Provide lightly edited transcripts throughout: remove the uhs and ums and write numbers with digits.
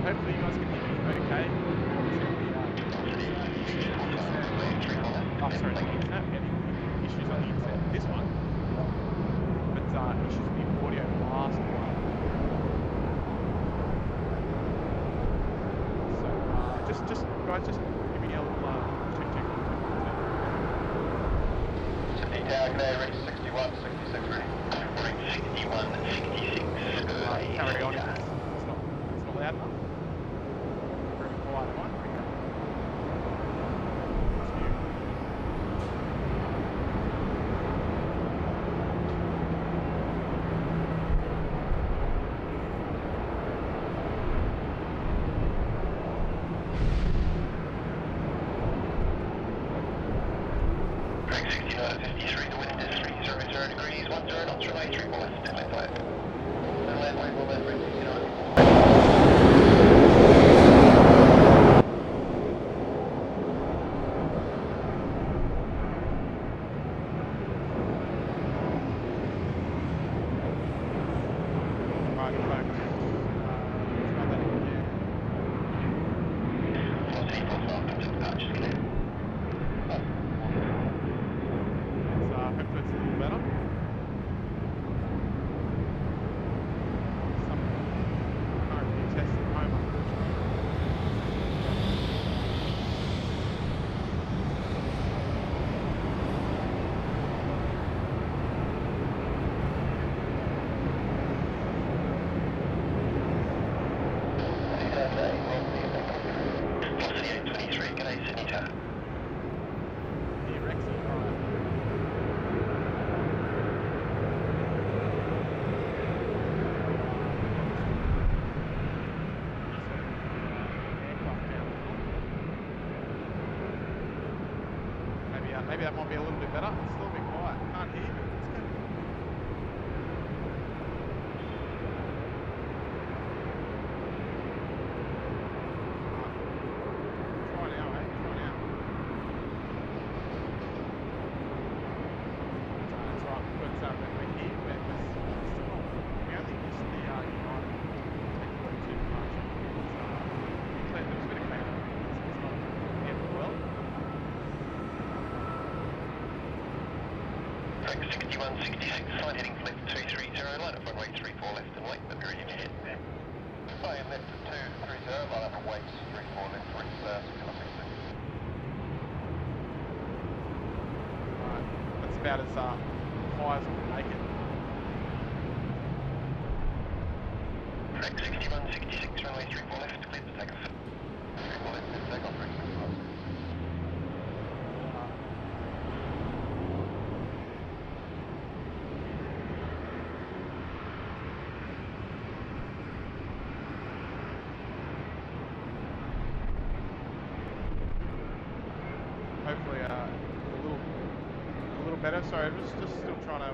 hopefully you guys can hear me okay. Oh, sorry, the internet. I'm getting issues on the internet with this one. But issues with the audio last one. So just guys, just give me a little check. Sydney Tower, good day, ready 61, 66 ready. Right, 61, 66. Carry on if it's not loud enough. Very quiet one. Maybe that might be a little bit better. It's still a bit quiet. Can't hear you. Try now, eh? Try now. That's right. But we're here. We're still not. We only missed the United takeaway too much. There was a bit of cleanup. It's not getting well. 61, 66, sign heading flight 230, line up runway 34 left and wait, but we're in ahead there. Flying left at 230, line up and wait 34 left, reach 616. Alright, that's about as high as we can make it. Track 61, 66, runway 34 left, clear to take off. 34 left, clear to take off, reach 616. Hopefully a little better. Sorry, I'm just still trying to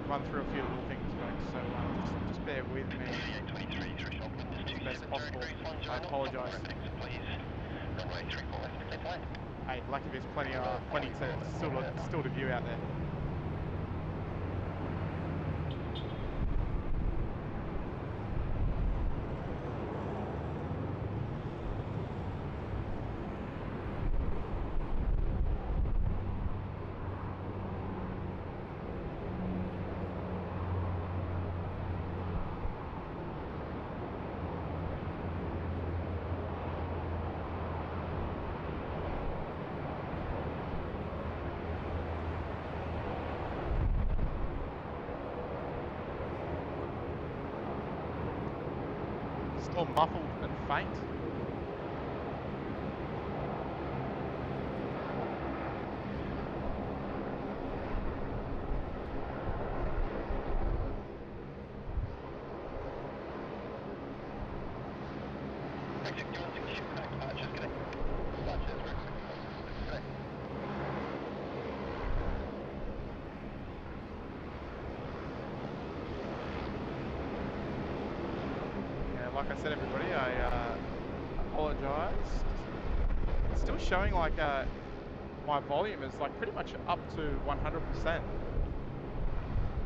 run through a few little things, folks. So just bear with me as best possible. I apologise. Hey, lucky there's plenty to still to view out there. Still muffled and faint. Like I said, everybody, I apologise. It's still showing like my volume is like pretty much up to 100%.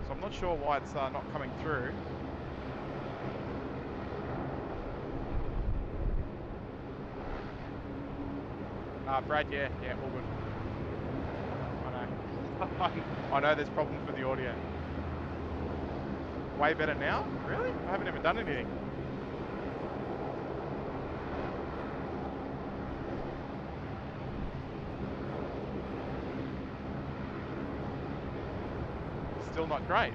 So I'm not sure why it's not coming through. Brad, yeah, all good. I know. I know there's problems with the audio. Way better now? Really? I haven't even done anything. Still not great.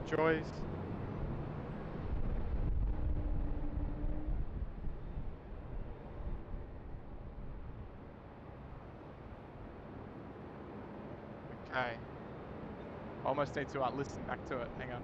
Joys. Okay. Almost need to listen back to it. Hang on.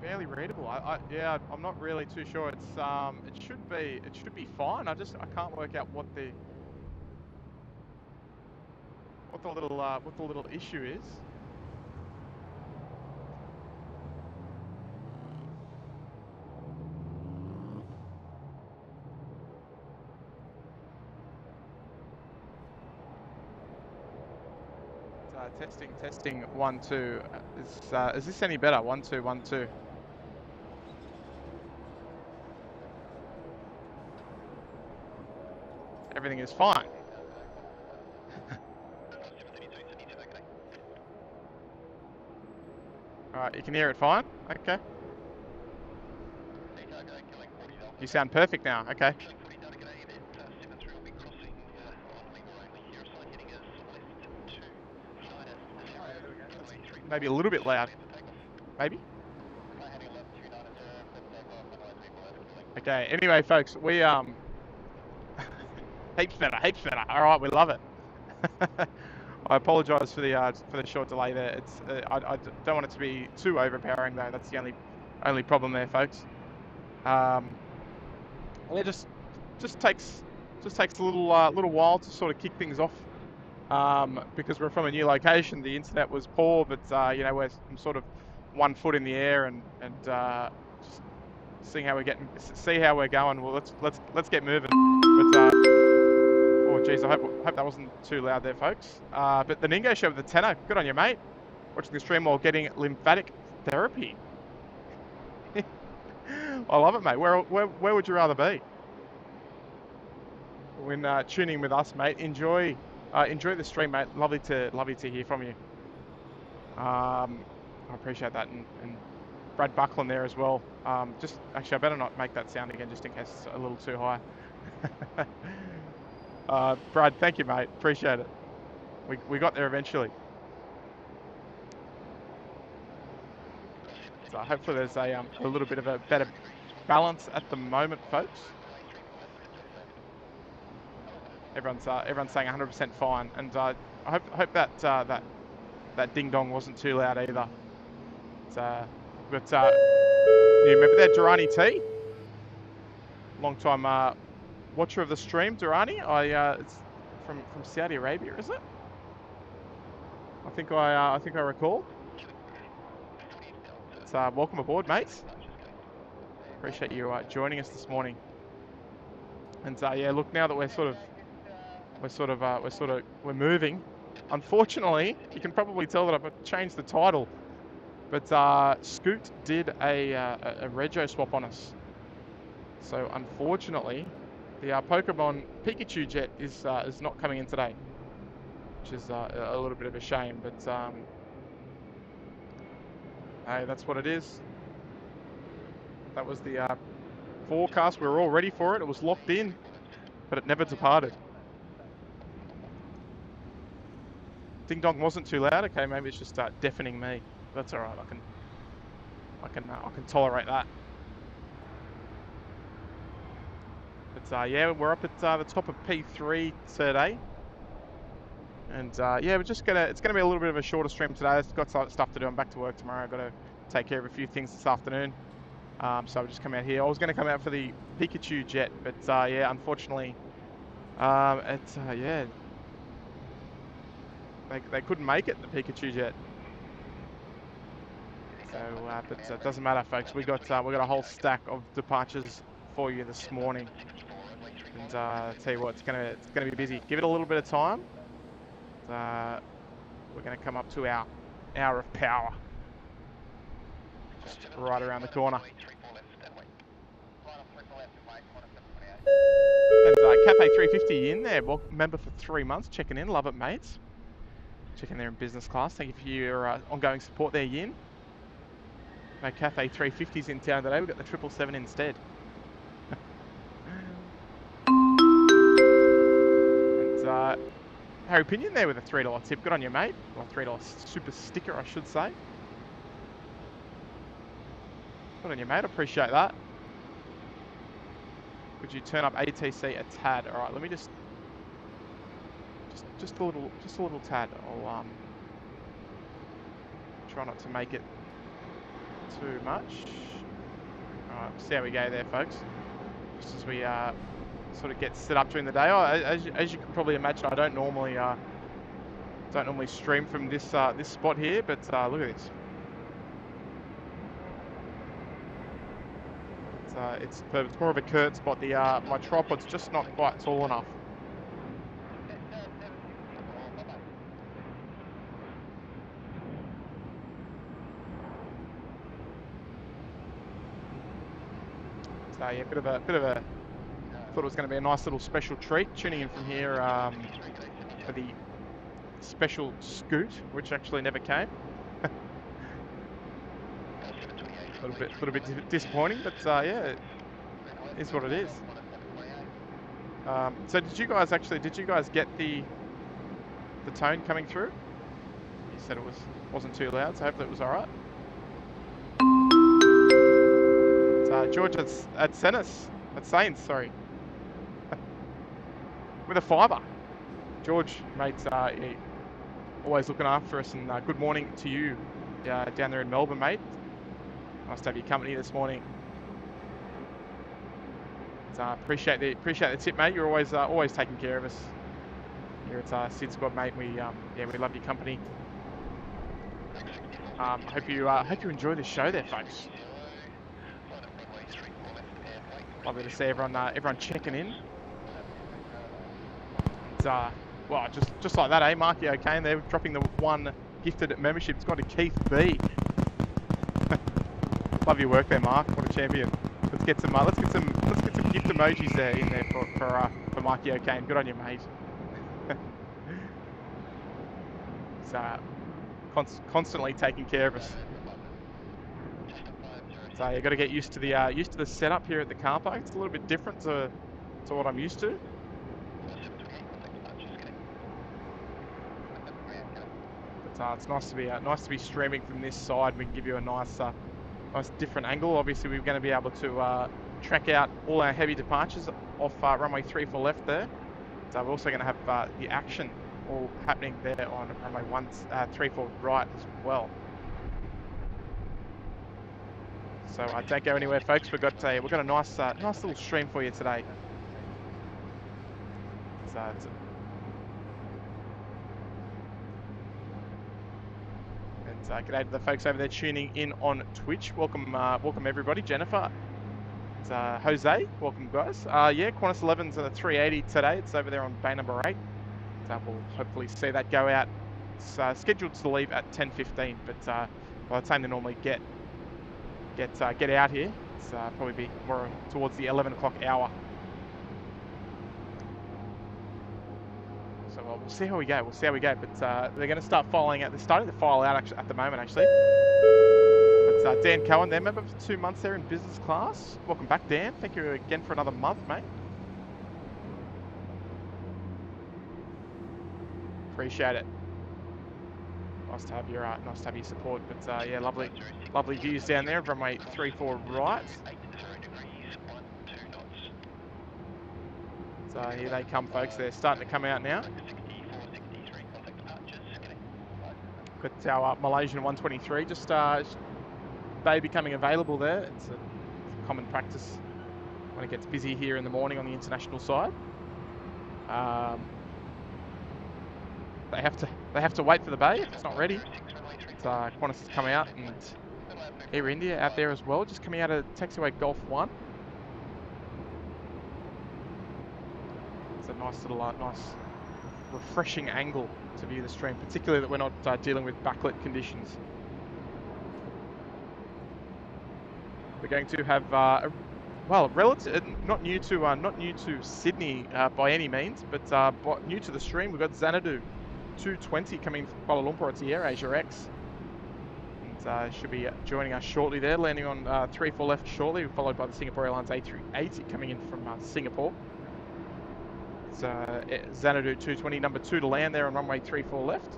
Barely readable. Yeah, I'm not really too sure. It's it should be fine. I can't work out what the little issue is. Testing 1 2. Is this any better? 1 2 1 2. Everything is fine. Alright, you can hear it fine? Okay. You sound perfect now, okay. Maybe a little bit loud. Maybe? Okay, anyway folks, we heaps better. Alright, we love it. I apologise for the short delay there. It's I don't want it to be too overpowering though. That's the only problem there, folks. It just takes a little while to sort of kick things off. Because we're from a new location, the internet was poor, but you know, we're sort of 1 foot in the air and just seeing how we're going. Well, let's get moving. But oh geez, I hope that wasn't too loud there, folks. But the Ningo show with the tenor, good on you, mate. Watching the stream while getting lymphatic therapy. I love it, mate. Where would you rather be? When tuning with us, mate, enjoy the stream, mate. Lovely to hear from you. I appreciate that, and Brad Buckland there as well. Just actually, I better not make that sound again, just in case it's a little too high. Brad, thank you, mate. Appreciate it. We got there eventually. So hopefully there's a little bit of a better balance at the moment, folks. Everyone's saying 100% fine, and I hope that that ding dong wasn't too loud either. But you remember that Durrani T? Long time watcher of the stream, Durrani. It's from Saudi Arabia, is it? I think I recall. It's welcome aboard, mates. Appreciate you joining us this morning. And yeah, look, now that we're moving. Unfortunately, you can probably tell that I've changed the title, but Scoot did a rego swap on us. So unfortunately, The Pokemon Pikachu jet is not coming in today, which is a little bit of a shame. But hey, that's what it is. That was the forecast. We were all ready for it. It was locked in, but it never departed. Ding dong wasn't too loud. Okay, maybe it's just deafening me. That's all right. I can tolerate that. But yeah, we're up at the top of P3 today, and yeah, it's gonna be a little bit of a shorter stream today. I've got some stuff to do. I'm back to work tomorrow. I've got to take care of a few things this afternoon. So I've just come out here. I was going to come out for the Pikachu jet, but yeah, unfortunately, yeah, they couldn't make it, the Pikachu jet. So, but it doesn't matter, folks. We got a whole stack of departures for you this morning, and tell you what, it's gonna be busy. Give it a little bit of time. We're gonna come up to our hour of power, just right around the corner. And Cafe 350 in there, well, member for 3 months, checking in, love it, mates. Checking there in business class. Thank you for your ongoing support there, Yin. No Cafe 350's in town today. We've got the 777 instead. And Harry Pinion there with a $3 tip. Good on you, mate. Or $3 super sticker, I should say. Good on you, mate. Appreciate that. Would you turn up ATC a tad? All right, let me just a little tad. I'll try not to make it too much. All right, see how we go there, folks. Just as we sort of get set up during the day. Oh, as you can probably imagine, I don't normally stream from this this spot here, but look at this. It's more of a curved spot. The my tripod's just not quite tall enough. So yeah, bit of a thought it was going to be a nice little special treat tuning in from here for the special scoot, which actually never came. A little bit disappointing, but yeah, it is what it is. So did you guys get the tone coming through? You said it wasn't too loud, so hopefully it was all right. George at Saints, sorry, with a fiver. George, mate, always looking after us, and good morning to you down there in Melbourne, mate. Nice to have your company this morning. Appreciate the tip, mate. You're always taking care of us here at SydSquad, mate. We love your company. Hope you enjoy the show there, folks. Lovely to see everyone checking in. And, well, just like that, eh? Marky O'Kane there, dropping the one gifted membership. It's gone to Keith B. Love your work there, Mark. What a champion. Let's get some gift emojis there in there for Marky O'Kane. Good on you, mate. He's constantly taking care of us. So you've got to get used to the setup here at the car park. It's a little bit different to what I'm used to. But it's nice to be streaming from this side. We can give you a nice different angle. Obviously, we're going to be able to track out all our heavy departures off runway 34 left there. So we're also going to have the action all happening there on runway 34 right as well. So don't go anywhere, folks. We've got a nice little stream for you today. So and g'day to the folks over there tuning in on Twitch. Welcome everybody. Jennifer, it's Jose. Welcome, guys. Yeah, Qantas 11's and a 380 today. It's over there on bay number 8. So we'll hopefully see that go out. It's scheduled to leave at 10:15, but by the time they normally get out here, it's probably be more towards the 11 o'clock hour. well, we'll see how we go. We'll see how we go. But they're going to start filing out. They're starting to file out actually, at the moment, actually. But Dan Cohen, they're member for 2 months there in business class. Welcome back, Dan. Thank you again for another month, mate. Appreciate it. Nice to have your support. But yeah, lovely views down there. Runway 34 right. So here they come, folks. They're starting to come out now. Got our Malaysian 123 just they becoming available there. It's a common practice when it gets busy here in the morning on the international side. They have to wait for the bay if it's not ready. It's Qantas to come out, and Air India out there as well, just coming out of taxiway Golf 1. It's a nice little nice refreshing angle to view the stream, particularly that we're not dealing with backlit conditions. We're going to have well, relative, not new to Sydney by any means, but new to the stream. We've got Xanadu 220 coming from Kuala Lumpur. It's the AirAsia X, and should be joining us shortly there, landing on 34 left shortly, followed by the Singapore Airlines A380 coming in from Singapore. It's Xanadu 220, number 2 to land there on runway 34 left.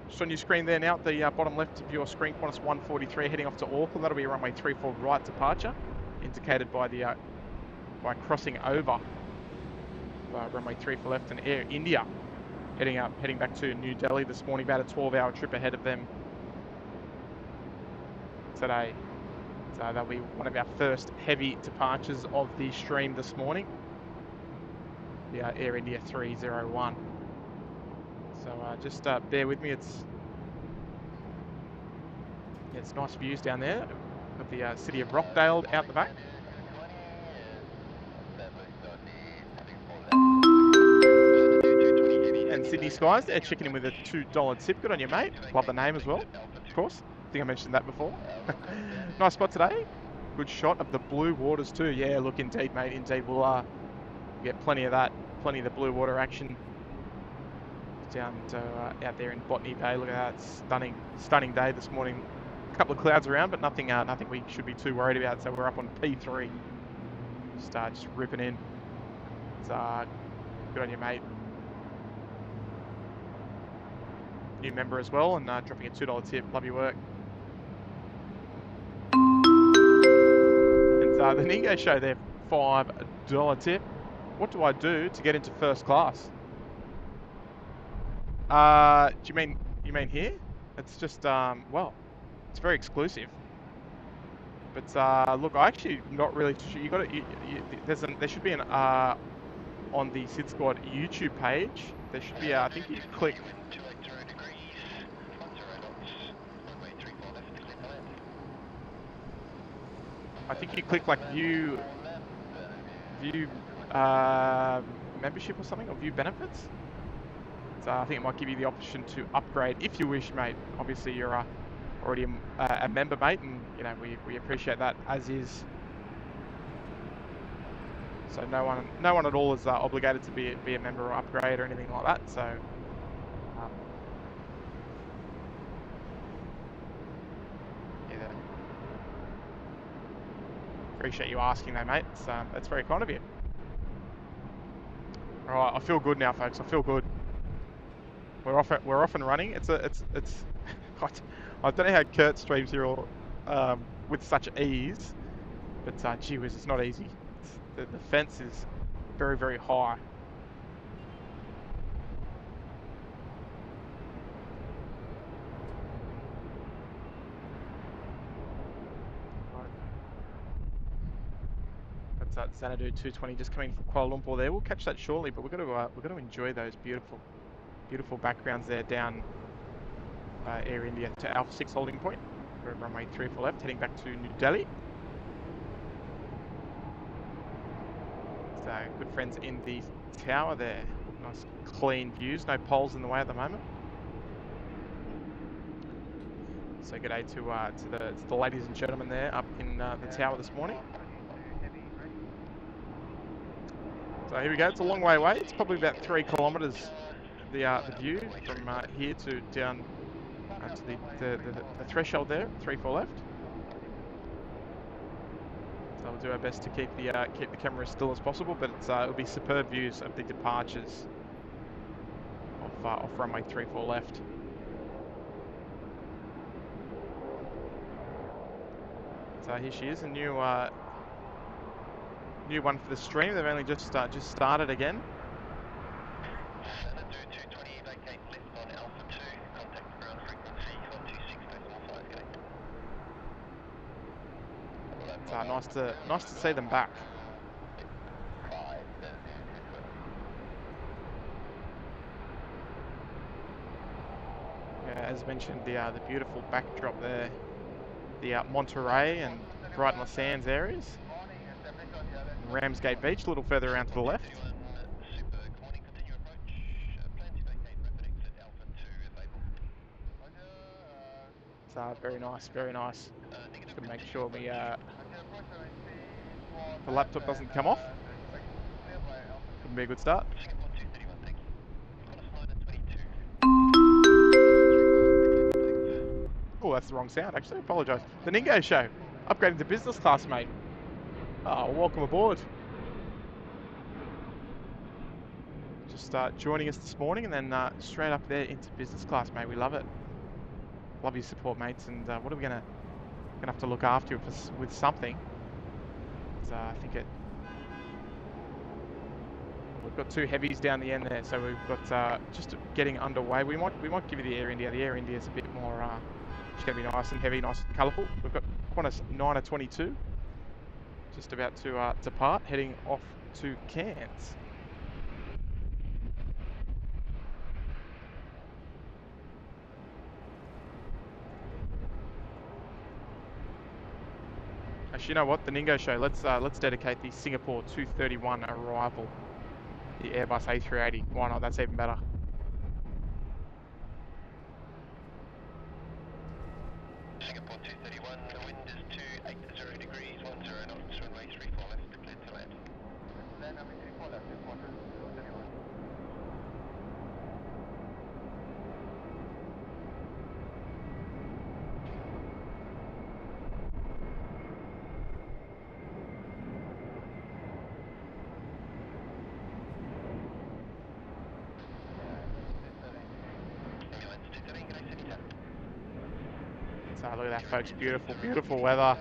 Just on your screen there now, at the bottom left of your screen, Qantas 143 heading off to Auckland. That'll be a runway 34 right departure, indicated by the by crossing over runway 34 left, and Air India heading back to New Delhi this morning, about a 12-hour trip ahead of them today. So that'll be one of our first heavy departures of the stream this morning. Yeah, Air India 301. So just bear with me. It's nice views down there. Got the city of Rockdale out the back. And Sydney Skies, they're checking in with a $2 tip. Good on you, mate. Love the name as well, of course. I think I mentioned that before. Nice spot today. Good shot of the blue waters too. Yeah, look, indeed, mate. Indeed, we'll get plenty of that, plenty of the blue water action down to out there in Botany Bay. Look at that, stunning day this morning. A couple of clouds around, but nothing we should be too worried about. So we're up on P3, just ripping in. It's good on you, mate. New member as well, and dropping a $2 tip. Love your work. And the Ningo show there, $5 tip. What do I do to get into first class? Do you mean here? It's just well, it's very exclusive. But look, I actually not really sure. You got to there should be an on the SydSquad YouTube page. There should be I think you click. I think you click like view membership or something, or view benefits. So I think it might give you the option to upgrade if you wish, mate. Obviously you're already a member, mate, and you know we appreciate that as is. So no one at all is obligated to be a member or upgrade or anything like that. So yeah, appreciate you asking though, mate. That's very kind of you. All right, I feel good now, folks. I feel good. We're off and running. It's I don't know how Kurt streams here all, with such ease, but gee whiz, it's not easy. The fence is very, very high. That's Xanadu 220 just coming from Kuala Lumpur there. We'll catch that shortly, but we've got to enjoy those beautiful backgrounds there down Air India to Alpha 6 holding point. We're at runway 34 left, heading back to New Delhi. So good friends in the tower there. Nice clean views, no poles in the way at the moment. So good day to the ladies and gentlemen there up in the tower this morning. So here we go. It's a long way away. It's probably about 3 kilometres. The view from here to down to the threshold there, 3-4 left. So we'll do our best to keep the camera as still as possible, but it'll be superb views of the departures off runway 34 left. So here she is, a new one for the stream. They've only just started again. It's nice to see them back. Yeah, as mentioned, the beautiful backdrop there, the Monterey and Brighton Les Sands areas, Ramsgate Beach a little further around to the left. It's very nice, very nice. Just got to make sure the laptop doesn't come off. Could be a good start. Oh, that's the wrong sound, actually. I apologise. The Ningo Show. Upgrading to business class, mate. Oh, welcome aboard. Just joining us this morning and then straight up there into business class, mate. We love it. Love your support, mates. And what are we gonna have to look after you with something? I think we've got 2 heavies down the end there, so we've got just getting underway. We might give you the Air India. The Air India is a bit more. It's going to be nice and heavy, nice and colourful. We've got Qantas 922 just about to depart, heading off to Cairns. Actually, you know what? The Ningo Show. Let's dedicate the Singapore 231 arrival, the Airbus A380. Why not? That's even better. Singapore 231, the wind is 280 degrees, 10 knots, runway 34 left, clear to land. Then runway 34 left, Qantas 231. So look at that, folks. Beautiful, beautiful weather.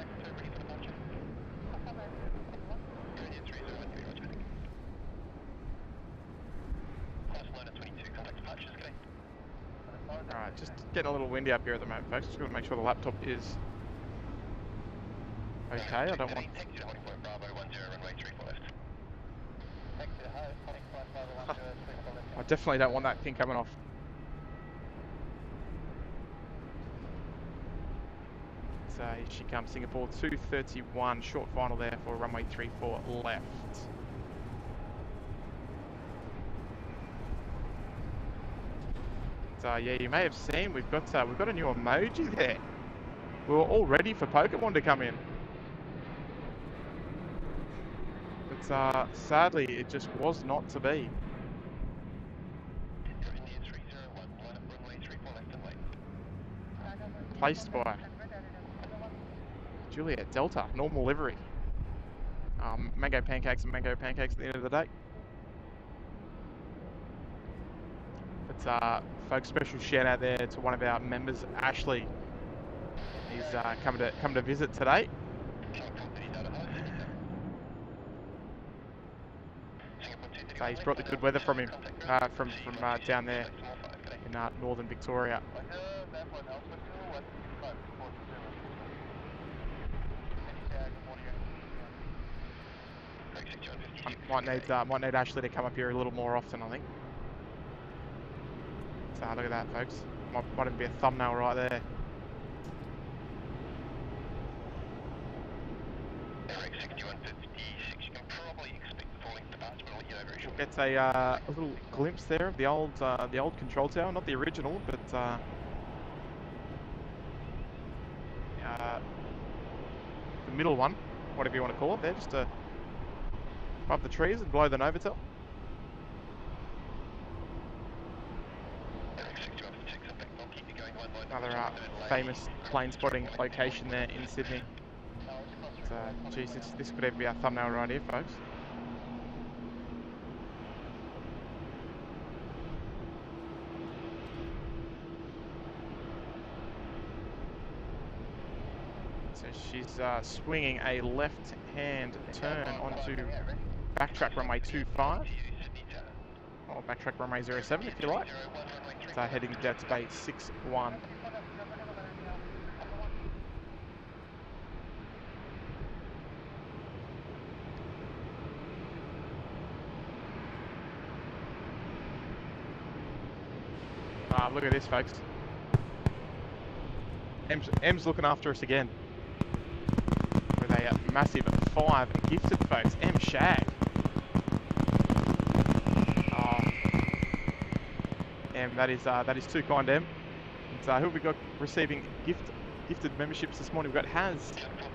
Alright, just getting a little windy up here at the moment, folks. Just got to make sure the laptop is okay. I don't want... I definitely don't want that thing coming off. So here she comes, Singapore 231, short final there for runway 34 left. So yeah, you may have seen we've got a new emoji there. We were all ready for Pokemon to come in, but sadly it just was not to be. Placed by Juliet Delta, normal livery. Mango pancakes and mango pancakes at the end of the day. But folks, special shout out there to one of our members, Ashley. He's come to visit today. So he's brought the good weather from him, from down there in northern Victoria. Might need Ashley to come up here a little more often, I think. So look at that, folks. Might even be a thumbnail right there. Gets a little glimpse there of the old control tower, not the original, but the middle one, whatever you want to call it. There, just a above the trees and below the Novotel. Another famous plane spotting location there in Sydney. Geez, this could even be our thumbnail right here, folks. So she's swinging a left-hand turn onto backtrack runway 25, or backtrack runway 07 if you like. So heading down to bay 61. Look at this, folks. M's looking after us again with a massive 5 gifted, folks. M Shag. Oh, M, that is too kind, M. And, who have we got receiving gifted memberships this morning? We've got Haz,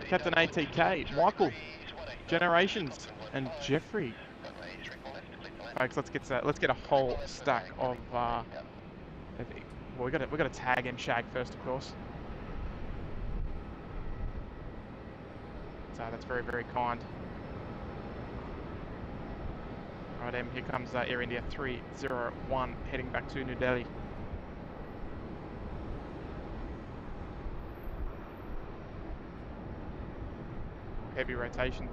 Captain ATK, Michael, Generations, and Jeffrey. Folks, let's get a whole stack of. Well, we got to tag M Shag first, of course. So that's very, very kind. Right, M, here comes Air India 301 heading back to New Delhi. Heavy rotation.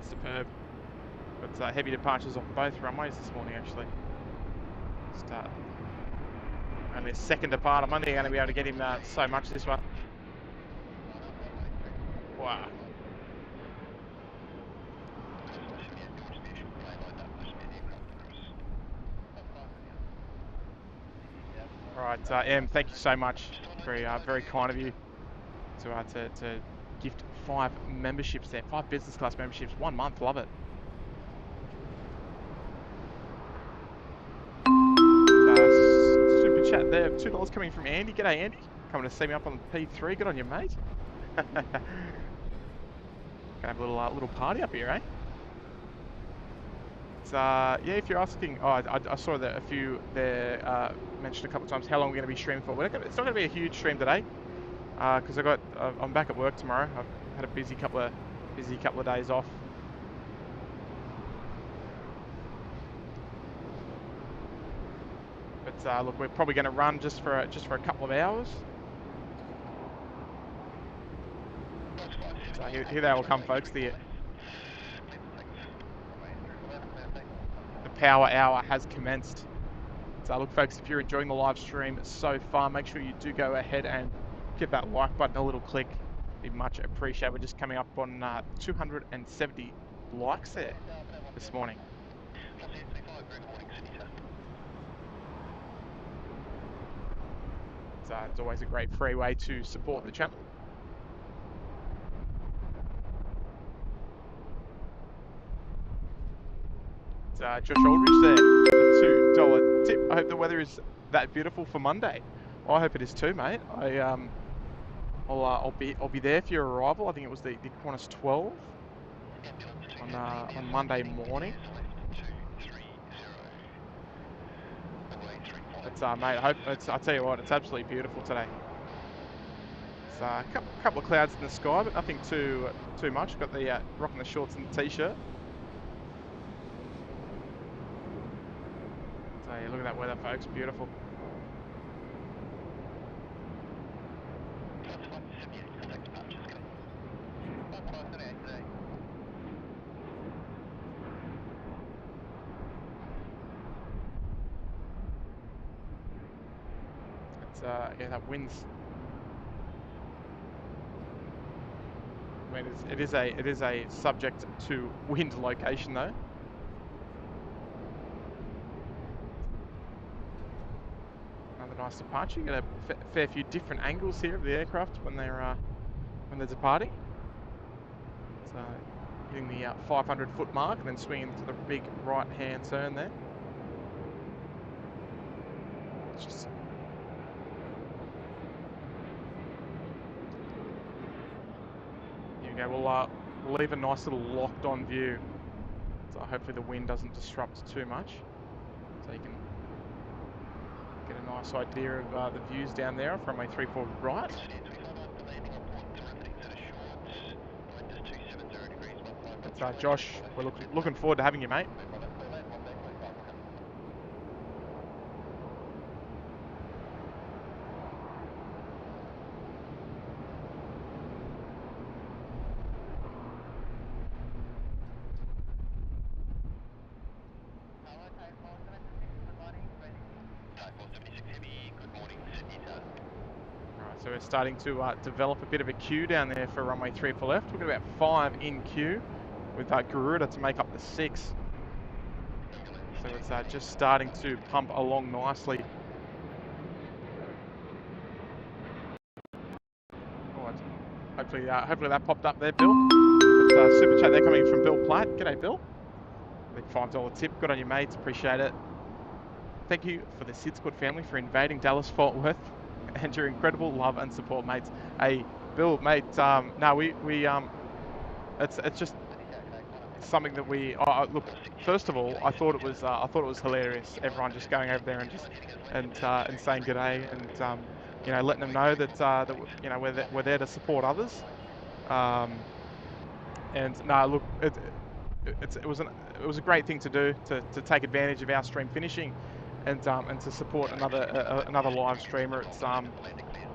Superb. But heavy departures off both runways this morning, actually. Only a second apart. I'm only going to be able to get him so much this one. Wow. Right, M, thank you so much. Very, very kind of you to gift 5 memberships there, 5 business class memberships, 1 month. Love it. Super chat there, $2 coming from Andy. G'day, Andy. Coming to see me up on the P3. Good on you, mate. Gonna have a little party up here, eh? It's, yeah, if you're asking, I saw that a few there mentioned a couple of times how long we're going to be streaming for. It's not going to be a huge stream today, because I'm back at work tomorrow. I've had a busy couple of days off. But look, we're probably going to run just for a couple of hours. So here they all come, folks. The power hour has commenced. So look, folks, if you're enjoying the live stream so far, make sure you do go ahead and give that like button a little click. Be much appreciated. We're just coming up on 270 likes there this morning. It's always a great free way to support the channel. Josh Aldridge there, the $2 tip. I hope the weather is that beautiful for Monday. Well, I hope it is too, mate. I'll be there for your arrival. I think it was the Qantas 12 on Monday morning. It's mate. I tell you what, it's absolutely beautiful today. It's a couple of clouds in the sky, but nothing too much. Got the rocking the shorts and the t-shirt. So yeah, look at that weather, folks. Beautiful. Yeah, that wind's mean, it is a subject to wind location though. Another nice departure. You get a fair few different angles here of the aircraft when they're departing. So hitting the 500-foot mark and then swinging to the big right-hand turn there. It's just here we go. We'll leave a nice little locked-on view. So hopefully the wind doesn't disrupt too much. So you can get a nice idea of the views down there from runway 340 right. But Josh, we're looking forward to having you, mate. So we're starting to develop a bit of a queue down there for runway 34 left. We've got about 5 in queue with Garuda to make up the 6. So it's just starting to pump along nicely. Oh, hopefully that popped up there, Bill. But, super chat there coming from Bill Platt. G'day, Bill. Big $5 tip. Good on you, mates. Appreciate it. Thank you for the SydSquad family for invading Dallas-Fort Worth and your incredible love and support, mates. Hey, Bill, mate. It's just something that we look. First of all, I thought it was hilarious. Everyone just going over there and saying g'day and you know, letting them know that you know, we're there to support others. And no, look, it was a great thing to do to take advantage of our stream finishing. And to support another live streamer. It's yeah,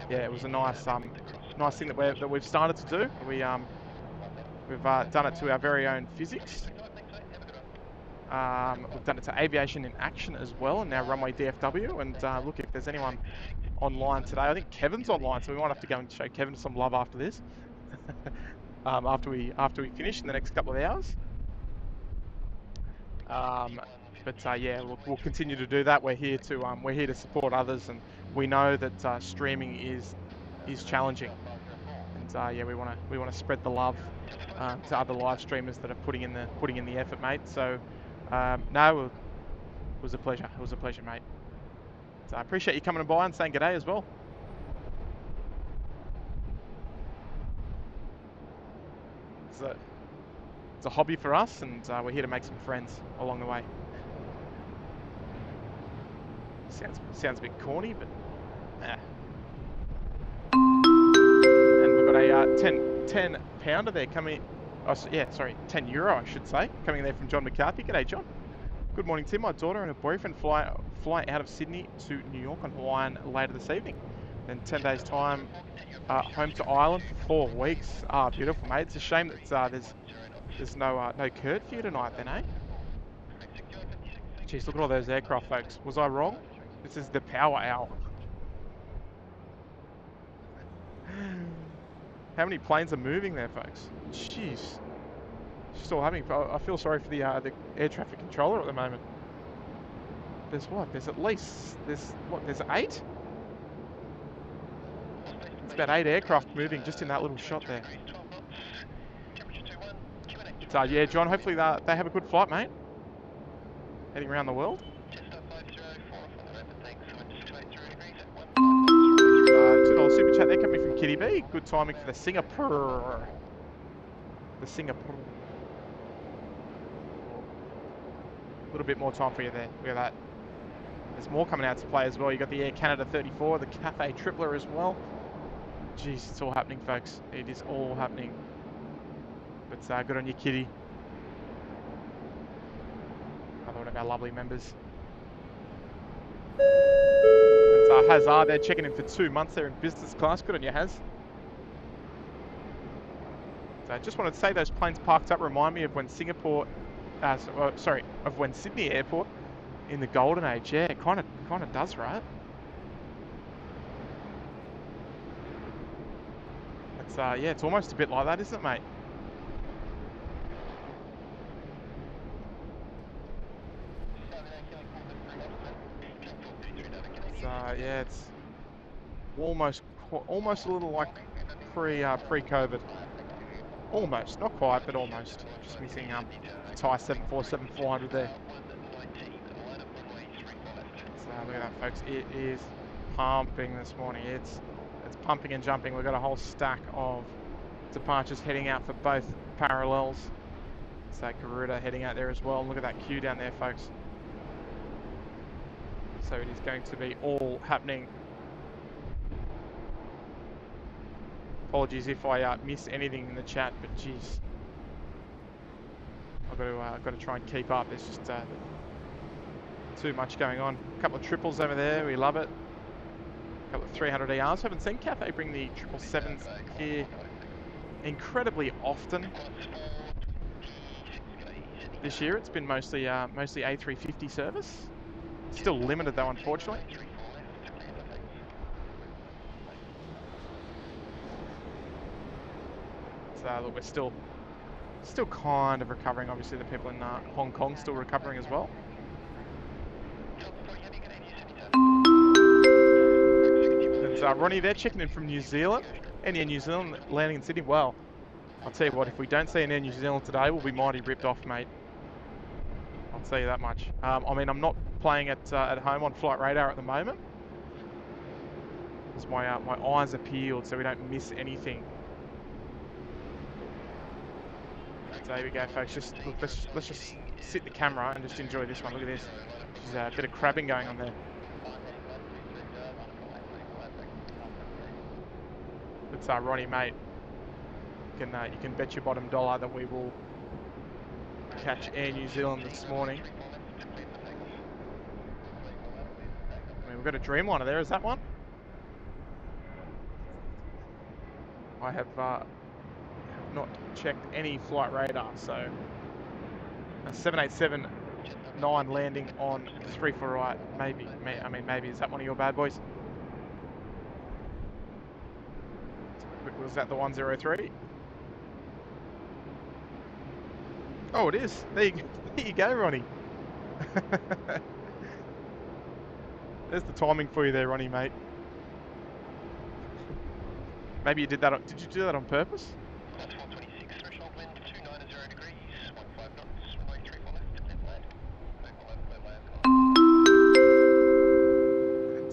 it was a nice thing that we've started to do. We've done it to our very own physics. We've done it to aviation in action as well, and now Runway DFW. And look, if there's anyone online today, I think Kevin's online, so we might have to go and show Kevin some love after this. After we finish in the next couple of hours. But yeah, we'll continue to do that. We're here to support others, and we know that streaming is challenging. And yeah, we want to spread the love to other live streamers that are putting in the effort, mate. So no, it was a pleasure. It was a pleasure, mate. So I appreciate you coming by and saying g'day as well. It's a hobby for us, and we're here to make some friends along the way. Sounds a bit corny, but yeah. And we've got a 10 pounder there coming. Oh, yeah, sorry, €10 I should say, coming there from John McCarthy. G'day, John. Good morning, Tim. My daughter and her boyfriend fly out of Sydney to New York on Hawaiian later this evening. Then 10 days time, home to Ireland for 4 weeks. Ah, beautiful, mate. It's a shame that there's no Kurt for you tonight, then, eh? Jeez, look at all those aircraft, folks. Was I wrong? This is the power hour. How many planes are moving there, folks? Jeez. Still having. I feel sorry for the air traffic controller at the moment. There's what? There's at least. There's 8? It's about 8 aircraft moving just in that little shot there. So yeah, John. Hopefully they have a good flight, mate. Heading around the world. $2 super chat there coming from Kitty B. Good timing for the Singapore. A little bit more time for you there. Look at that. There's more coming out to play as well. You got the Air Canada 34, the Cathay Tripler as well. Jeez, it's all happening, folks. It is all happening. But good on you, Kitty. Another one of our lovely members. And Hazard, they're checking in for 2 months there in business class. Good on you, Haz. So I just wanted to say those planes parked up remind me of when of when Sydney Airport in the golden age. Yeah, it kind of does, right? It's yeah, it's almost a bit like that, isn't it, mate? It's yeah, it's almost a little like pre-COVID. Almost, not quite, but almost. Just missing Thai 747-400 there. So look at that, folks. It is pumping this morning. It's pumping and jumping. We've got a whole stack of departures heading out for both parallels. So Garuda heading out there as well. Look at that queue down there, folks. So it is going to be all happening. Apologies if I miss anything in the chat, but geez, I've got to try and keep up. There's just too much going on. A couple of triples over there, we love it. A couple of 300 ERs. Haven't seen Cafe bring the 777s here incredibly often this year. It's been mostly A350 service. Still limited though, unfortunately. So look, we're still kind of recovering. Obviously, the people in Hong Kong still recovering as well. And Ronnie there checking in from New Zealand. And yeah, New Zealand landing in Sydney. Well, I'll tell you what, if we don't see an Air New Zealand today, we'll be mighty ripped off, mate. I'll tell you that much. I mean, I'm not playing at home on Flight Radar at the moment, because my eyes are peeled so we don't miss anything. So here we go, folks. Just look, let's just sit the camera and just enjoy this one. Look at this. There's a bit of crabbing going on there. It's Ronnie, mate. You can bet your bottom dollar that we will catch Air New Zealand this morning. I mean, we've got a Dreamliner there. Is that one? I have not checked any Flight Radar, so a 787-9 landing on 3-4 right. Maybe. I mean, maybe. Is that one of your bad boys? Was that the 103? Oh, it is. There you go, Ronnie. There's the timing for you there, Ronnie, mate. Maybe you did that. Did you do that on purpose? That's 126, threshold wind 290 degrees, 15 knots, runway 34 left,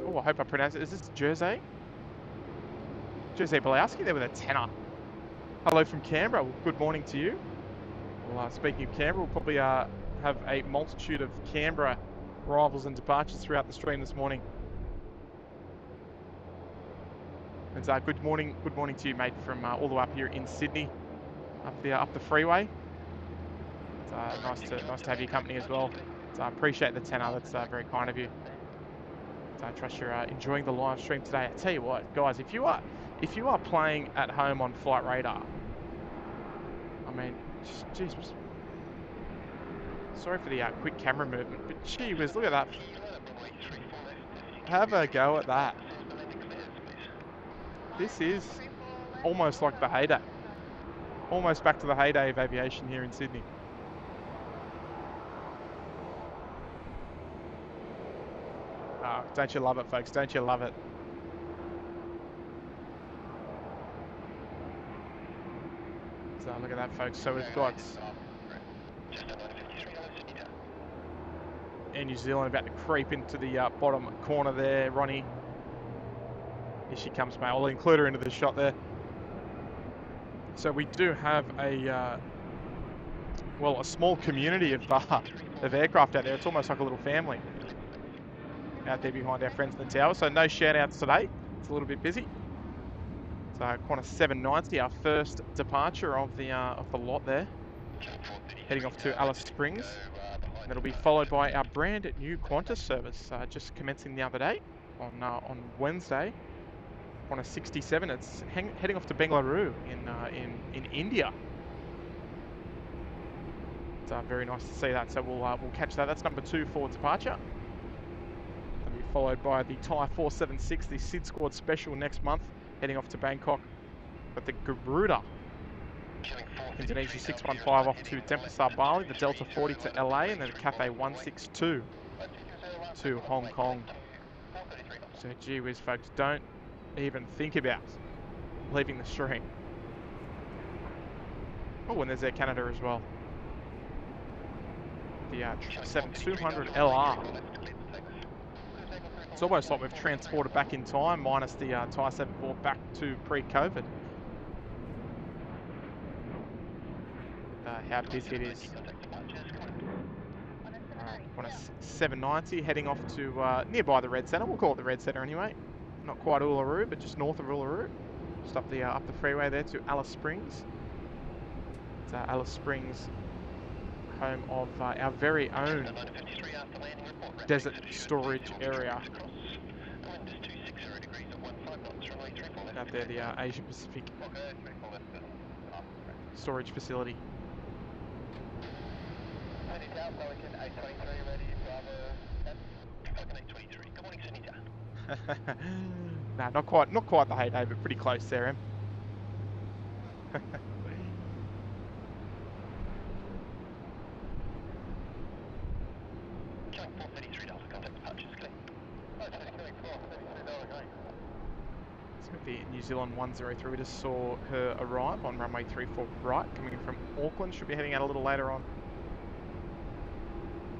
Oh, I hope I pronounced it. Is this Jersey? Jersey Balowski there with a tenner. Hello from Canberra. Well, good morning to you. Well, speaking of Canberra, we'll probably have a multitude of Canberra arrivals and departures throughout the stream this morning. And good morning to you, mate, from all the way up here in Sydney, up the freeway. It's nice to have your company as well. I appreciate the tenner. That's very kind of you. I trust you're enjoying the live stream today. I tell you what, guys, if you are playing at home on Flight Radar, I mean, jeez, sorry for the quick camera movement, but gee whiz, look at that. Have a go at that. This is almost like the heyday. Almost back to the heyday of aviation here in Sydney. Oh, don't you love it, folks? Don't you love it? So look at that, folks. So we've got Air New Zealand about to creep into the bottom corner there. Ronnie, here she comes, mate. I'll include her into the shot there. So we do have a small community of aircraft out there. It's almost like a little family out there behind our friends in the tower. So no shout outs today. It's a little bit busy. So Qantas 790, our first departure of the lot there, heading off to Alice Springs. And it'll be followed by our brand new Qantas service, just commencing the other day on Wednesday. Qantas 67. It's heading off to Bengaluru in India. It's very nice to see that. So we'll catch that. That's number 2 for departure. It'll be followed by the Thai 476, the SydSquad special next month, heading off to Bangkok. Got the Garuda Indonesia 615 off to Denpasar, Bali, the Delta 40 to LA, and then the Cathay 162 to Hong Kong. So gee whiz, folks, don't even think about leaving the stream. Oh, and there's Air Canada as well. The 777-200 LR. It's almost like we've transported back in time, minus the Thai 74 back to pre-COVID. How busy it is. On a 790 heading off to nearby the Red Centre. We'll call it the Red Centre anyway. Not quite Uluru, but just north of Uluru. Just up the freeway there to Alice Springs. It's Alice Springs, home of our very own desert storage area. Out there, the Asia Pacific storage facility. Nah, not quite the heyday, but pretty close there, Em. The New Zealand 103, we just saw her arrive on runway 34 right, coming from Auckland. Should be heading out a little later on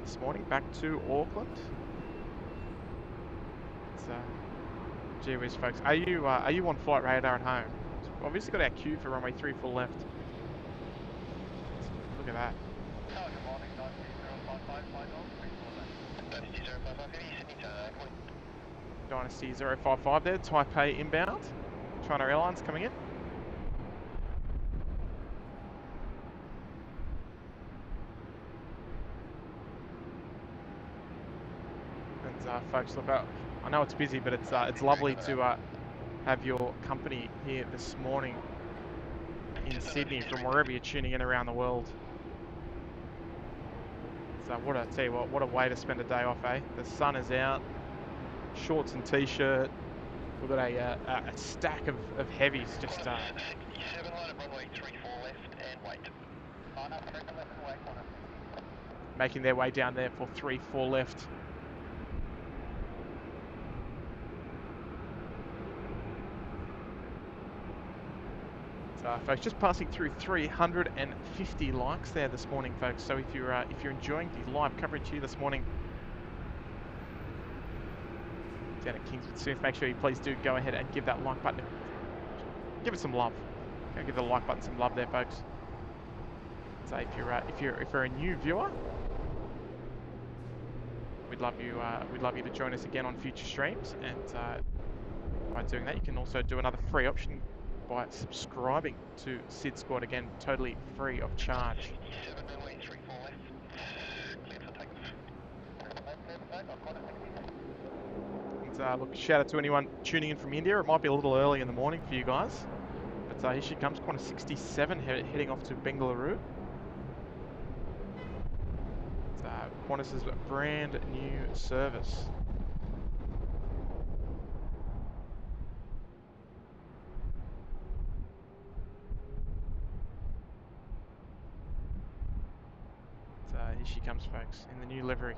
this morning, back to Auckland. So, gee whiz, folks, are you on flight radar at home? So we've obviously got our queue for runway 34 left. Look at that. Dynasty 055 there, Taipei inbound. China Airlines coming in. And folks, look, I know it's busy, but it's lovely to have your company here this morning in Sydney from wherever you're tuning in around the world. So I tell you what a way to spend a day off, eh? The sun is out. Shorts and t-shirt. We've got a stack of heavies just making their way down there for 3-4 left. So, folks, just passing through 350 likes there this morning, folks. So if you're enjoying the live coverage here this morning down at Kingswood Smith, make sure you please do go ahead and give that like button, give it some love. Go give the like button some love there, folks. So if you're a new viewer, we'd love you to join us again on future streams. And by doing that, you can also do another free option by subscribing to SydSquad, again, totally free of charge. Look, shout out to anyone tuning in from India. It might be a little early in the morning for you guys, but here she comes, Qantas 67 heading off to Bengaluru. Qantas's brand new service. Here she comes, folks, in the new livery.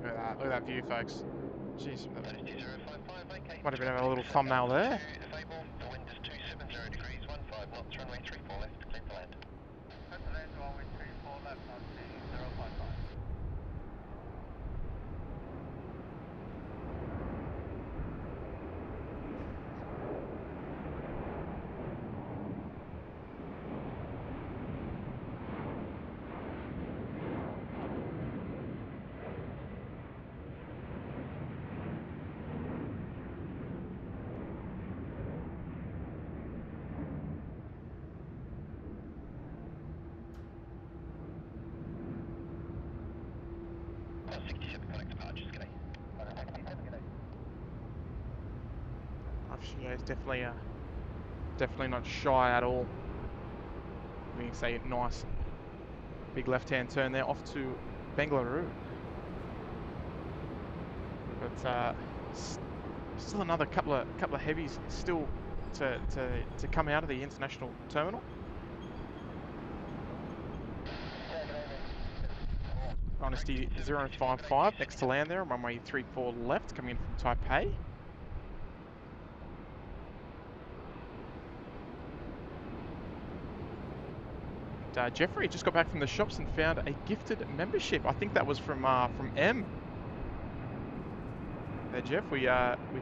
Look at that view, folks. Jeez, might have been a little thumbnail there. The wind is 270 degrees, 15 knots, runway 34 left, clear to land. Clear to land, runway 34 left, RC 055. Yeah, it's definitely not shy at all. We can say nice big left-hand turn there off to Bengaluru. But still another couple of heavies still to come out of the international terminal. Dynasty 055 next to land there on runway 34 left, coming in from Taipei. Jeffrey just got back from the shops and found a gifted membership. I think that was from M. There, Jeff. We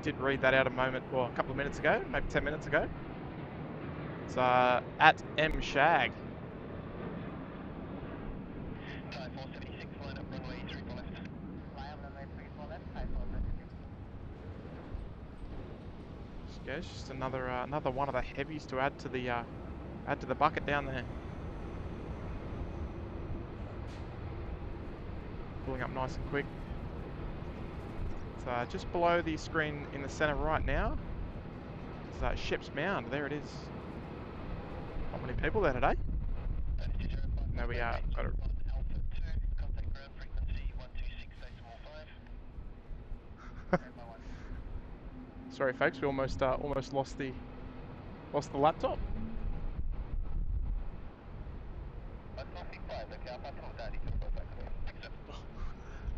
did read that out a couple of minutes ago, maybe 10 minutes ago. It's at M Shag. Goes just another one of the heavies to add to the bucket down there. Pulling up nice and quick. It's just below the screen in the center right now. It's Ship's Mound. There it is. Not many people there today. There we are. Got it. Sorry, folks. We almost lost the laptop.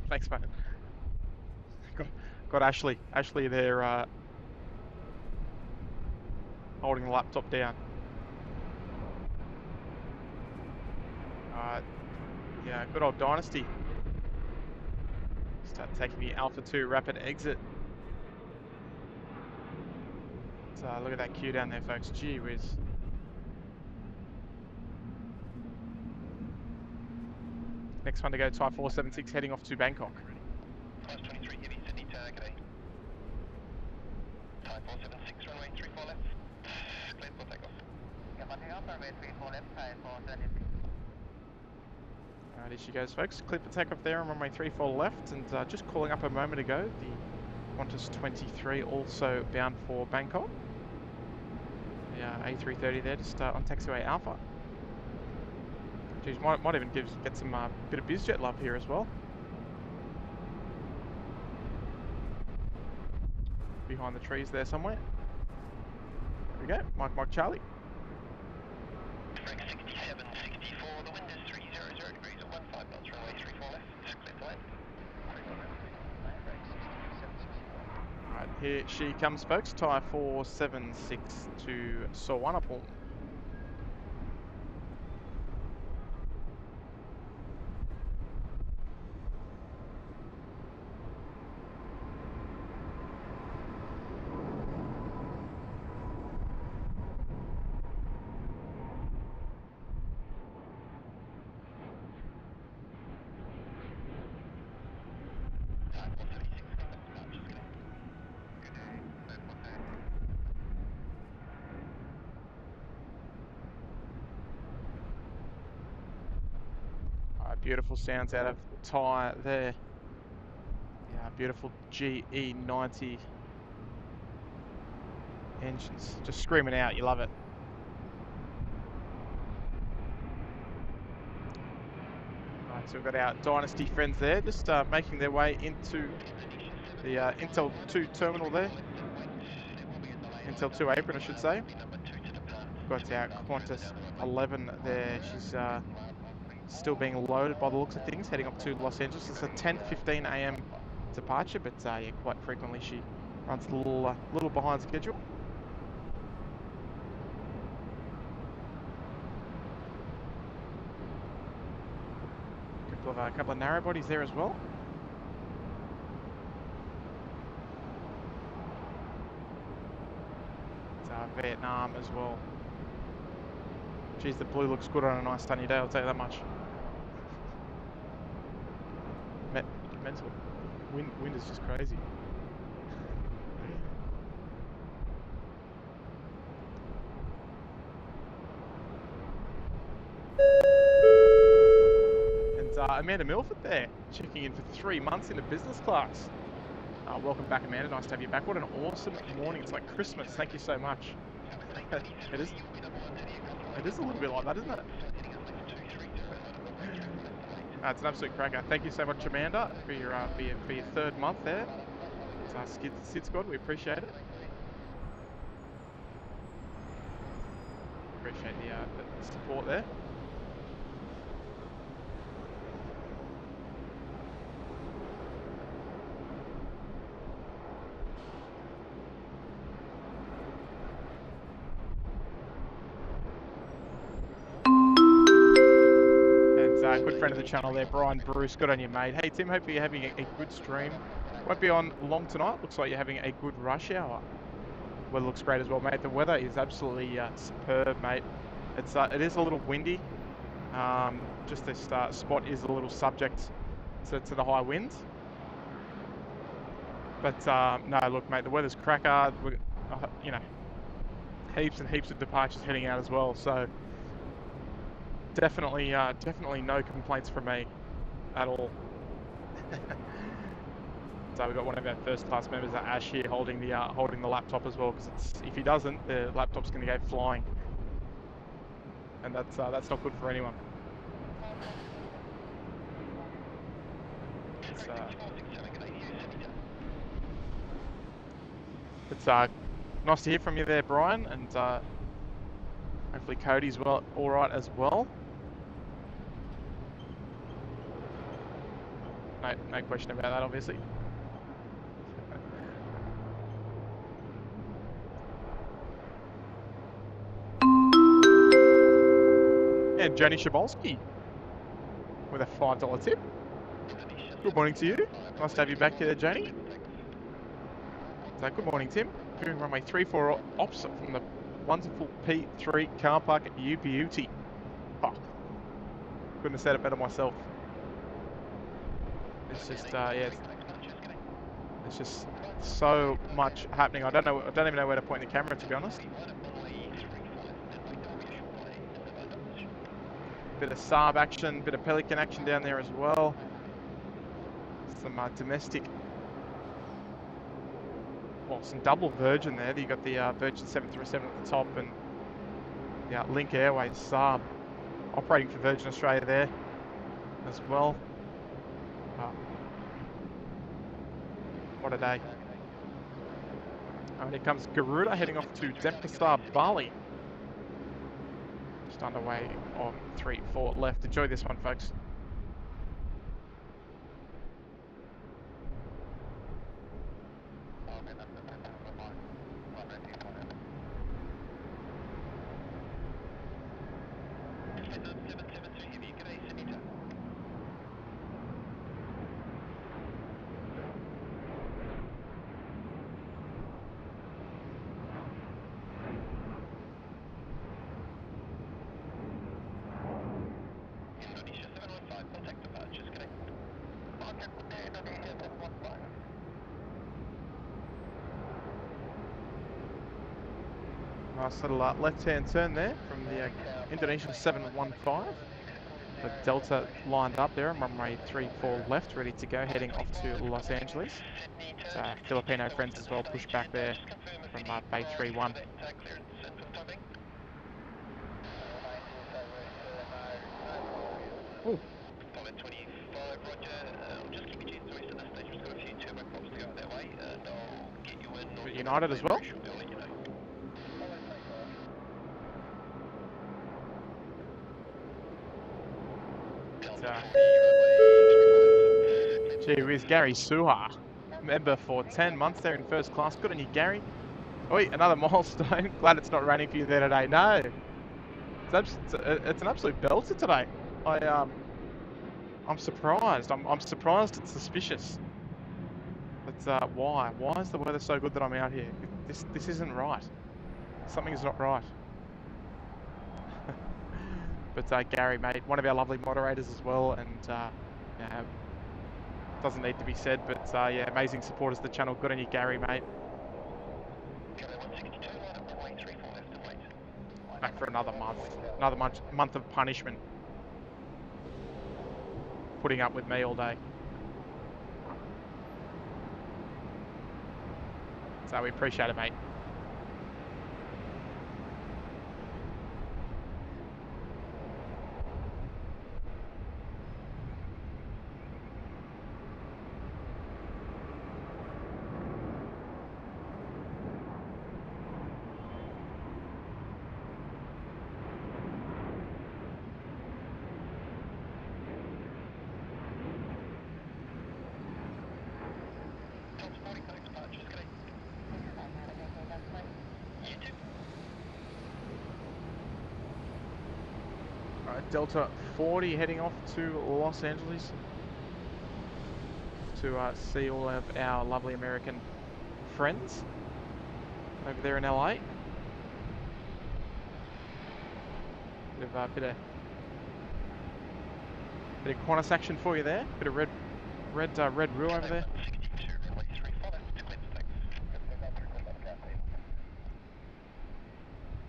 Thanks, mate. Got Ashley there holding the laptop down. Yeah, good old Dynasty. Start taking the Alpha 2 rapid exit. Look at that queue down there, folks. Gee whiz. Next one to go, Type 476, heading off to Bangkok. Class 23 heavy, Sydney target A. Type 476, runway 34 left. Clear for takeoff. Yeah, for takeoff, runway 34 left, Type 476. Alright, here she goes, folks. Clear for takeoff there on runway 34 left, and just calling up a moment ago, the Qantas 23 also bound for Bangkok. The A330 there, just on taxiway Alpha. Geez, might even get some bit of bizjet love here as well. Behind the trees there somewhere. There we go, Mike Charlie. Break 67, 64, the wind is 300 degrees at 15 knots, runway 34 left, clear to land. Alright, here she comes, folks. Thai 476 to Suvarnabhumi. Beautiful sounds out of Thai there. Yeah, beautiful GE90 engines. Just screaming out, you love it. Right, so we've got our Dynasty friends there, just making their way into the Intel 2 terminal there. Intel 2 apron, I should say. Got our Qantas 11 there. She's still being loaded by the looks of things, heading up to Los Angeles. It's a 10:15 a.m. departure, but yeah, quite frequently she runs a little behind schedule. A couple of narrow bodies there as well. It's Vietnam as well. Geez, the blue looks good on a nice sunny day, I'll tell you that much. Mental. Wind is just crazy. And Amanda Milford there, checking in for 3 months into business class. Welcome back, Amanda. Nice to have you back. What an awesome morning. It's like Christmas. Thank you so much. It is a little bit like that, isn't it? It's an absolute cracker. Thank you so much, Amanda, for your 3rd month there. SydSquad, we appreciate it. Appreciate the support there. And good friend of the channel there, Brian Bruce, good on you, mate. Hey Tim, hope you're having a good stream. Won't be on long tonight. Looks like you're having a good rush hour. Weather looks great as well, mate. The weather is absolutely superb, mate. It is a little windy. Just this spot is a little subject to the high winds. But no, look, mate, the weather's cracker. We're, you know, heaps and heaps of departures heading out as well. So definitely no complaints from me at all. So we've got one of our first class members, Ash, here holding the laptop as well, because if he doesn't, the laptop's going to go flying, and that's not good for anyone. It's nice to hear from you there, Brian, and hopefully Cody's all right as well. No question about that, obviously. And Jenny Shabolsky with a $5 tip. Good morning to you. Nice to have you back here, Janie. So good morning, Tim. Doing runway 34 ops from the wonderful P3 car park at UPUT. Oh, couldn't have said it better myself. It's just yeah, it's just so much happening. I don't even know where to point the camera, to be honest. Bit of Saab action, bit of Pelican action down there as well. Some domestic, well, some double Virgin there. You got the Virgin 737 at the top, and yeah, Link Airways Saab operating for Virgin Australia there as well. What a day. And here comes Garuda heading off to Denpasar, Bali. Just underway on 3-4 left. Enjoy this one, folks. Nice little left-hand turn there from the Indonesian 715. The Delta lined up there on runway 34 left, ready to go, heading off to Los Angeles. So, Filipino friends as well, push back there from Bay 31. Ooh. United as well. Gee whiz, Gary Suha, member for 10 months there in first class. Good on you, Gary. Oi, another milestone. Glad it's not raining for you there today. No, it's an absolute belter today. I'm surprised. I'm surprised it's suspicious. But why? Why is the weather so good that I'm out here? This isn't right. Something's not right. But Gary, mate, one of our lovely moderators as well, and doesn't need to be said, but yeah, amazing supporters of the channel. Good on you, Gary, mate. Back for another month of punishment. Putting up with me all day. So we appreciate it, mate. Right, Delta 40 heading off to Los Angeles to see all of our lovely American friends over there in LA. Bit of Qantas action for you there. Bit of red roux over there.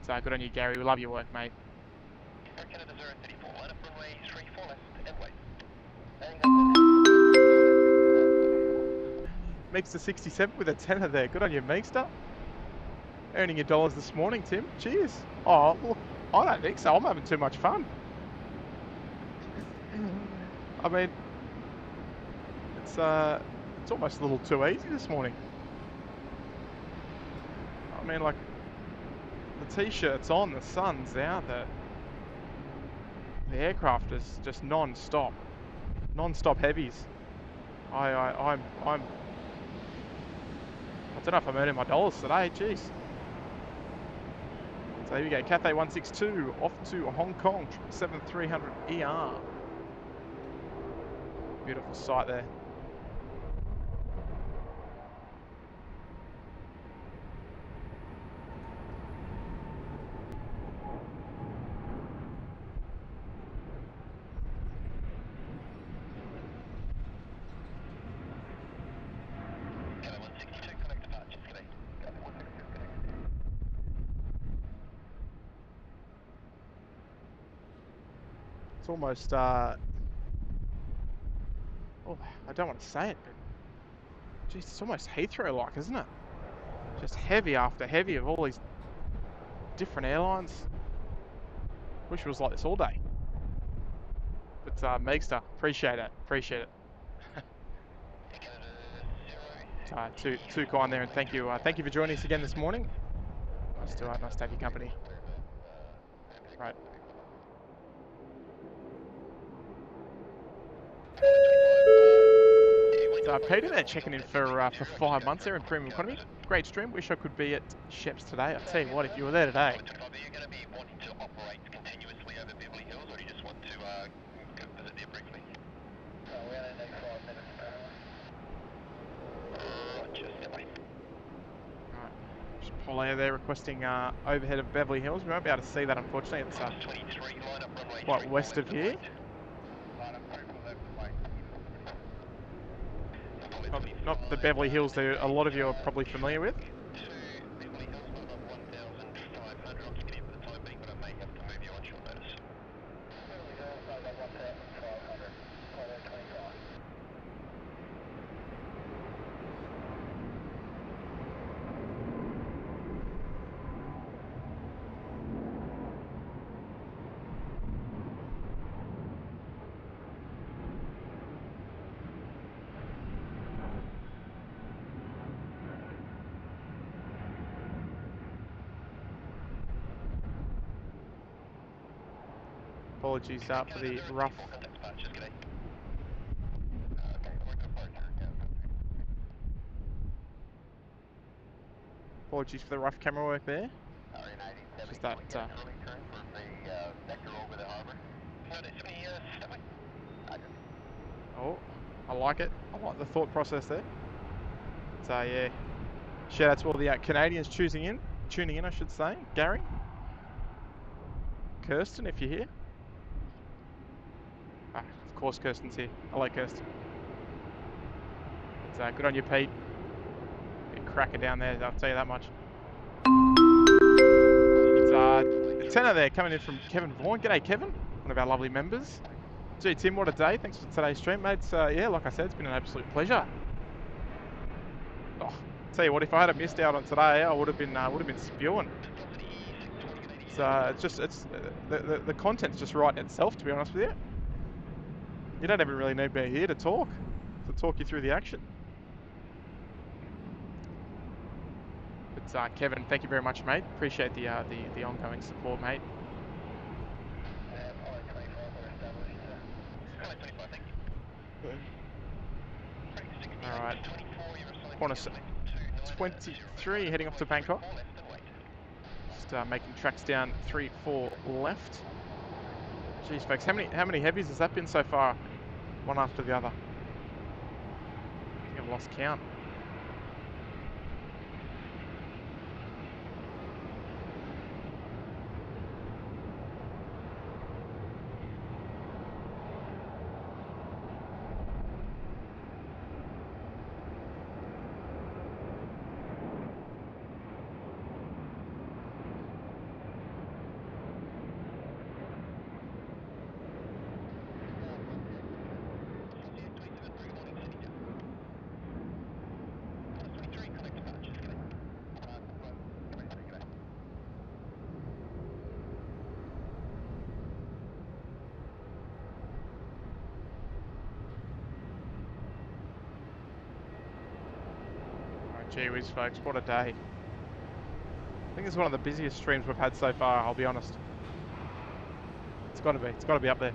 So good on you, Gary. We love your work, mate. Canada 034, line up runway 34 left and wait. Meekster 67 with a tenner there. Good on you, Meekster. Earning your dollars this morning, Tim. Cheers. Oh, look, I don't think so. I'm having too much fun. I mean, it's almost a little too easy this morning. I mean, like, the t-shirt's on, the sun's out, the aircraft is just non-stop heavies. I don't know if I'm earning my dollars today. Jeez. So here we go, Cathay 162 off to Hong Kong 7300 ER. Beautiful sight there. It's almost, oh, I don't want to say it, but geez, it's almost Heathrow-like, isn't it? Just heavy after heavy of all these different airlines. Wish it was like this all day. But Meekster, appreciate it. Too kind there, and thank you for joining us again this morning. Nice to have your company. Right. Peter there checking in for 5 months there in premium economy. Great stream. Wish I could be at Sheps today. I'll tell you what, if you were there today. Are you going to be wanting to operate continuously over Beverly Hills, or do you just want to go visit there briefly? We only need 5 minutes per hour. Just Paulina there requesting overhead of Beverly Hills. We won't be able to see that, unfortunately. It's quite west of here. Not the Beverly Hills that a lot of you are probably familiar with. Apologies for the rough. Apologies for the rough camera work there. Just that. Oh, I like it. I like the thought process there. So yeah, shout out to all the Canadians tuning in, I should say. Gary, Kirsten, if you're here. Of course, Kirsten's here. Hello, Kirsten. It's good on you, Pete. Big cracker down there, I'll tell you that much. It's a tenner there coming in from Kevin Vaughan. G'day, Kevin, one of our lovely members. Gee, Tim, what a day. Thanks for today's stream, mate. Yeah, like I said, it's been an absolute pleasure. Oh, tell you what, if I had missed out on today, I would have been spewing. The content's just writing itself, to be honest with you. You don't even really need me here to talk you through the action. But Kevin, thank you very much, mate. Appreciate the ongoing support, mate. All right. Qantas 23 heading off to Bangkok. Just making tracks down 3-4 left Jeez, folks, how many heavies has that been so far? One after the other. I think I've lost count. Gee whiz, folks, what a day. I think it's one of the busiest streams we've had so far, I'll be honest. It's got to be up there.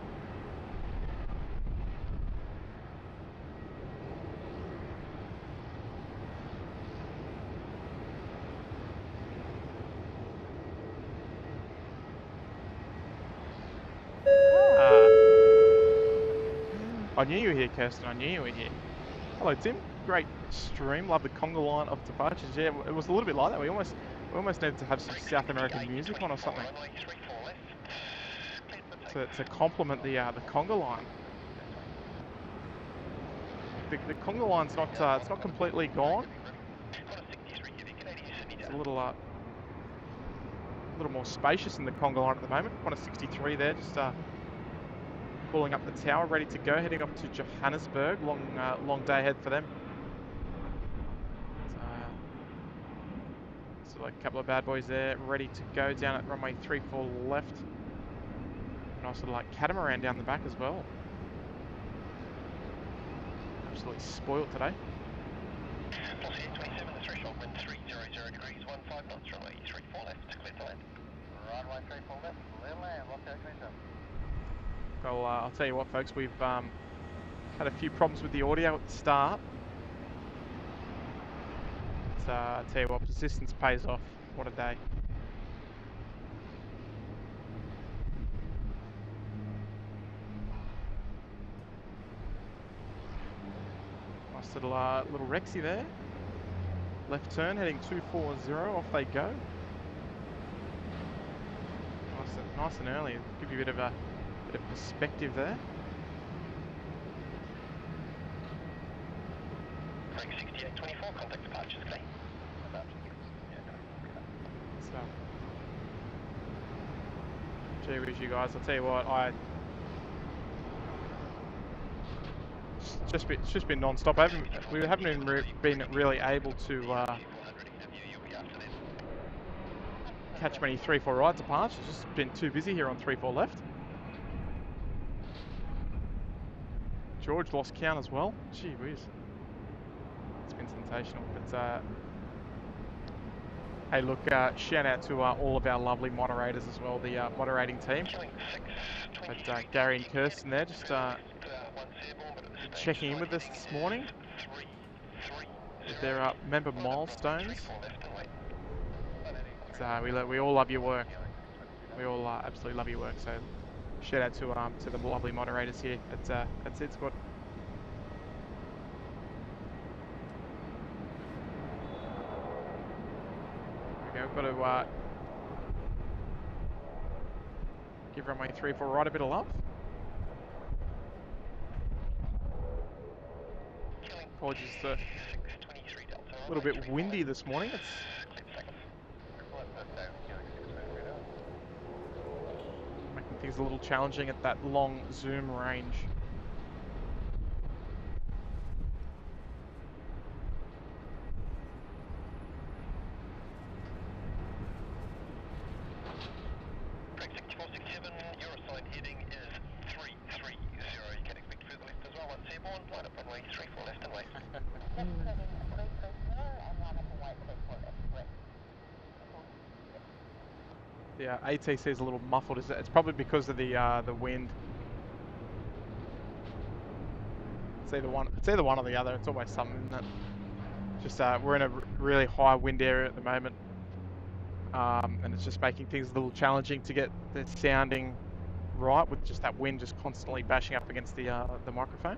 I knew you were here, Kirsten, I knew you were here. Hello, Tim. Great stream. Love the conga line of departures. Yeah, it was a little bit like that. We almost needed to have some South American music on or something to complement the conga line. The conga line's not it's not completely gone. It's a little more spacious in the conga line at the moment. 163 there, just pulling up the tower, ready to go, heading up to Johannesburg. Long day ahead for them. So like a couple of bad boys there, ready to go down at runway 34 left. Nice little like catamaran down the back as well. Absolutely spoiled today. 27, the threshold, wind 300 degrees, 15 knots, runway 34 left, clear to land. Runway 34 left, clear to land, lock 27. Well, I'll tell you what, folks, we've had a few problems with the audio at the start. So, I'll tell you what, persistence pays off. What a day. Nice little Rexy there. Left turn, heading 240, off they go. Nice and early, give you a bit of perspective there. Break 6824, contact departures, okay? So, gee whiz, you guys, I'll tell you what, it's just been non-stop. We haven't even been really able to catch many 3-4 right departures. Just been too busy here on 3-4 left. George lost count as well. Gee whiz. It's been sensational. But hey, look, shout out to all of our lovely moderators as well, the moderating team. But Gary and Kirsten there, just checking in with us this morning with their member Milestones. We all love your work. We all absolutely love your work. So shout out to the lovely moderators here at SydSquad. Okay, we've got to give runway 34 right a bit of love. Apologies, it's a little bit windy this morning. It's making things a little challenging at that long zoom range. Break 6467, your assigned heading is 330. You can expect further left as well, once airborne, line up runway 34 left and wait. The ATC is a little muffled. It's probably because of the wind. It's either one or the other. It's always something, isn't it? Just we're in a really high wind area at the moment, and it's just making things a little challenging to get the sounding right with just that wind just constantly bashing up against the microphone.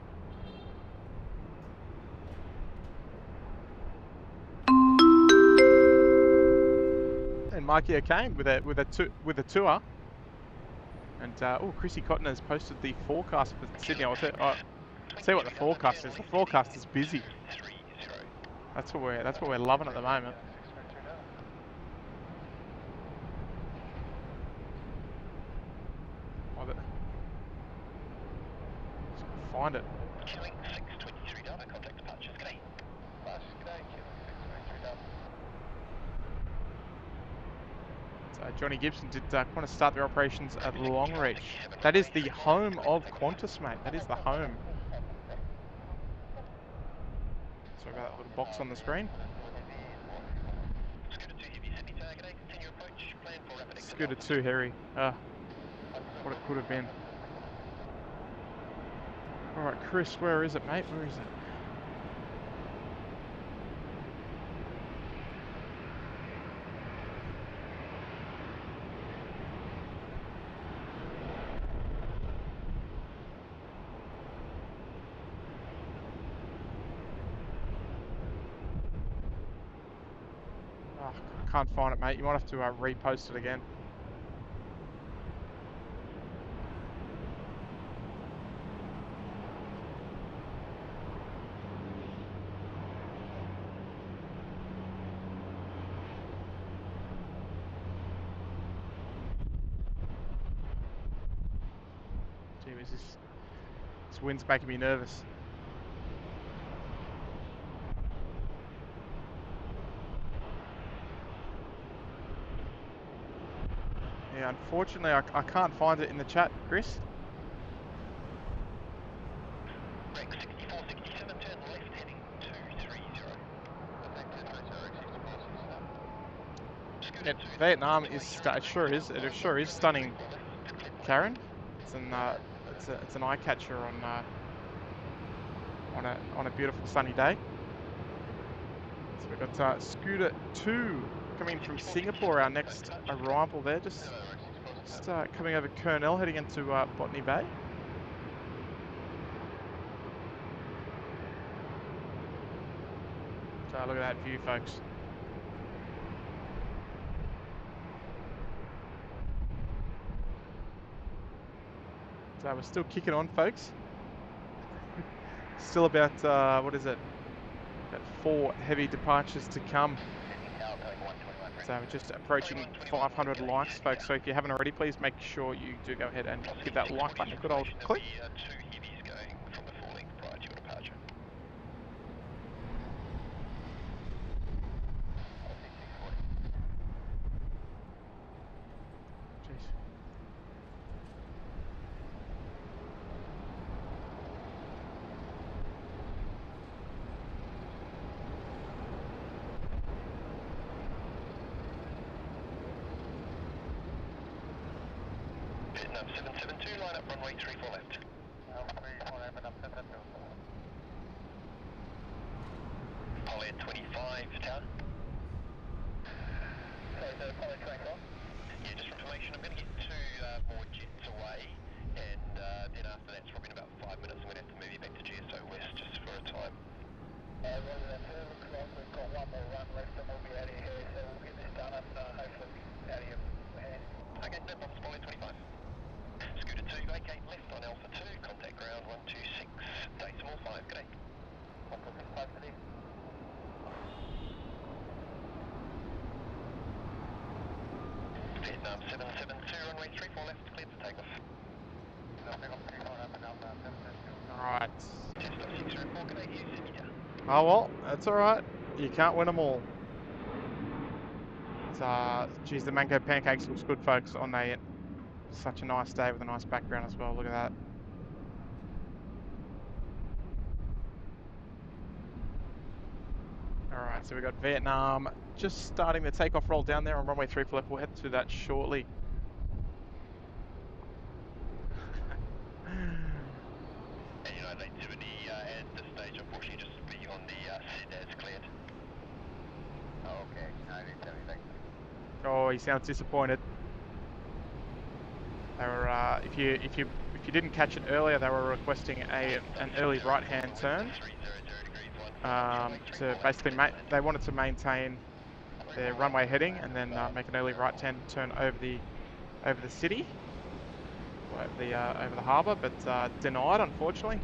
And Mikey came with a tour. And oh, Chrissy Cotton has posted the forecast for Sydney. I'll tell you what the forecast is. The forecast is busy. That's what we're loving at the moment. Oh, just find it. Killing 623 Delta, contact departures, g'day. G'day, killing 623 Delta. So Johnny Gibson did want to start their operations at Longreach. That is the home of Qantas, mate. That is the home. Sorry about that little box on the screen. Scooter 2, Harry. What it could have been. Alright, Chris, where is it, mate? Where is it? Oh, I can't find it, mate. You might have to repost it again. Gee whiz, this wind's making me nervous. Yeah, unfortunately, I can't find it in the chat, Chris. Break 6467, turn left heading 230. Yeah, Vietnam is it sure is stunning, Karen. It's an eye catcher on a beautiful sunny day. So we've got Scooter 2 coming from Singapore, our next arrival there, just coming over Kurnell, heading into Botany Bay. So look at that view, folks. So we're still kicking on, folks. Still about, what is it? About 4 heavy departures to come. So we're just approaching 500 likes, folks. So if you haven't already, please make sure you do go ahead and give that like button a good old click. Vietnam 772, line up runway 34 left. Poly 25, tower. Yeah, just for information, I'm going to get 2 more jets away, and then after that, it's probably in about 5 minutes, I'm going to have to move you back to GSO West just for a time. Rather than 2 o'clock, we've got 1 more run left, and we'll be out of here, so we'll get this done and hopefully be out of here. Okay, no problems, Poly 25. Scooter 2, vacate left on Alpha 2, contact ground 126, decimal 5, g'day. 125 today. Vietnam 772, runway 34 left, cleared for takeoff. Alright. Cessna 604, g'day, Sydney. Oh well, that's alright. You can't win them all. It's, geez, the mango pancakes looks good, folks, on such a nice day with a nice background as well. Look at that. Alright, so we've got Vietnam just starting the takeoff roll down there on runway 34 left. We'll head to that shortly. And you know, the activity at this stage, unfortunately, just be on the SID as cleared. Oh, okay. No, I didn't tell you that. Oh, he sounds disappointed. They were if you didn't catch it earlier, they were requesting an early right-hand turn to basically they wanted to maintain their runway heading and then make an early right-hand turn over the city, or over the harbour, but denied, unfortunately.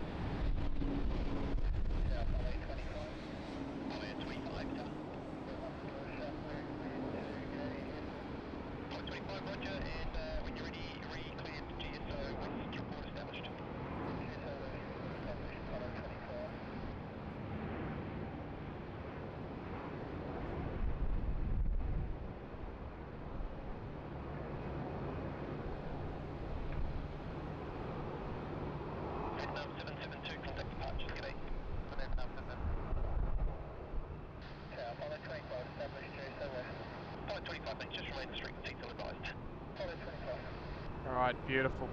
Alright, beautiful.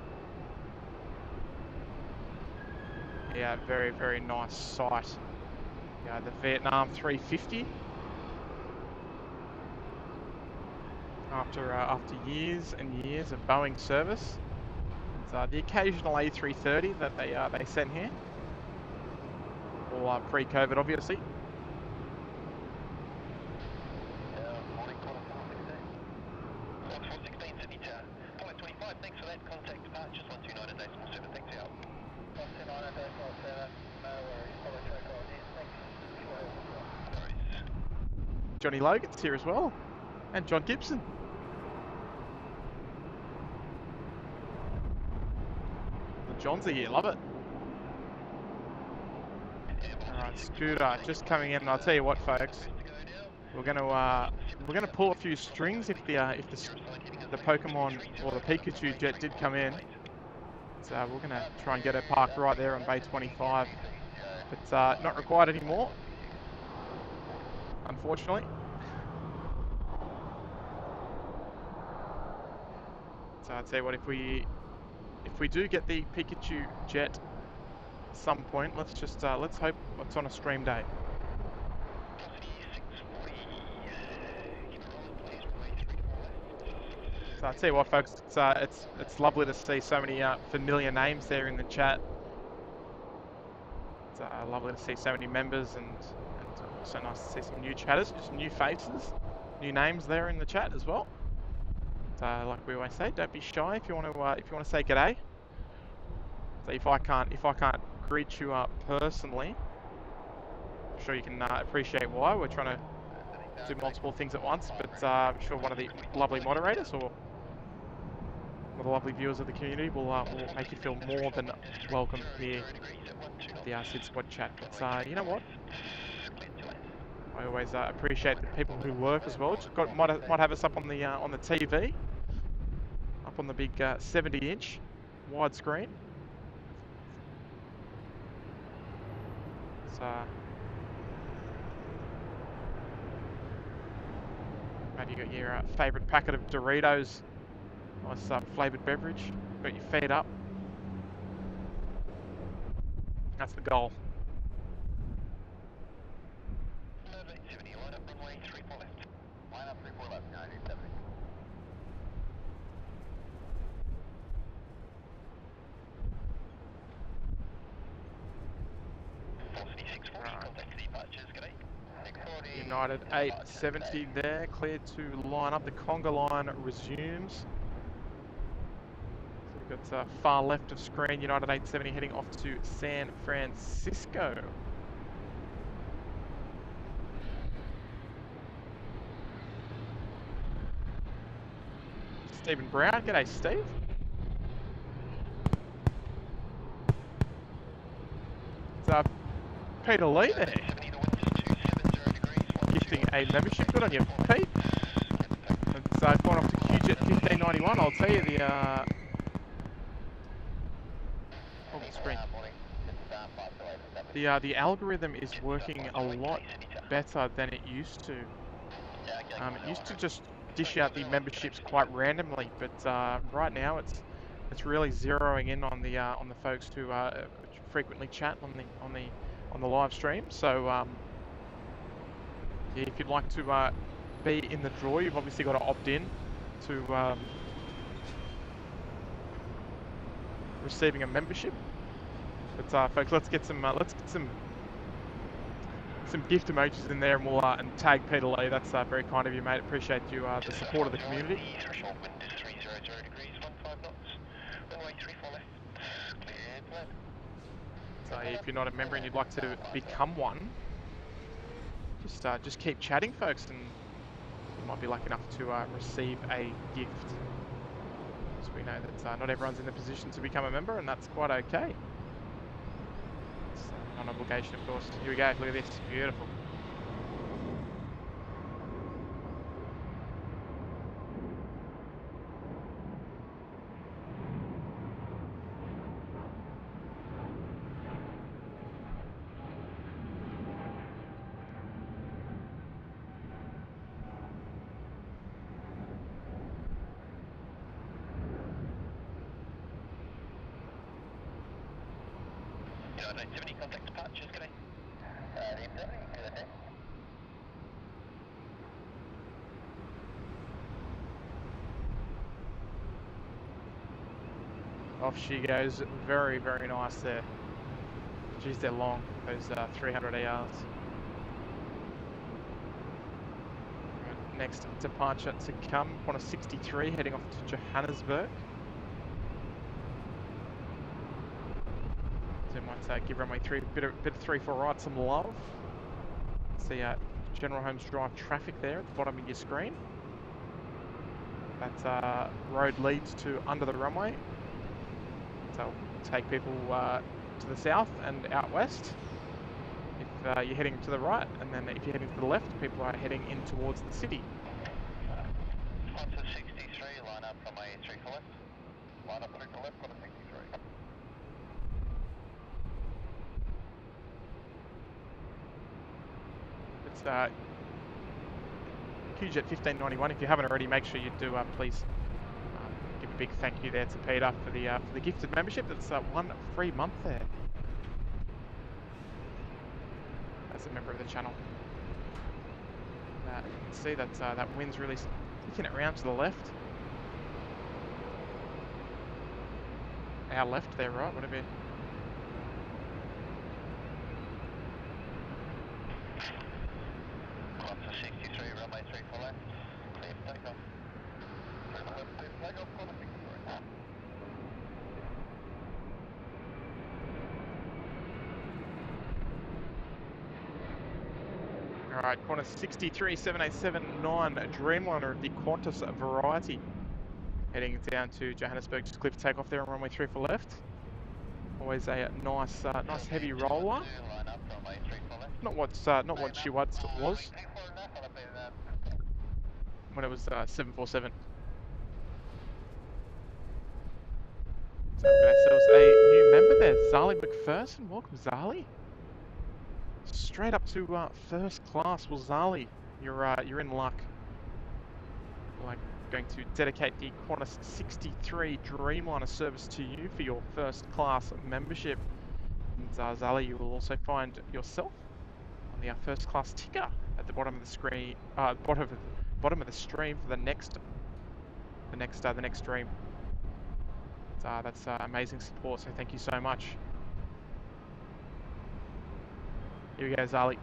Yeah, very, very nice sight. Yeah, the Vietnam 350. After years and years of Boeing service. It's the occasional A330 that they sent here. All pre-COVID, obviously. Johnny Logan's here as well, and John Gibson. The Johns are here, love it. Alright, Scooter just coming in, and I'll tell you what, folks, we're gonna pull a few strings if the Pokemon or the Pikachu jet did come in. So we're gonna try and get it parked right there on Bay 25, but not required anymore, unfortunately. So I'd say what if we do get the Pikachu jet at some point, let's hope it's on a stream day. So I'd say what, folks, it's lovely to see so many familiar names there in the chat. It's lovely to see so many members and also nice to see some new chatters, just new faces, new names there in the chat as well. Like we always say, don't be shy if you want to say g'day. So if I can't greet you up personally, I'm sure you can appreciate why. We're trying to do multiple things at once, but I'm sure one of the lovely moderators or one of the lovely viewers of the community will make you feel more than welcome here at the SydSquad chat. But you know what? I always appreciate the people who work as well. Might have us up on the TV, up on the big 70-inch widescreen. So maybe you got your favourite packet of Doritos, nice flavoured beverage. Got your feet up. That's the goal. United 870 there, cleared to line up. The conga line resumes. So we've got far left of screen, United 870 heading off to San Francisco. Stephen Brown, g'day Steve. It's Peter Lee there. Gifting a membership, good on you, Pete. It's gone off to QJet 1591. I'll tell you the algorithm is working a lot better than it used to. It used to just dish out the memberships quite randomly, but right now it's really zeroing in on the folks who frequently chat on the live stream. So yeah, if you'd like to be in the draw, you've obviously got to opt in to receiving a membership. But folks, let's get some gift emojis in there, and we'll and tag Peter Lee. That's very kind of you, mate. Appreciate you the support of the community. The threshold wind is 300 degrees, 15 knots. Runway 34 left. Clear to land. So if you're not a member and you'd like to become one, just keep chatting, folks, and you might be lucky enough to receive a gift. So we know that not everyone's in the position to become a member, and that's quite okay. It's an obligation, of course. Here we go. Look at this. Beautiful. United 70 contact departures, good day. The M70, good day. Off she goes. Very, very nice there. Geez, they're long, those 300 ARs. Right, next departure to come, Qantas 63 heading off to Johannesburg. So might give Runway 3 a bit of 3-4 right, some love. See General Holmes Drive traffic there at the bottom of your screen. That road leads to under the runway. So take people to the south and out west if you're heading to the right, and then if you're heading to the left, people are heading in towards the city. Qantas 63, line up from A3 for left. Line up 3 for left, Qantas 63. It's QJet 1591. If you haven't already, make sure you do please give a big thank you there to Peter for the gifted membership. That's 1 free month there as a member of the channel. You can see that that wind's really sticking it around to the left. Our left there, right? Whatever. Qantas 63, runway 3 for left. Clear for takeoff. Clear for takeoff, Qantas 63. Alright, Qantas 63 7879 Dreamliner of the Qantas variety. Heading down to Johannesburg, just clear for takeoff there on runway 3 for left. Always a nice heavy roller. Not what she was when it was 747. So we've got ourselves a new member there, Zali McPherson. Welcome, Zali. Straight up to first class. Well, Zali, you're in luck. Like, going to dedicate the Qantas 63 Dreamliner service to you for your first class membership. And Zali, you will also find yourself on the first class ticker at the bottom of the screen, bottom of the stream for the next stream. That's amazing support. So thank you so much. Here we go, Zali.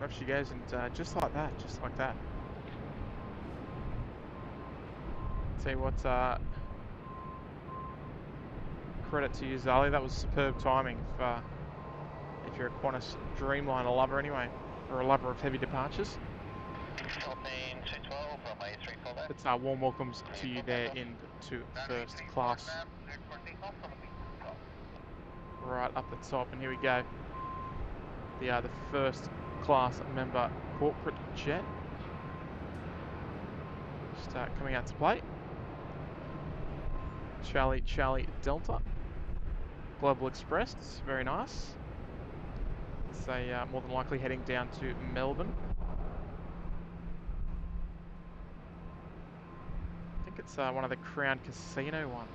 Off she goes, and just like that. Tell you what, credit to you, Zali. That was superb timing if you're a Qantas Dreamliner lover anyway, or a lover of heavy departures. It's warm welcomes to you there into first class. Right up the top, and here we go. The first class member corporate jet. Just coming out to play. Charlie Delta. Global Express, very nice. It's more than likely heading down to Melbourne. I think it's one of the Crown Casino ones.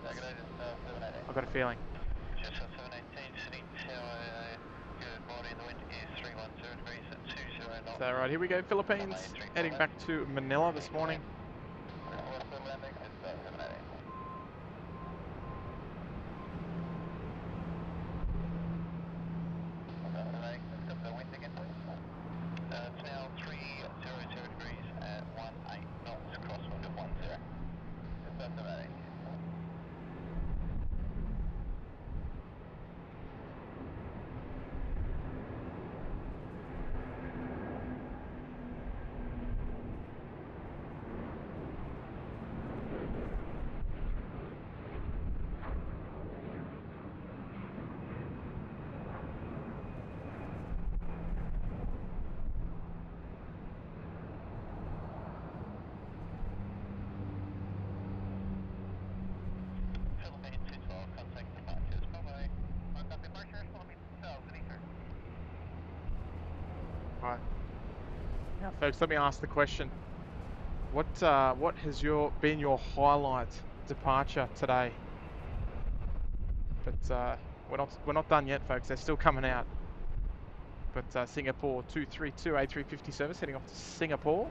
I've got a feeling. So right, here we go, Philippines, heading back to Manila this morning. It's now 300 degrees at 18 knots, crosswind of 10. It's automatic. Right. Now, folks, let me ask the question: what has been your highlight departure today? But we're not done yet, folks. They're still coming out. But Singapore 232 A350 service heading off to Singapore.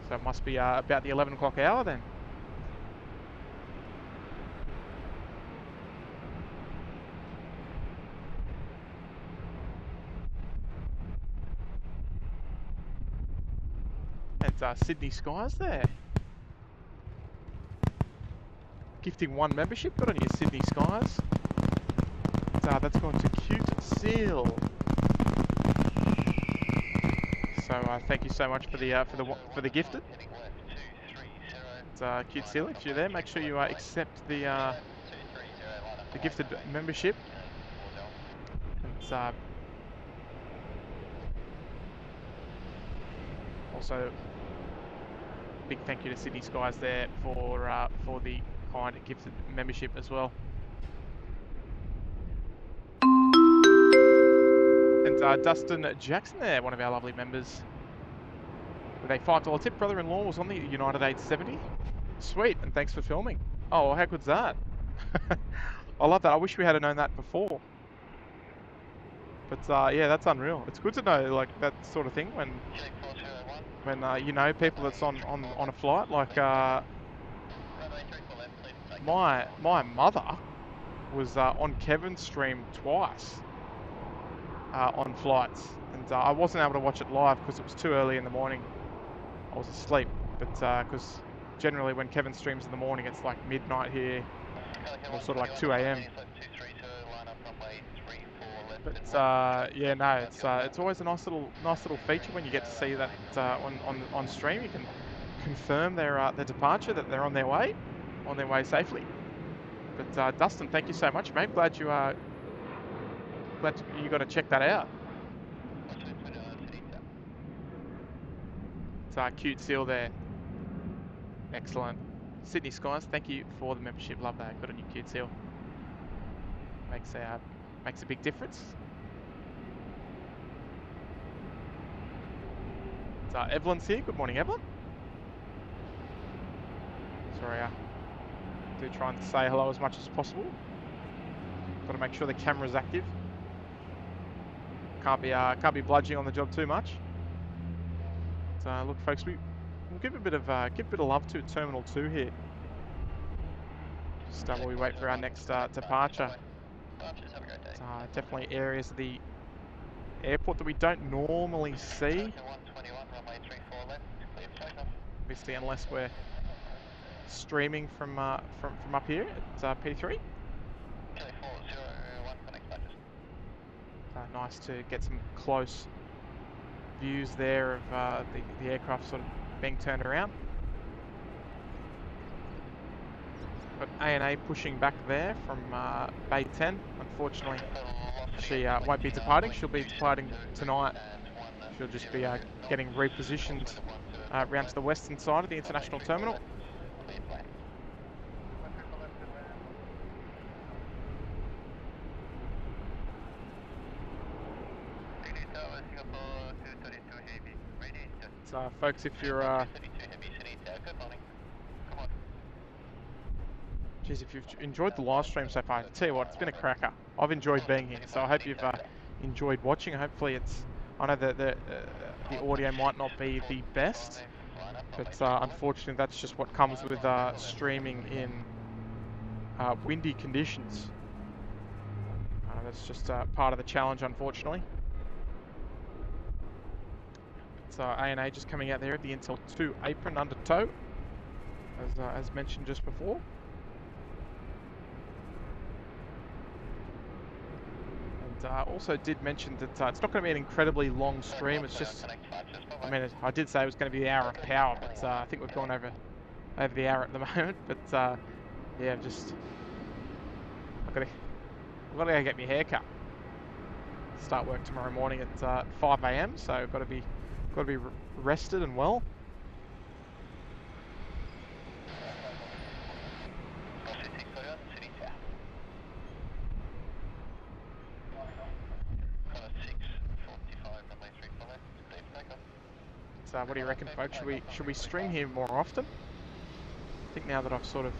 So it must be about the 11 o'clock hour then. And Sydney Skies there. Gifting 1 membership. Good on you, Sydney Skies. That's going to Cute Seal. So thank you so much for the gifted. Cute Seal, if you're there, make sure you accept the gifted membership. And also big thank you to Sydney Skies there for the kind gifted membership as well. And Dustin Jackson there, one of our lovely members, with a $5 tip. Brother-in-law was on the United 870. Sweet, and thanks for filming. Oh, how good's that? I love that. I wish we had known that before. But yeah, that's unreal. It's good to know like that sort of thing when you know people that's on a flight. Like my mother was on Kevin's stream twice on flights, and I wasn't able to watch it live because it was too early in the morning. I was asleep, but because generally when Kevin streams in the morning, it's like midnight here, or sort of like 2 a.m. But yeah, no, it's always a nice little feature when you get to see that on stream. You can confirm their departure, that they're on their way safely. But Dustin, thank you so much, mate. Glad you got to check that out. It's Cute Seal there. Excellent. Sydney Skies, thank you for the membership. Love that. Good on you, Cute Seal. Makes a big difference. It's Evelyn's here. Good morning, Evelyn. Sorry, do try and say hello as much as possible. Got to make sure the camera's active. Can't be bludging on the job too much. So look, folks, we'll give a bit of love to Terminal 2 here. Just while we wait for our next departure. Definitely areas of the airport that we don't normally see. Obviously, unless we're streaming from up here at P3. Nice to get some close views there of the aircraft sort of being turned around. Got A&A pushing back there from Bay 10. Unfortunately, she won't be departing. She'll be departing tonight. She'll just be getting repositioned round to the western side of the international terminal. So, folks, if you're geez, if you've enjoyed the live stream so far, I tell you what, it's been a cracker. I've enjoyed being here, so I hope you've enjoyed watching. Hopefully, I know that the audio might not be the best, but unfortunately, that's just what comes with streaming in windy conditions. That's just part of the challenge, unfortunately. It's A&A just coming out there at the Intel 2 apron under tow, as mentioned just before. And also did mention that it's not going to be an incredibly long stream. It's just, I mean, I did say it was going to be the hour of power, but I think we've gone over the hour at the moment. But yeah, I've got to go get my hair cut. Start work tomorrow morning at 5 AM, so I've got to be rested and well. So what do you reckon, folks? Should we stream here more often? I think now that I've sort of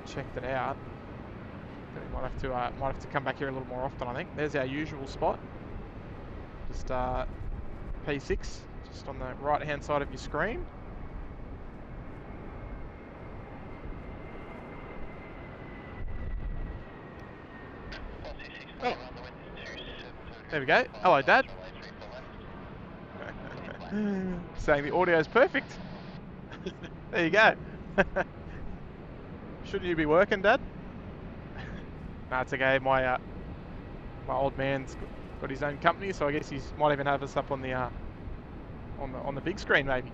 checked it out, we might have to come back here a little more often. I think there's our usual spot. Just P6, just on the right hand side of your screen. Oh. There we go. Hello, Dad. Saying the audio is perfect. There you go. Shouldn't you be working, Dad? No, it's okay. My old man's got his own company, so I guess he might even have us up on the on the big screen, maybe.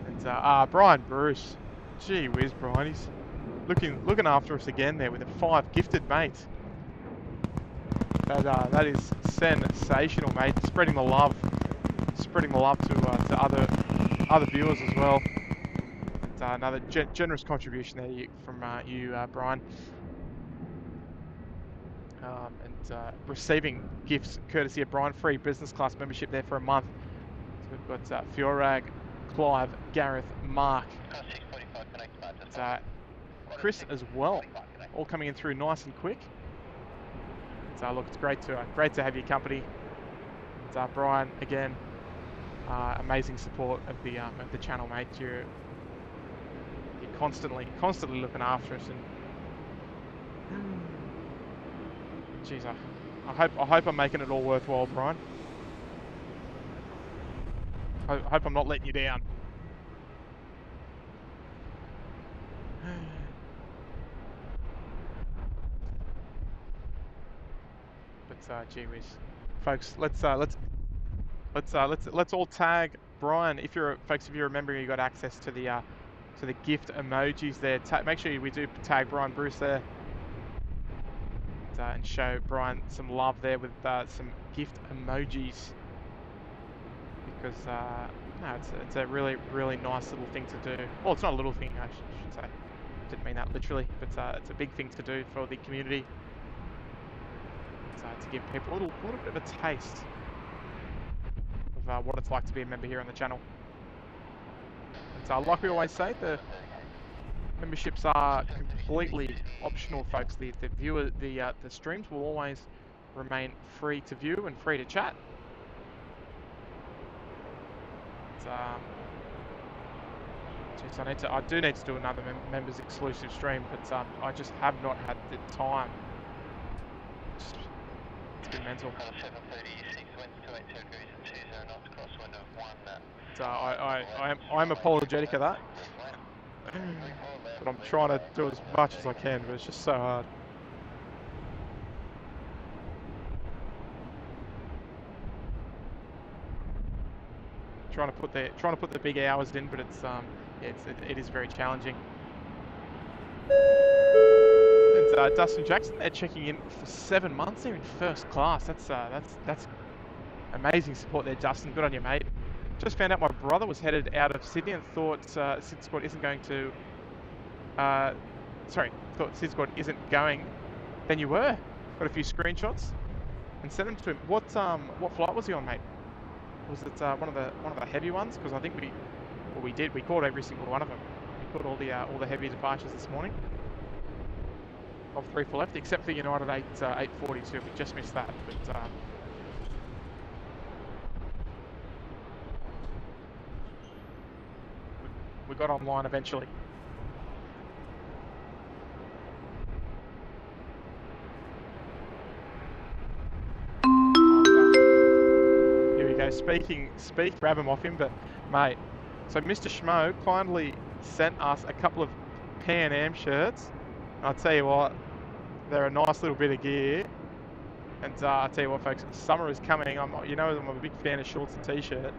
And Brian Bruce, gee whiz, Brian, he's looking after us again there with a 5 gifted, mate. That is sensational, mate. Spreading the love to other viewers as well. Another generous contribution there from you, Brian. And receiving gifts courtesy of Brian, free business class membership there for a month. So we've got Fiorag, Clive, Gareth, Mark, and, Chris as well, all coming in through nice and quick. So look, it's great to have your company. And, Brian, again, amazing support of the channel, mate. You're constantly looking after us, and geez, I hope I'm making it all worthwhile, Brian. I hope I'm not letting you down. But gee whiz, folks, let's all tag Brian. If you remember, you got access to the gift emojis there. Make sure we do tag Brian Bruce there, and show Brian some love there with some gift emojis, because no, it's a really nice little thing to do. Well, it's not a little thing, I should say. Didn't mean that literally, but it's a big thing to do for the community. To give people a little bit of a taste of what it's like to be a member here on the channel. And like we always say, the memberships are completely optional, folks. The streams will always remain free to view and free to chat. Geez, I do need to do another members exclusive stream, but I just have not had the time. It's been mental. So I'm apologetic of that, but I'm trying to do as much as I can, but it's just so hard. Trying to put the big hours in, but it is very challenging. And Dustin Jackson, they're checking in for 7 months. They're in first class. That's amazing support there, Dustin. Good on you, mate. Just found out my brother was headed out of Sydney and thought SydSquad isn't going to. Thought SydSquad isn't going. Then you were. Got a few screenshots and sent them to him. What flight was he on, mate? Was it one of the heavy ones? Because I think we caught every single one of them. We caught all the heavy departures this morning. Of 3 for left, except for United 842. We just missed that, but we got online eventually. Here we go. Grab him off him, but mate. So Mr. Schmo kindly sent us a couple of Pan Am shirts. I'll tell you what, they're a nice little bit of gear. And I'll tell you what, folks, summer is coming. I'm a big fan of shorts and t-shirt.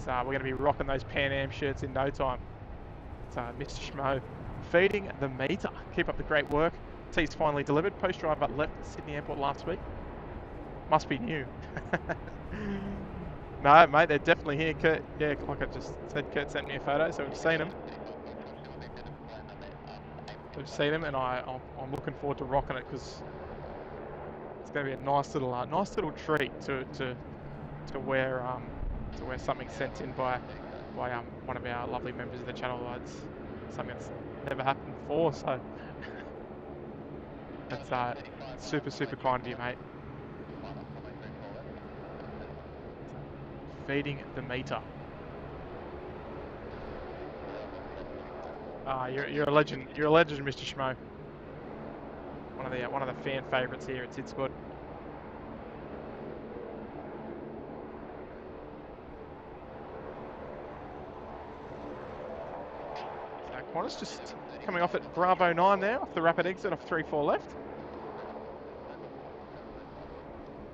So we're going to be rocking those Pan Am shirts in no time. So Mr. Schmo, feeding the meter. Keep up the great work. Tea's finally delivered. Post driver left Sydney Airport last week. Must be new. No, mate, they're definitely here. Kurt, yeah, like I just said, Kurt sent me a photo, so we've seen them. We've seen them, and I'm looking forward to rocking it because it's going to be a nice little treat to wear something sent in by one of our lovely members of the channel. It's something that's never happened before, so that's super kind of you, mate. Feeding the meter. You're a legend. You're a legend, Mr. Schmo. One of the fan favourites here at SydSquad. So Qantas just coming off at Bravo 9 there, off the rapid exit off 3-4 left.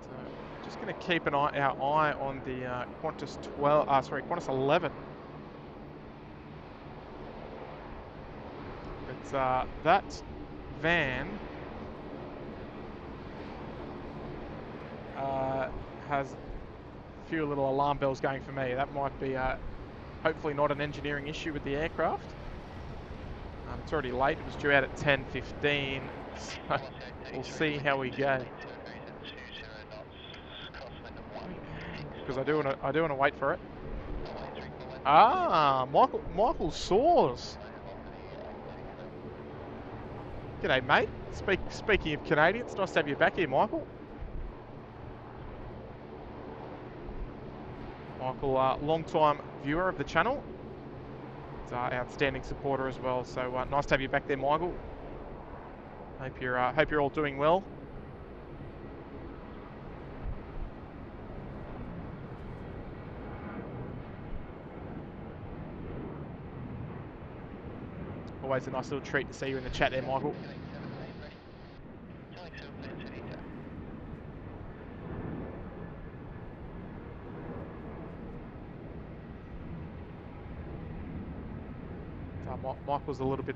So just going to keep our eye on the Qantas 11. That van has a few little alarm bells going for me. That might be hopefully not an engineering issue with the aircraft. It's already late. It was due out at 10:15, so we'll see how we go. Because I do want to wait for it. Michael Saws. G'day, mate. Speaking of Canadians, nice to have you back here, Michael. Michael, long-time viewer of the channel. It's an outstanding supporter as well. So nice to have you back there, Michael. Hope you're all doing well. Always a nice little treat to see you in the chat there, Michael. Michael's a little bit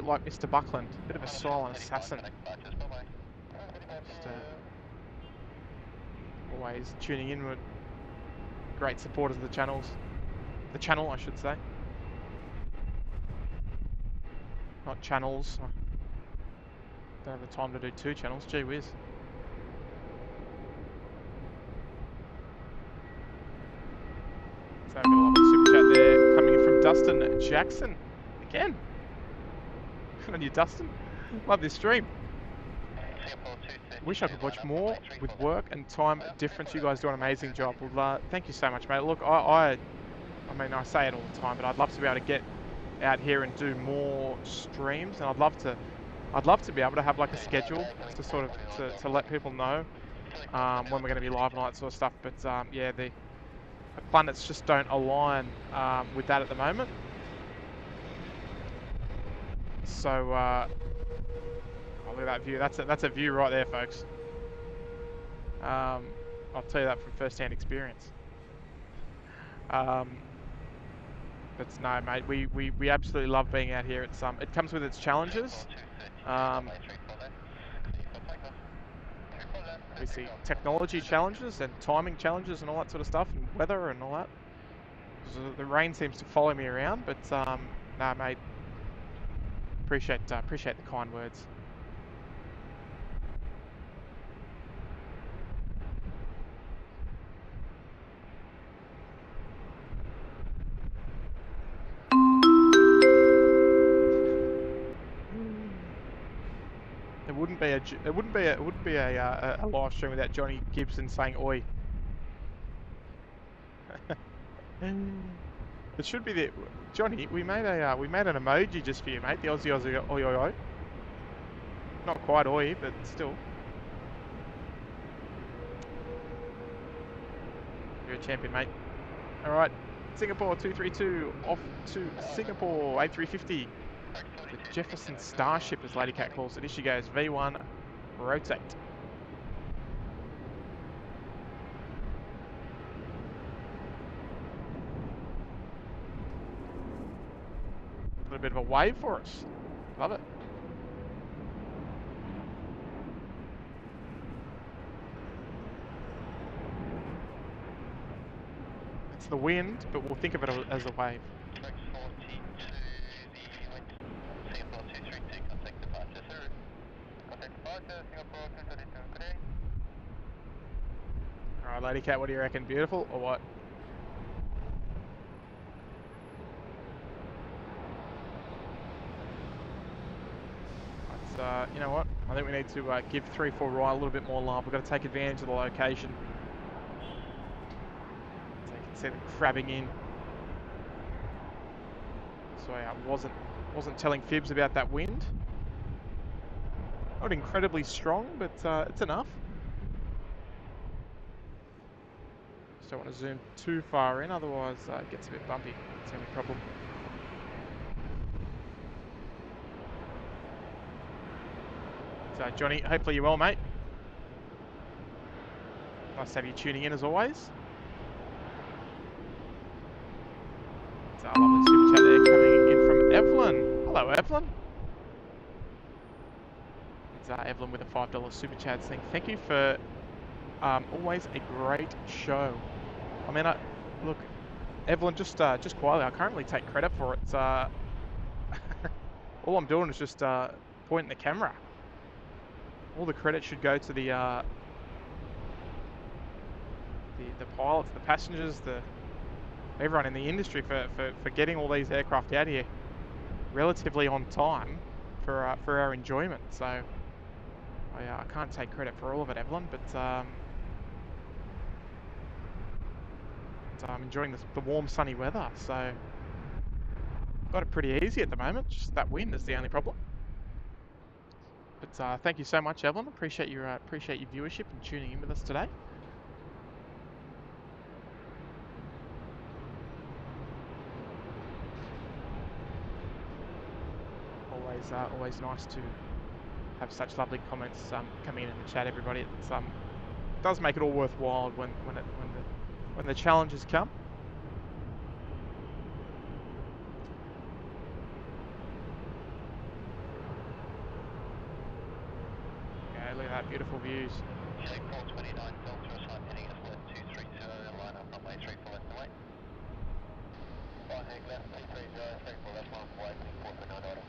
like Mr. Buckland, a bit of a silent assassin. Just always tuning in with great supporters of the channel, I should say. Not channels. I don't have the time to do 2 channels. Gee whiz. So we've got a lovely super chat there coming in from Dustin Jackson. Again. Good on you, Dustin. Love this stream. Wish I could watch more with work and time difference. You guys do an amazing job. Well, thank you so much, mate. Look, I mean, I say it all the time, but I'd love to be able to get out here and do more streams, and I'd love to be able to have like a schedule to sort of to let people know when we're going to be live and all that sort of stuff. But yeah, the planets just don't align with that at the moment. So oh, look at that view. That's a view right there, folks. I'll tell you that from first-hand experience. But But no, mate, we absolutely love being out here. It's it comes with its challenges. We see technology challenges and timing challenges and all that sort of stuff, and weather and all that. The rain seems to follow me around, but nah, mate. Appreciate the kind words. It wouldn't be a live stream without Johnny Gibson saying "Oi." It should be the Johnny. We made an emoji just for you, mate. The Aussie oi oi oi. Not quite oi, but still. You're a champion, mate. All right, Singapore 232 off to Singapore A350. The Jefferson Starship, as Lady Cat calls it. Here she goes. V1 rotate. A little bit of a wave for us. Love it. It's the wind, but we'll think of it as a wave. Alright, Lady Cat, what do you reckon? Beautiful or what? You know what? I think we need to give 3-4 right a little bit more love. We've got to take advantage of the location. So you can see them crabbing in. So I wasn't telling fibs about that wind. Not incredibly strong, but it's enough. Just don't want to zoom too far in, otherwise it gets a bit bumpy. That's the only problem. So Johnny, hopefully you're well, mate. Nice to have you tuning in as always. It's a lovely super chat there coming in from Evelyn. Hello, Evelyn. It's Evelyn with a $5 super chat saying thank you for always a great show. I mean, look, Evelyn, just quietly, I can't really take credit for it. All I'm doing is just pointing the camera. All the credit should go to the pilots, the passengers, everyone in the industry for getting all these aircraft out here relatively on time for our enjoyment. So I can't take credit for all of it, Evelyn, but I'm enjoying the warm, sunny weather. So got it pretty easy at the moment. Just that wind is the only problem. But thank you so much, Evelyn. Appreciate your viewership and tuning in with us today. Always nice to have such lovely comments coming in the chat, everybody. It does make it all worthwhile when the challenges come. Okay, look at that, beautiful views. 429 Delta, assign heading is left 230, line up runway 34 left away. Right heading left 230, 34 left, line away 429 order.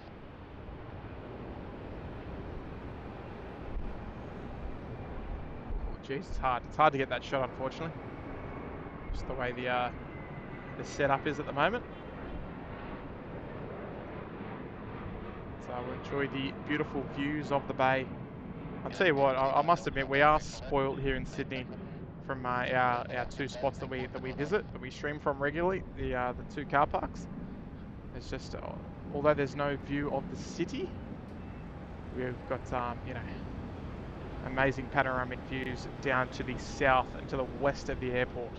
Jeez, it's hard. It's hard to get that shot, unfortunately. Just the way the setup is at the moment. So we'll enjoy the beautiful views of the bay. I'll tell you what, I must admit, we are spoiled here in Sydney from our two spots that we visit, that we stream from regularly, the two car parks. It's just, although there's no view of the city, we've got you know, amazing panoramic views down to the south and to the west of the airport.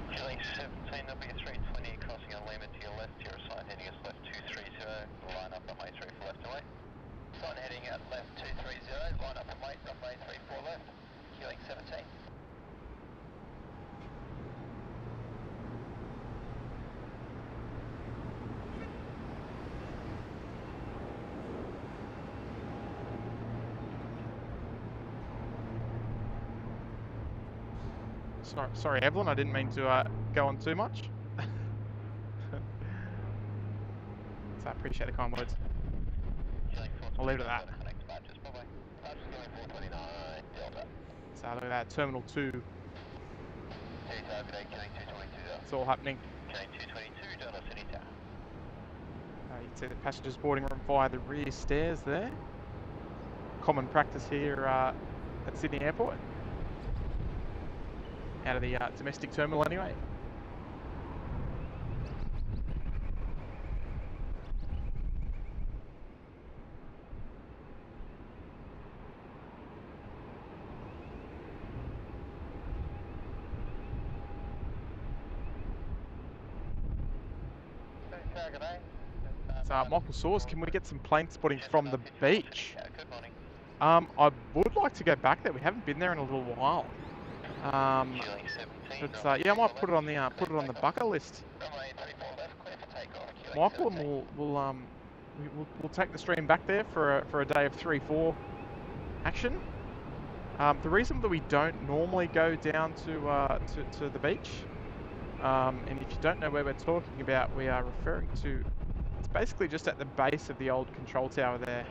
Heading 17, there'll be a 320 crossing on Lehman to your left. Your assigned heading is left 230, line up runway 34 left away. Assigned heading at left 230, line up runway 34 left, healing 17. Sorry, Evelyn, I didn't mean to go on too much. So I appreciate the kind words. I'll leave it at that. So look at that, Terminal 2. It's all happening. You can see the passengers boarding room via the rear stairs there. Common practice here at Sydney Airport. Out of the domestic terminal anyway. So Michael Source, can we get some plane spotting from the beach? I would like to go back there. We haven't been there in a little while. But yeah, I might put it on the bucket list. Michael, and we'll take the stream back there for a day of 3-4 action. The reason that we don't normally go down to the beach, and if you don't know where we're talking about, we are referring to. It's basically just at the base of the old control tower there.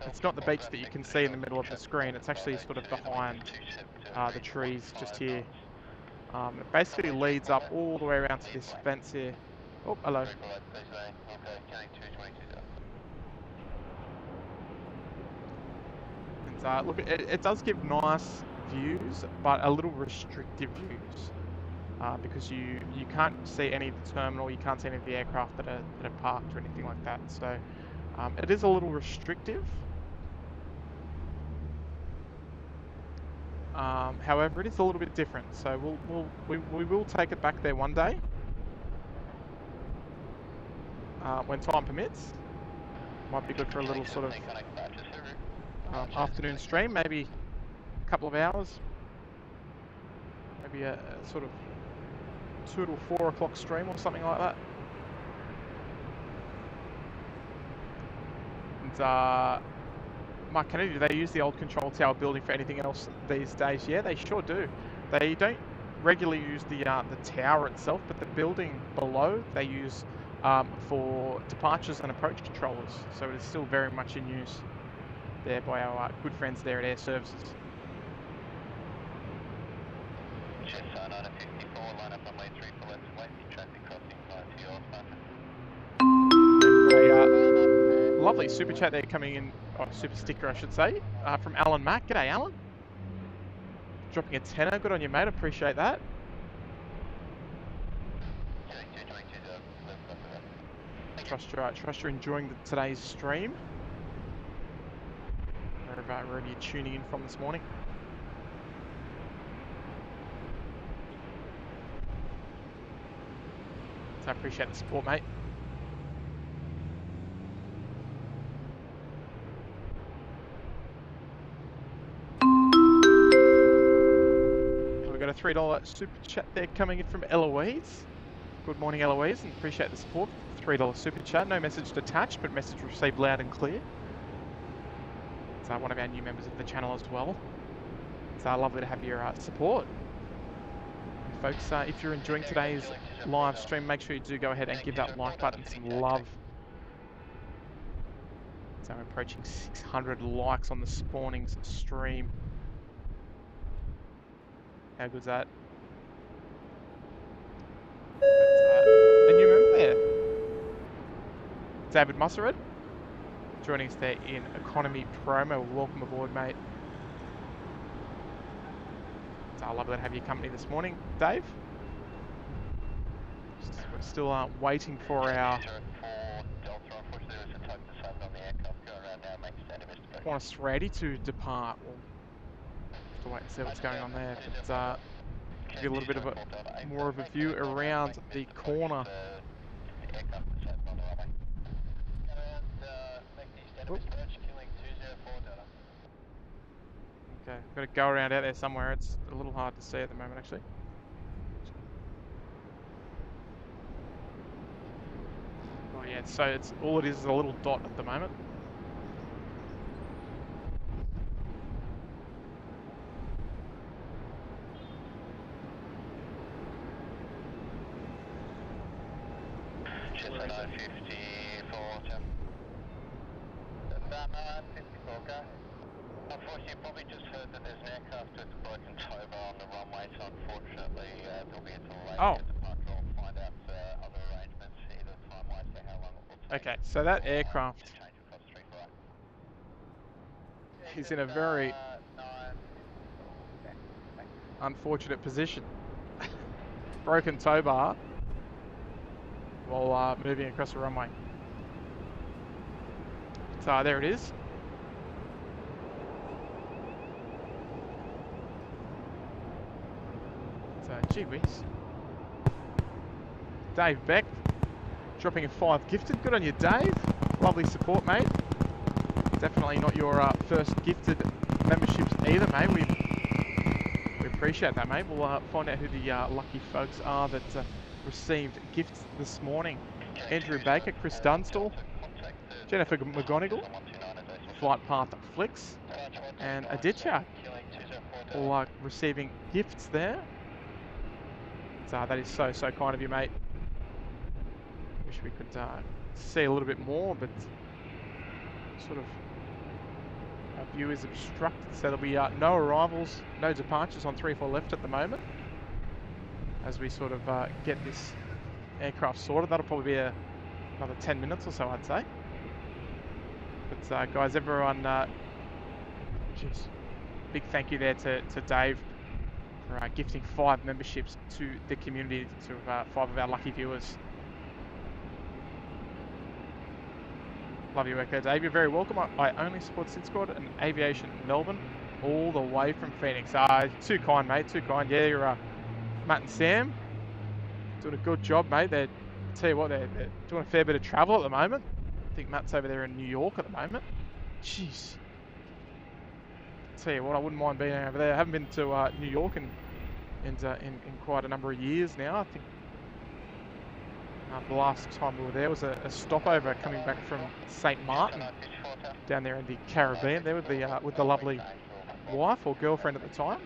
It's not the beach that you can see in the middle of the screen. It's actually sort of behind the trees just here. It basically leads up all the way around to this fence here. Oh, hello. And look, it does give nice views, but a little restrictive views. Because you can't see any of the terminal, you can't see any of the aircraft that are parked or anything like that. So it is a little restrictive. However, it is a little bit different. So we will take it back there one day when time permits. Might be good for a little sort of afternoon stream, maybe a couple of hours, maybe a sort of 2 to 4 o'clock stream or something like that. And Mark Kennedy, do they use the old control tower building for anything else these days? Yeah, they sure do. They don't regularly use the tower itself, but the building below they use for departures and approach controllers. So it is still very much in use there by our good friends there at Air Services. Lovely super chat there coming in, or super sticker I should say, from Alan Mack. G'day Alan. Dropping a tenner, good on you mate, appreciate that. Trust you're enjoying today's stream. Wherever you're tuning in from this morning. So I appreciate the support mate. We've got a $3 super chat there coming in from Eloise. Good morning Eloise, and appreciate the support. $3 super chat, no message attached, but message received loud and clear. It's one of our new members of the channel as well. It's lovely to have your support. And folks, if you're enjoying today's live stream, make sure you do go ahead and give that like button some love. So we're approaching 600 likes on the Spawnings stream. How good's that? A new member there. David Mussered joining us there in Economy Promo. Welcome aboard, mate. It's lovely to have your company this morning, Dave. We're still waiting for our Qantas ready to depart. We'll have to wait and see what's going on there. But give you a little bit of more of a view around the corner. Oop. Okay, got to go around out there somewhere. It's a little hard to see at the moment, actually. Oh yeah, so it's all it is a little dot at the moment. whatever reason. 954, 54, go. Unfortunately, you probably just heard that there's an aircraft with a broken tow bar on the runway, so unfortunately there'll be a delay Oh. in departure. I'll find out other arrangements, either time-wise or how long it will take. Okay, so that aircraft to change across 3-4. is in a very unfortunate position. Broken tow bar while moving across the runway. So there it is. So gee whiz. Dave Beck dropping a 5 gifted. Good on you, Dave. Lovely support, mate. Definitely not your first gifted memberships either, mate. We appreciate that, mate. We'll find out who the lucky folks are that received gifts this morning. Andrew Baker, Chris Dunstall, Jennifer McGonigal, Flight Path Flicks, and Aditya, all receiving gifts there. So that is so kind of you, mate. Wish we could see a little bit more, but sort of our view is obstructed, so there'll be no arrivals, no departures on 3-4 left at the moment as we sort of get this aircraft sorted. That'll probably be another 10 minutes or so, I'd say. But guys, everyone, just big thank you there to Dave for gifting 5 memberships to the community, to 5 of our lucky viewers. Love you, Echo Dave. You're very welcome. I only support SydSquad and Aviation Melbourne, all the way from Phoenix. Too kind, mate. Too kind. Yeah, you're Matt and Sam doing a good job, mate. I'll tell you what, they're doing a fair bit of travel at the moment. I think Matt's over there in New York at the moment. Jeez. I'll tell you what, I wouldn't mind being over there. I haven't been to New York in quite a number of years now. I think the last time we were there was a stopover coming back from St. Martin down there in the Caribbean there with the lovely wife or girlfriend at the time.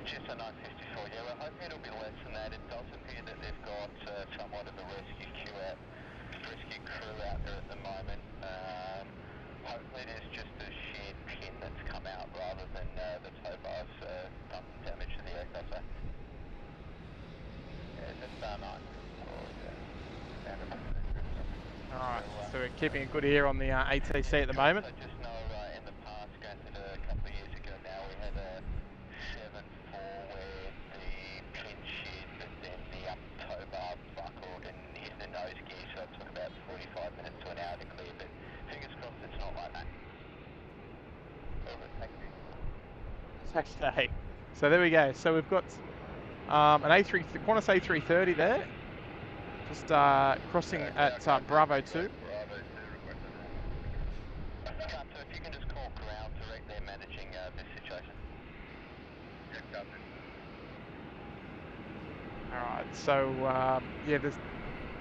Just a 954, yeah, we're hoping it'll be less than that. It does appear that they've got somewhat of a rescue crew out there at the moment. Hopefully there's just a sheared pin that's come out rather than the tow bar's done damage to the aircraft. Yeah, just 954, yeah. Alright, so we're keeping a good ear on the ATC at the moment. I just know in the past, granted a couple of years ago now, we had a 7-4 where the pin sheared, but then the tow bar buckled and hit the nose gear, so it took about 45 minutes to an hour to clear, but fingers crossed it's not like that. Over, thank you. Okay, so there we go. So we've got an Qantas A330 there, just crossing at Bravo 2. So if you can just call ground direct, they're managing this situation. Alright, so yeah, the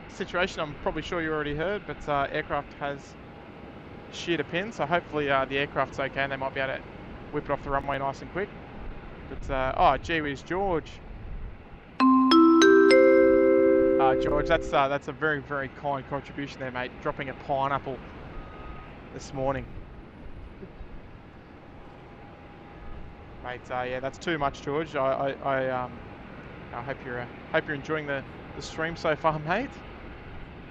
situation I'm probably sure you already heard, but aircraft has sheared a pin, so hopefully the aircraft's okay and they might be able to whip it off the runway nice and quick. But oh, gee whiz, George. George, that's a very kind contribution there, mate. Dropping a pineapple this morning. Mate, yeah, that's too much, George. I hope you're enjoying the stream so far, mate.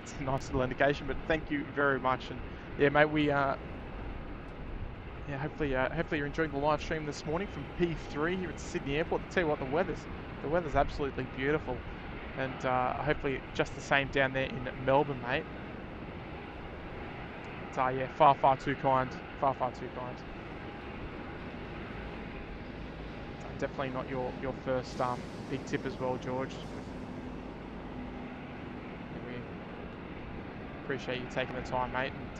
It's a nice little indication, but thank you very much. And yeah, mate, we yeah, hopefully you're enjoying the live stream this morning from P3 here at Sydney Airport. I'll tell you what, the weather's absolutely beautiful, and hopefully just the same down there in Melbourne, mate. But yeah, far too kind, far too kind. Definitely not your first big tip as well, George. We appreciate you taking the time, mate, and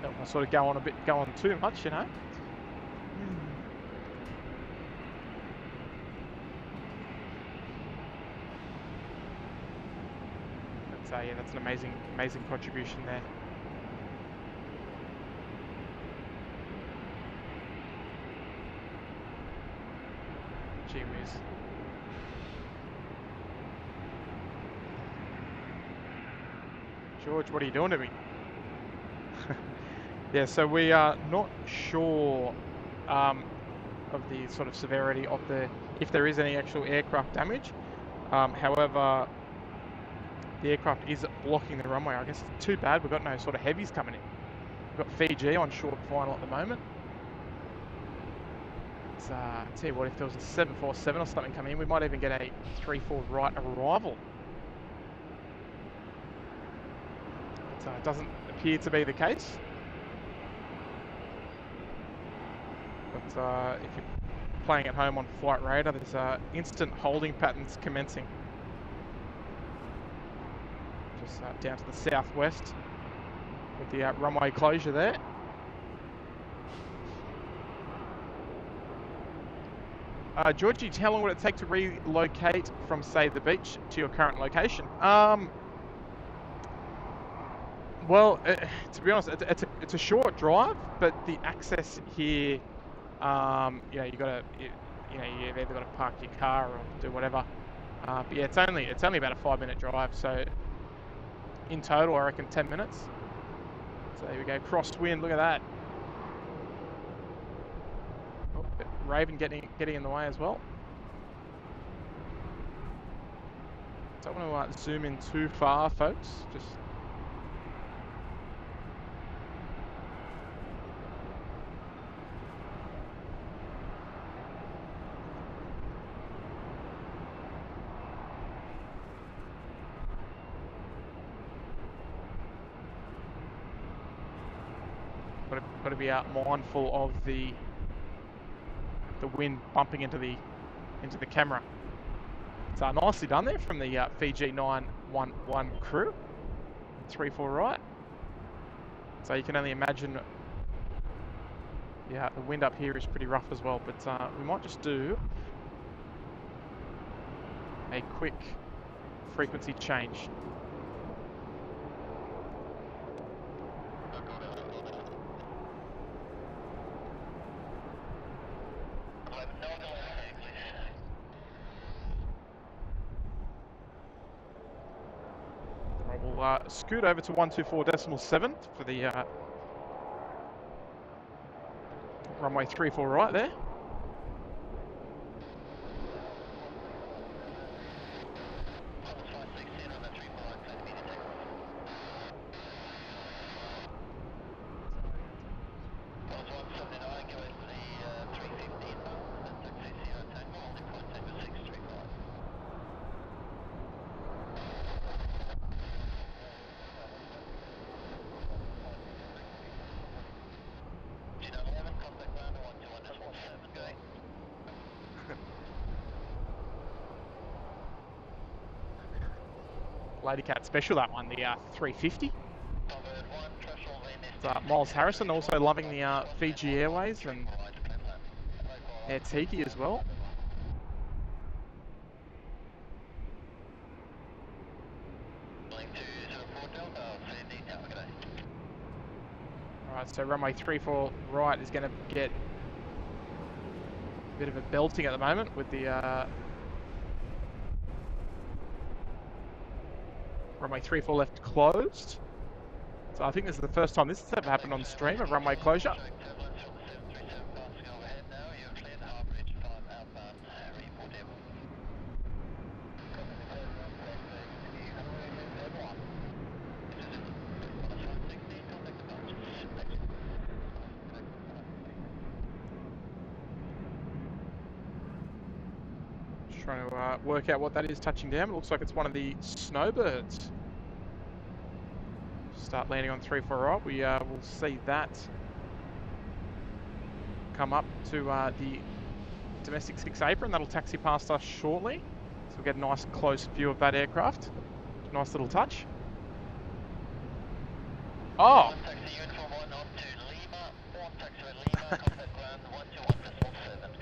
don't want to sort of go on too much, you know. But yeah, that's an amazing contribution there. Gee whiz. George, what are you doing to me? Yeah, so we are not sure of the sort of severity of if there is any actual aircraft damage. However, the aircraft is blocking the runway. I guess it's too bad we've got no sort of heavies coming in. We've got Fiji on short final at the moment. It's, I'll tell you what, if there was a 747 or something coming in, we might even get a 3-4 right arrival. But it doesn't appear to be the case. But if you're playing at home on Flight Radar, there's instant holding patterns commencing. Just down to the southwest with the runway closure there. Georgie, how long would it take to relocate from, say, the beach to your current location? Well, to be honest, it's a short drive, but the access here, you know, you've either got to park your car or do whatever. But yeah, it's only about a 5-minute drive. So in total, I reckon 10 minutes. So there we go, crosswind. Look at that. Oh, Raven getting in the way as well. Don't want to zoom in too far, folks. Just got to be mindful of the wind bumping into the camera. It's nicely done there from the Fiji 911 crew. 3-4 right. So you can only imagine. Yeah, the wind up here is pretty rough as well. But we might just do a quick frequency change. Scoot over to 124.7 for the runway 3-4 right there. Ladycat special, that one, the 350. Miles Harrison also loving the Fiji Airways and Air Tiki as well. Alright, so runway 3-4 right is going to get a bit of a belting at the moment with the runway 3-4 left closed. So I think this is the first time this has ever happened on stream, a runway closure. Just trying to work out what that is touching down. It looks like it's one of the snowbirds. Start landing on 3-4 right. We will see that come up to the domestic 6 apron. That'll taxi past us shortly. So we'll get a nice close view of that aircraft. Nice little touch. Oh!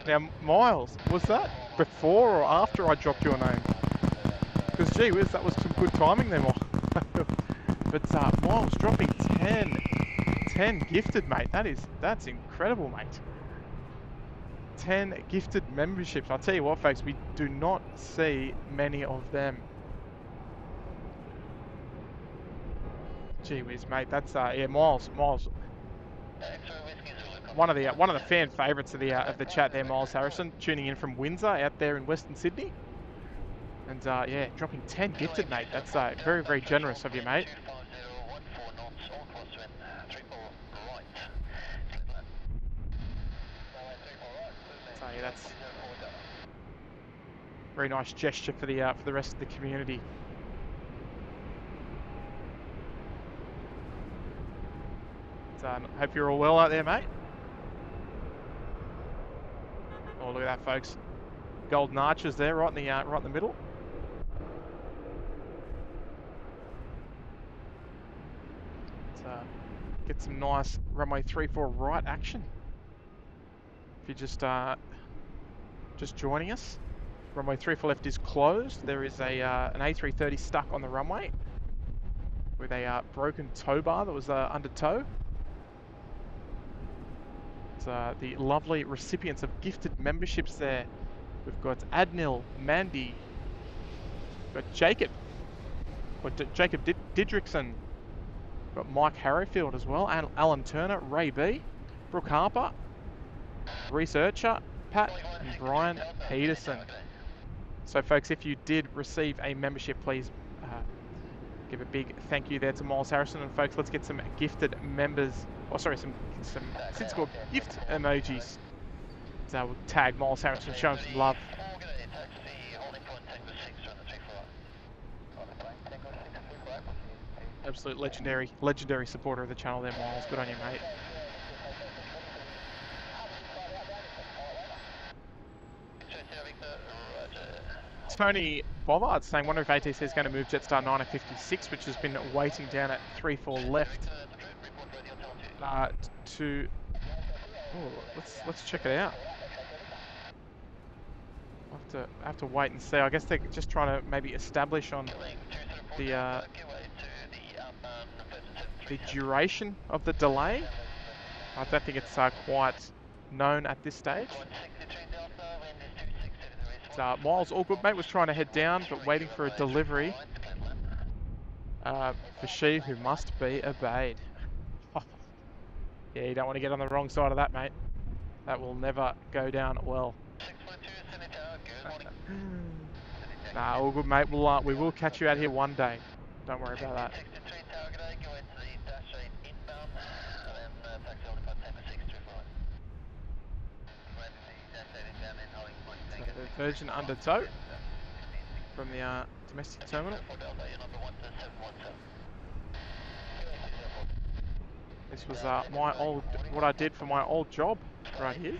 Now, Miles, was that before or after I dropped your name? Because gee whiz, that was some good timing there, Miles. But Miles dropping 10 gifted, mate. That's incredible, mate. 10 gifted memberships. I'll tell you what, folks, we do not see many of them. Gee whiz, mate. That's yeah, Miles. One of the fan favourites of the chat there, Miles Harrison, tuning in from Windsor out there in Western Sydney. And yeah, dropping 10 gifted, mate. That's very, very generous of you, mate. So yeah, that's very nice gesture for the rest of the community. So hope you're all well out there, mate. Oh, look at that, folks. Golden arches there, right in the middle. Let's get some nice runway 34 right action. If you're just joining us, runway 34 left is closed. There is an A330 stuck on the runway with a broken tow bar that was under tow. It's the lovely recipients of gifted memberships there. We've got Adnil, Mandy, we've got Jacob, Jacob Didrikson, we've got Mike Harrowfield as well, and Alan Turner, Ray B, Brooke Harper, Researcher, Pat, and Brian Peterson. So folks, if you did receive a membership, please give a big thank you there to Miles Harrison. And folks, let's get some gifted members, some SydSquad gift emojis. So we'll tag Miles Harrison, show him some love. Absolute legendary supporter of the channel there, Miles. Good on you, mate. Tony Bollard saying, wonder if ATC is going to move Jetstar 956, which has been waiting down at 34 left. Let's check it out. I have to wait and see. I guess they're just trying to maybe establish on the duration of the delay. I don't think it's quite known at this stage. Miles, all good, mate, was trying to head down, but waiting for a delivery for she who must be obeyed. Yeah, you don't want to get on the wrong side of that, mate. That will never go down well. Nah, all good, mate. We will catch you out here one day. Don't worry about that. So the Virgin under tow from the domestic terminal. This was what I did for my old job right here.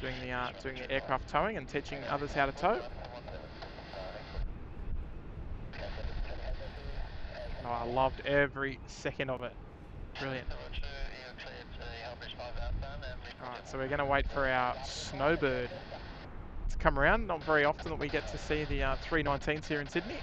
Doing the aircraft towing and teaching others how to tow. Oh, I loved every second of it. Brilliant. Alright, so we're going to wait for our Snowbird to come around. Not very often that we get to see the 319s here in Sydney.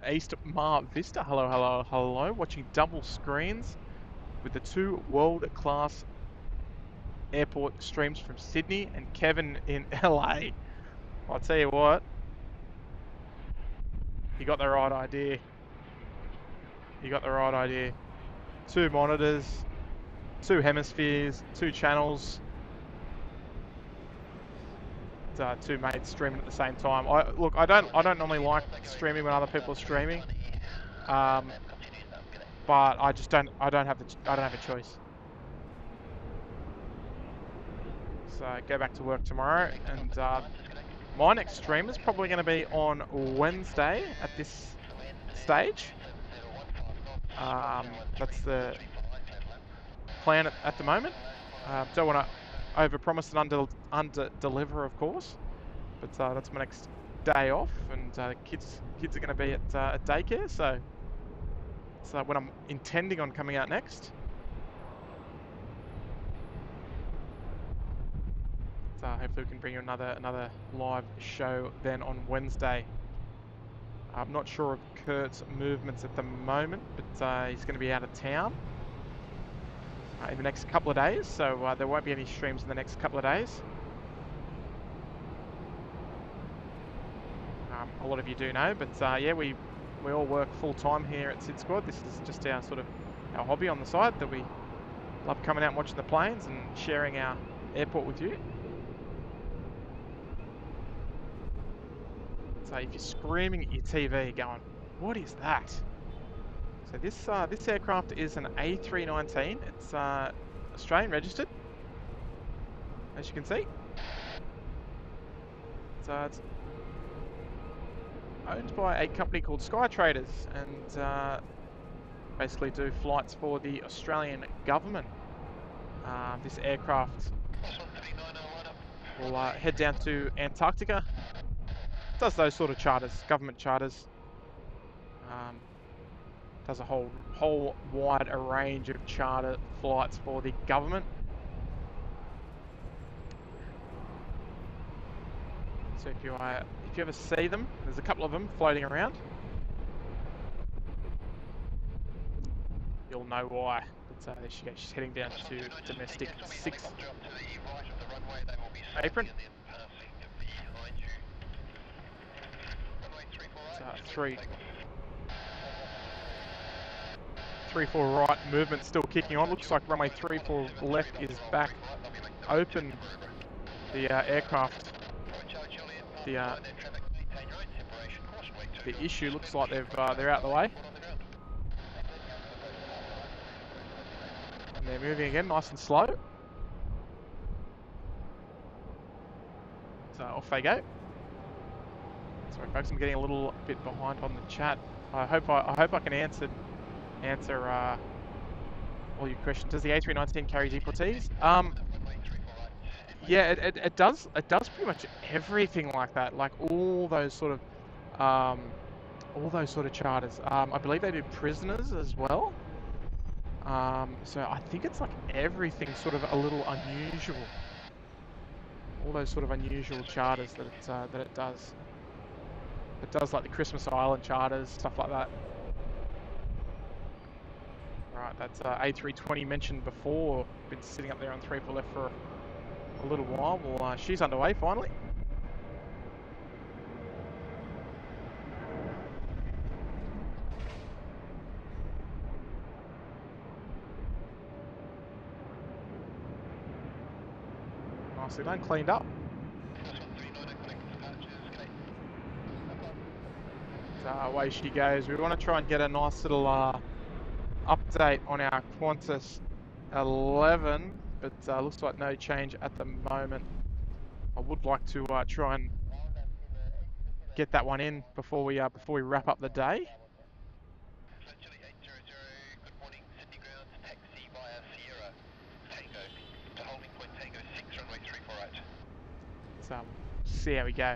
East Mar Vista, hello. Watching double screens with the two world-class airport streams from Sydney and Kevin in LA. I'll tell you what, you got the right idea. Two monitors, two hemispheres, two channels. Two mates streaming at the same time. I don't normally like streaming when other people are streaming, but I don't have a choice. So go back to work tomorrow, and my next stream is probably going to be on Wednesday at this stage. That's the plan at the moment. Don't want to overpromise and under-deliver, of course, but that's my next day off, and kids are going to be at daycare, so when I'm intending on coming out next. hopefully we can bring you another live show then on Wednesday. I'm not sure of Kurt's movements at the moment, but he's going to be out of town in the next couple of days, so there won't be any streams in the next couple of days. A lot of you do know, but yeah, we all work full time here at SydSquad. This is just our sort of our hobby on the side, that we love coming out and watching the planes and sharing our airport with you. So if you're screaming at your TV going, what is that? So this aircraft is an A319. It's Australian registered, as you can see. It's owned by a company called Sky Traders, and basically do flights for the Australian government. This aircraft will head down to Antarctica. Does those sort of charters, government charters. Does a whole wide range of charter flights for the government. So if you ever see them, there's a couple of them floating around. You'll know why. But there she goes. She's heading down to domestic 6 apron. It's 3-4 right movement still kicking on. Looks like runway 34 left is back open. The aircraft, the issue looks like they're out of the way. And they're moving again, nice and slow. So off they go. Sorry folks, I'm getting a little bit behind on the chat. I hope I can answer all your questions. Does the A319 carry deportees? Yeah, it does. It does pretty much everything like that. Like all those sort of charters. I believe they do prisoners as well. So I think it's like everything sort of a little unusual. All those sort of unusual charters that it does. It does like the Christmas Island charters, stuff like that. Right, that's A320 mentioned before. Been sitting up there on 3-4 left for a little while. Well, she's underway finally. Nicely done, cleaned up. Away she goes. We want to try and get a nice little update on our Qantas 11, but looks like no change at the moment. I would like to try and get that one in before we wrap up the day. Good morning, Sydney ground, taxi via Sierra Tango to holding point Tango 6, runway 348. So see how we go.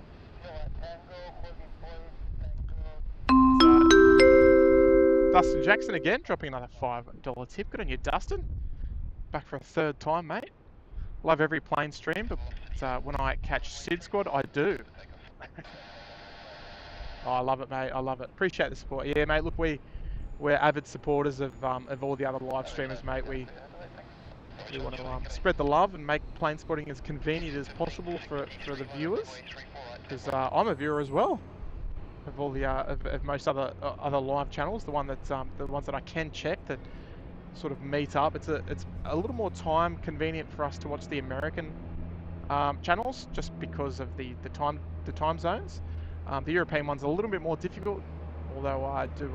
Dustin Jackson again, dropping another $5 tip. Good on you, Dustin. Back for a third time, mate. Love every plane stream, but when I catch SydSquad, I do. Oh, I love it, mate. I love it. Appreciate the support. Yeah, mate. Look, we're avid supporters of all the other live streamers, mate. We want to spread the love and make plane spotting as convenient as possible for the viewers, because I'm a viewer as well of all the of most other live channels. The ones that I can check that sort of meet up. It's a little more time convenient for us to watch the American channels, just because of the time zones. The European one's a little bit more difficult, although I do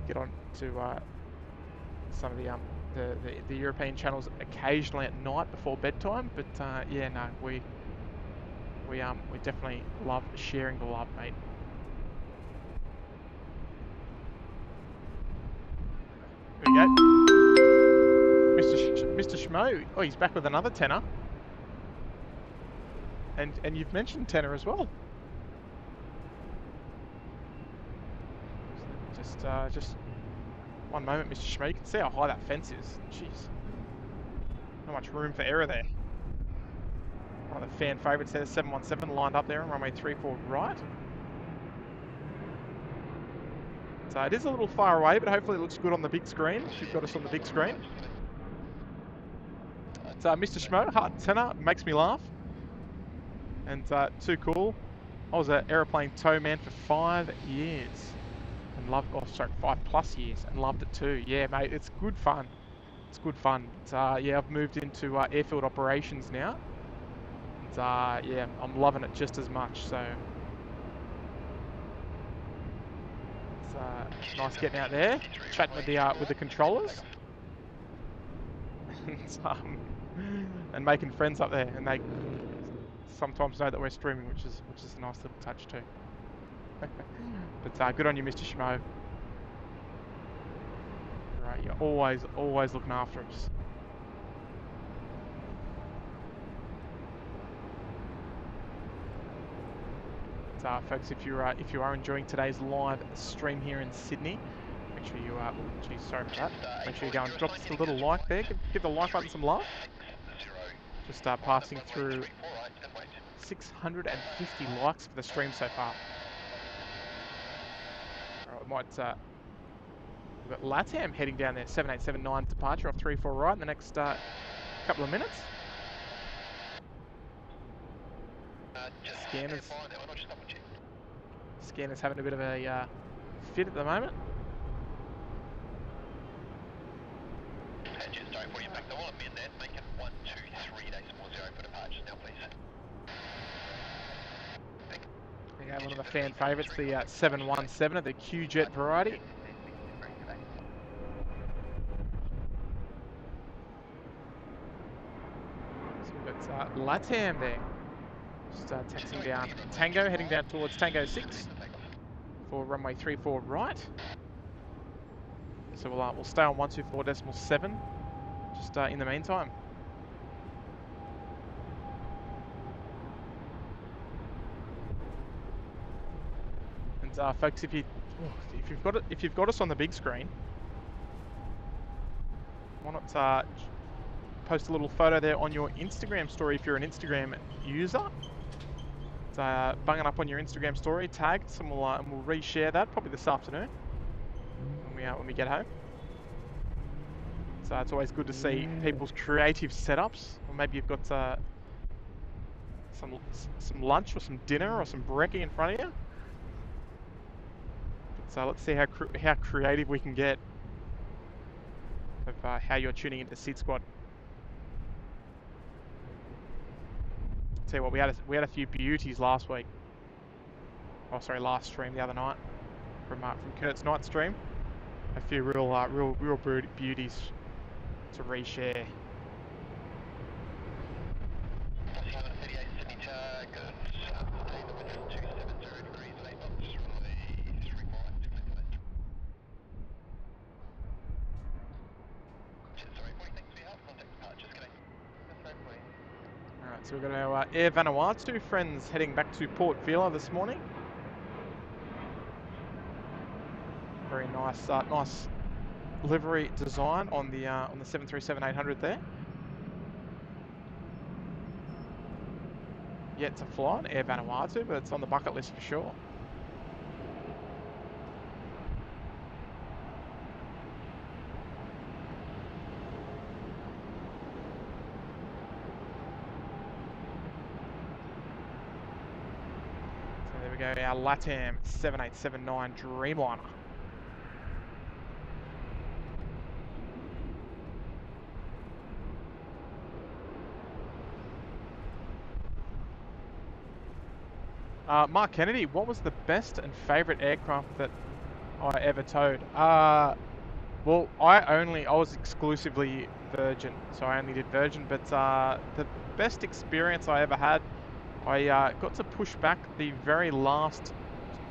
get on to some of the European channels occasionally at night before bedtime. But yeah, no, we definitely love sharing the love, mate. There we go. Mr. Schmo, oh, he's back with another tenner. And you've mentioned tenner as well. Just one moment, Mr. Schmo. You can see how high that fence is. Jeez. Not much room for error there. One of the fan favourites there, 717 lined up there on runway 34 right. So it is a little far away, but hopefully it looks good on the big screen. If you've got us on the big screen. It's Mr. Schmo, heart and tenor, makes me laugh. And too cool. I was an aeroplane tow man for 5 years. And loved, oh sorry, 5+ years, and loved it too. Yeah, mate, it's good fun. It's good fun. But, yeah, I've moved into airfield operations now. And yeah, I'm loving it just as much. So it's nice getting out there, chatting with the controllers, and making friends up there. And they sometimes know that we're streaming, which is a nice little touch too. But good on you, Mr. Schmo. Right, you're always looking after us. But, folks, if you are enjoying today's live stream here in Sydney, make sure you geez, sorry for that. Make sure you go and drop us a little like there. Give the like button some love. Just passing through 650 likes for the stream so far. Alright, we might we've got LATAM heading down there, 7879 departure off 34 right in the next couple of minutes. Scanner's having a bit of a fit at the moment. Yeah, one of the fan favourites, the 717 of the Q-Jet variety. So we've got LATAM there. Just taxiing down Tango, heading down towards Tango 6 for runway 34 right. So we'll stay on 124.7 just in the meantime. And folks, if you've got us on the big screen, why not post a little photo there on your Instagram story if you're an Instagram user. Bung it up on your Instagram story, tagged, and we'll reshare that probably this afternoon when we get home. So it's always good to see people's creative setups, or maybe you've got some lunch or some dinner or some brekkie in front of you. So let's see how creative we can get of how you're tuning into SydSquad. Tell you what, we had a few beauties last week. Oh, sorry, last stream the other night from Kurt's night stream. A few real beauties to reshare. So we've got our Air Vanuatu friends heading back to Port Vila this morning. Very nice, nice livery design on the 737-800 there. Yet to fly on Air Vanuatu, but it's on the bucket list for sure. Go our LATAM 7879 Dreamliner. Mark Kennedy, what was the best and favourite aircraft that I ever towed? Well, I was exclusively Virgin, so I only did Virgin, but the best experience I ever had, I got to push back the very last,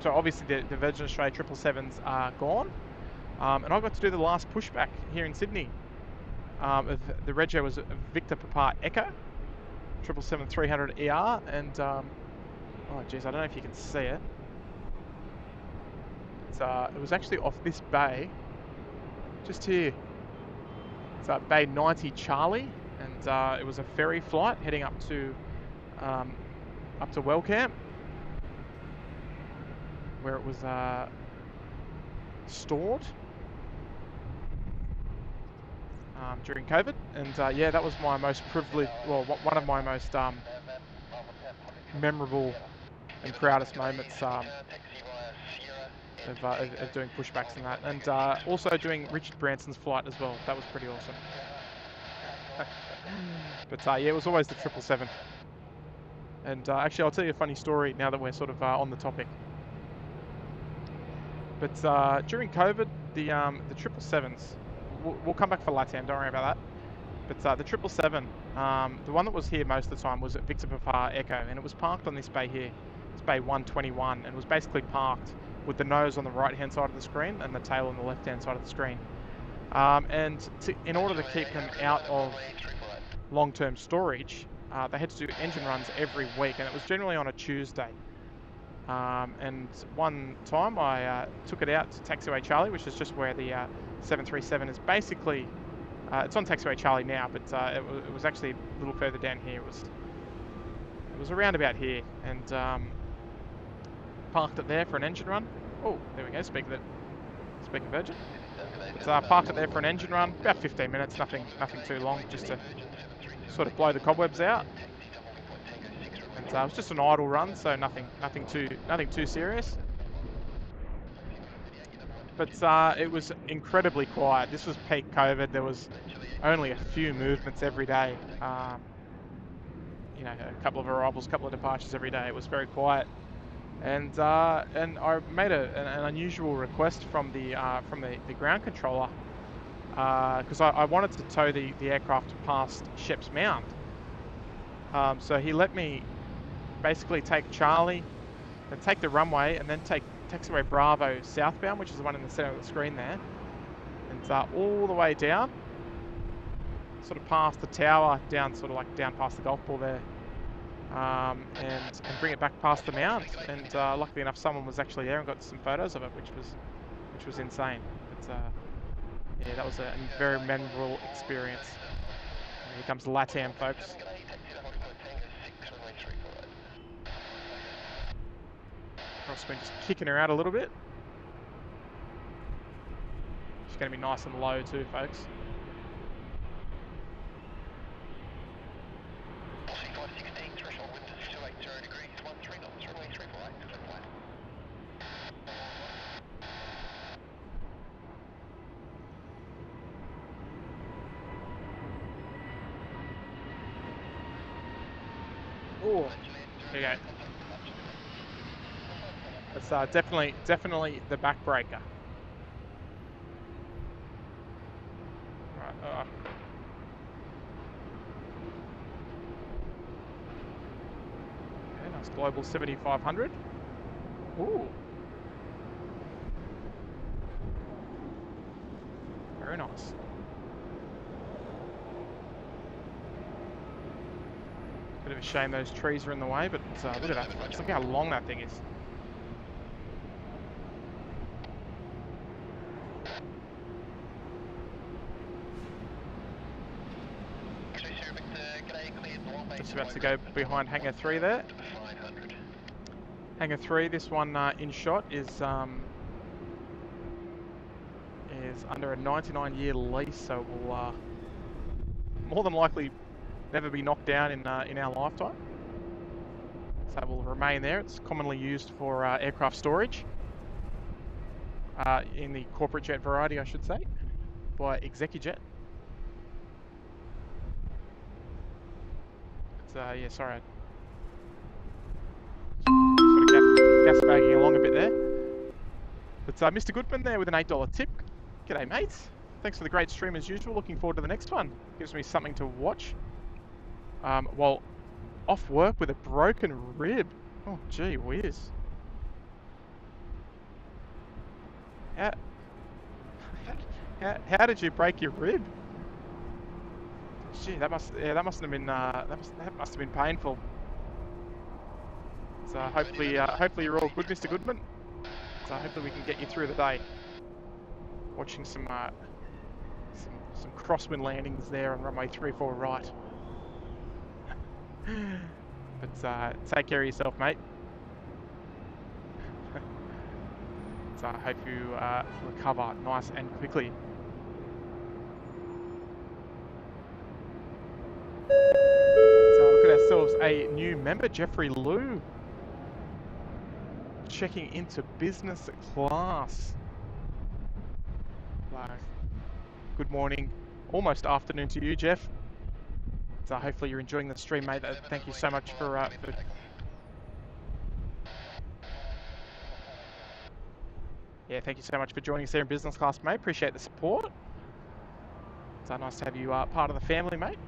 so obviously the Virgin Australia 777s are gone, and I got to do the last pushback here in Sydney. The rego was Victor Papa Echo, 777-300 ER, and oh geez, I don't know if you can see it. It was actually off this bay, just here. It's Bay 90 Charlie, and it was a ferry flight heading up to up to Webcam, where it was stored during COVID, and yeah, that was my most privileged, well, one of my most memorable and proudest moments of doing pushbacks and that, and also doing Richard Branson's flight as well. That was pretty awesome. But yeah, it was always the 777. And actually, I'll tell you a funny story now that we're sort of on the topic. But during COVID, the 777s, we'll come back for LATAM, don't worry about that. But the 777, the one that was here most of the time was at Victor Papa Echo, and it was parked on this bay here. It's bay 121, and was basically parked with the nose on the right-hand side of the screen and the tail on the left-hand side of the screen. In order to keep them out of long-term storage, they had to do engine runs every week, and it was generally on a Tuesday. And one time I took it out to Taxiway Charlie, which is just where the 737 is basically. It's on Taxiway Charlie now, but it was actually a little further down here. It was around about here, and parked it there for an engine run. Oh, there we go. Speaking Virgin. But, parked it there for an engine run, about 15 minutes. Nothing too long, just to sort of blow the cobwebs out. And it was just an idle run, so nothing too serious. But it was incredibly quiet. This was peak COVID. There was only a few movements every day. You know, a couple of arrivals, a couple of departures every day. It was very quiet. And I made an unusual request from the ground controller, because I wanted to tow the aircraft past Shep's Mound. So he let me basically take Charlie, and take the runway, and then take taxiway Bravo southbound, which is the one in the center of the screen there, and all the way down, sort of past the tower, down past the golf ball there, and bring it back past the mound. And luckily enough, someone was actually there and got some photos of it, which was insane. But yeah, that was a very memorable experience. And here comes LATAM, folks. Crosswind just kicking her out a little bit. She's going to be nice and low too, folks. Oh, there you go. It's definitely the backbreaker. Right. Okay, nice global 7500. Ooh. Very nice. Bit of a shame those trees are in the way, but look at that. Just look how long that thing is. Just about to go behind hangar 3 there. Hangar 3, this one in shot is under a 99-year lease, so it will more than likely never be knocked down in our lifetime. So it will remain there. It's commonly used for aircraft storage, in the corporate jet variety, I should say, by ExecuJet. Yeah, sorry. Sort of gas bagging along a bit there. But Mr. Goodman there with an $8 tip. G'day, mates. Thanks for the great stream as usual. Looking forward to the next one. Gives me something to watch. While off work with a broken rib. Oh, gee whiz. How did you break your rib? Gee, that must have been painful. So hopefully you're all good, Mr. Goodman. So hopefully we can get you through the day. Watching some crosswind landings there on runway 34 right. But take care of yourself, mate. So I hope you recover nice and quickly. So we've got ourselves a new member, Jeffrey Liu, checking into business class. Good morning, almost afternoon to you, Jeff. So hopefully you're enjoying the stream, mate. Thank you so much for yeah, thank you so much for joining us here in business class, mate. Appreciate the support. So nice to have you part of the family, mate.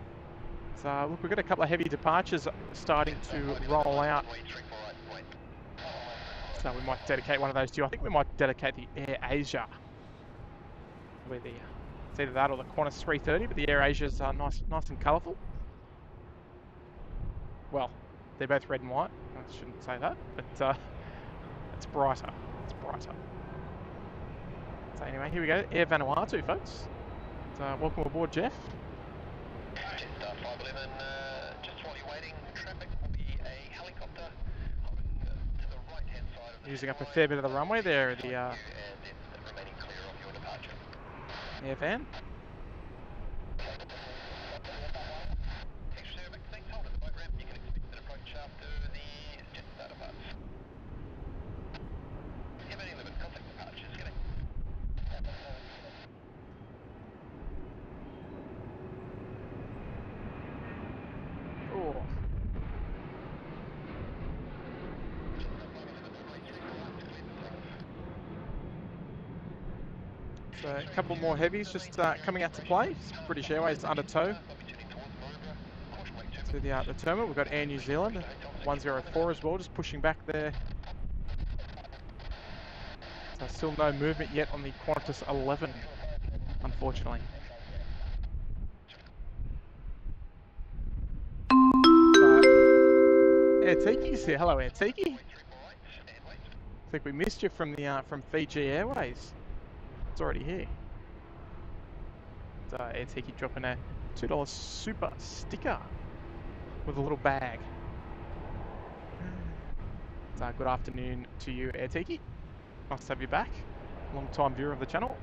So look, we've got a couple of heavy departures starting to roll out. So we might dedicate one of those to you. I think we might dedicate the Air Asia. It's either that or the Qantas 330, but the Air Asia's nice and colourful. Well, they're both red and white. I shouldn't say that, but it's brighter. It's brighter. So anyway, here we go. Air Vanuatu, folks. So, welcome aboard, Jeff. Jetstar 511, just while you're waiting, traffic will be a helicopter to the right-hand side of the using up a fair bit of the runway there. The and then remaining clear of your departure. Air van. Hold at the boat ramp. You can expect an approach after the Jetstar departs. 711, contact departures. Get it. Oh. So a couple more heavies just coming out to play. British Airways under tow to the terminal. We've got Air New Zealand 104 as well, just pushing back there. So still no movement yet on the Qantas 11, unfortunately. Air Tiki's here. Hello, Air Tiki. I think we missed you from the from Fiji Airways. It's already here. So Air Tiki dropping a $2 super sticker with a little bag. So good afternoon to you, Air Tiki. Nice to have you back. Long time viewer of the channel.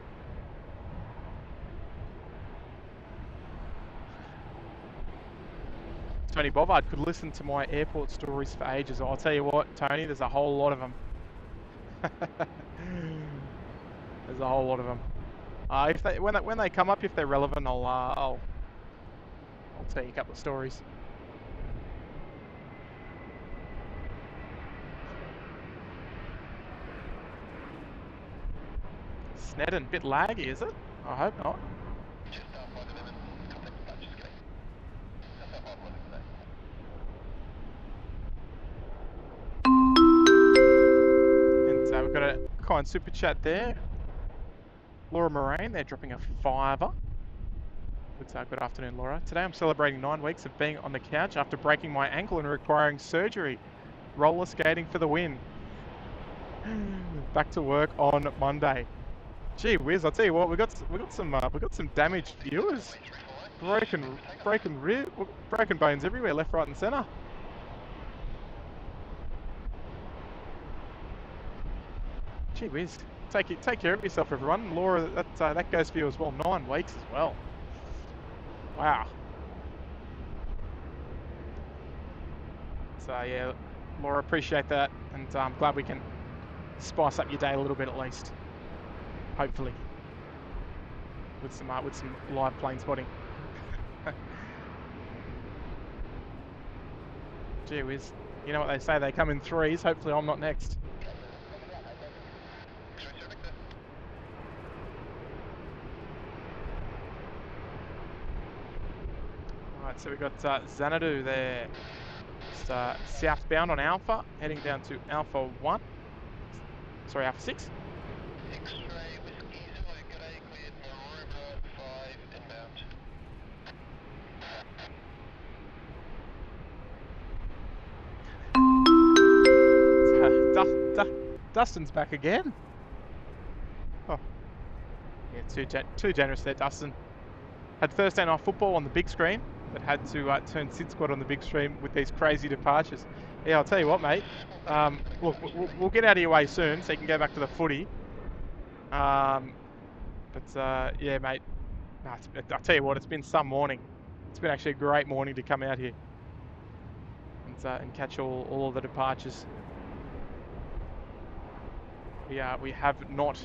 Tony Bobbard could listen to my airport stories for ages. I'll tell you what, Tony, there's a whole lot of them. There's a whole lot of them. If they when they come up, if they're relevant, I'll tell you a couple of stories. Snedden, bit laggy, is it? I hope not. And we've got a kind super chat there. Laura Moraine, they're dropping a $5. Good afternoon, Laura. Today I'm celebrating 9 weeks of being on the couch after breaking my ankle and requiring surgery. Roller skating for the win. Back to work on Monday. Gee whiz, I'll tell you what, we got some damaged viewers. Broken bones everywhere, left, right, and centre. Gee whiz. Take care of yourself, everyone. Laura, that goes for you as well. 9 weeks as well. Wow. So yeah, Laura, appreciate that, and I'm glad we can spice up your day a little bit at least. Hopefully, with some live plane spotting. Gee whiz, you know what they say? They come in threes. Hopefully, I'm not next. Alright, so we've got Xanadu there. It's southbound on Alpha, heading down to Alpha 1. Sorry, Alpha 6. X-ray Whiskey Zulu, g'day, cleared Maroubra 5 inbound. Dustin's back again. Oh, yeah, too generous there, Dustin. Had Thursday night football on the big screen. that had to turn SydSquad on the big stream with these crazy departures. Yeah, I'll tell you what, mate. Look, we'll get out of your way soon so you can go back to the footy. Yeah, mate. I'll tell you what, it's been some morning. It's been actually a great morning to come out here and catch all of the departures. We have not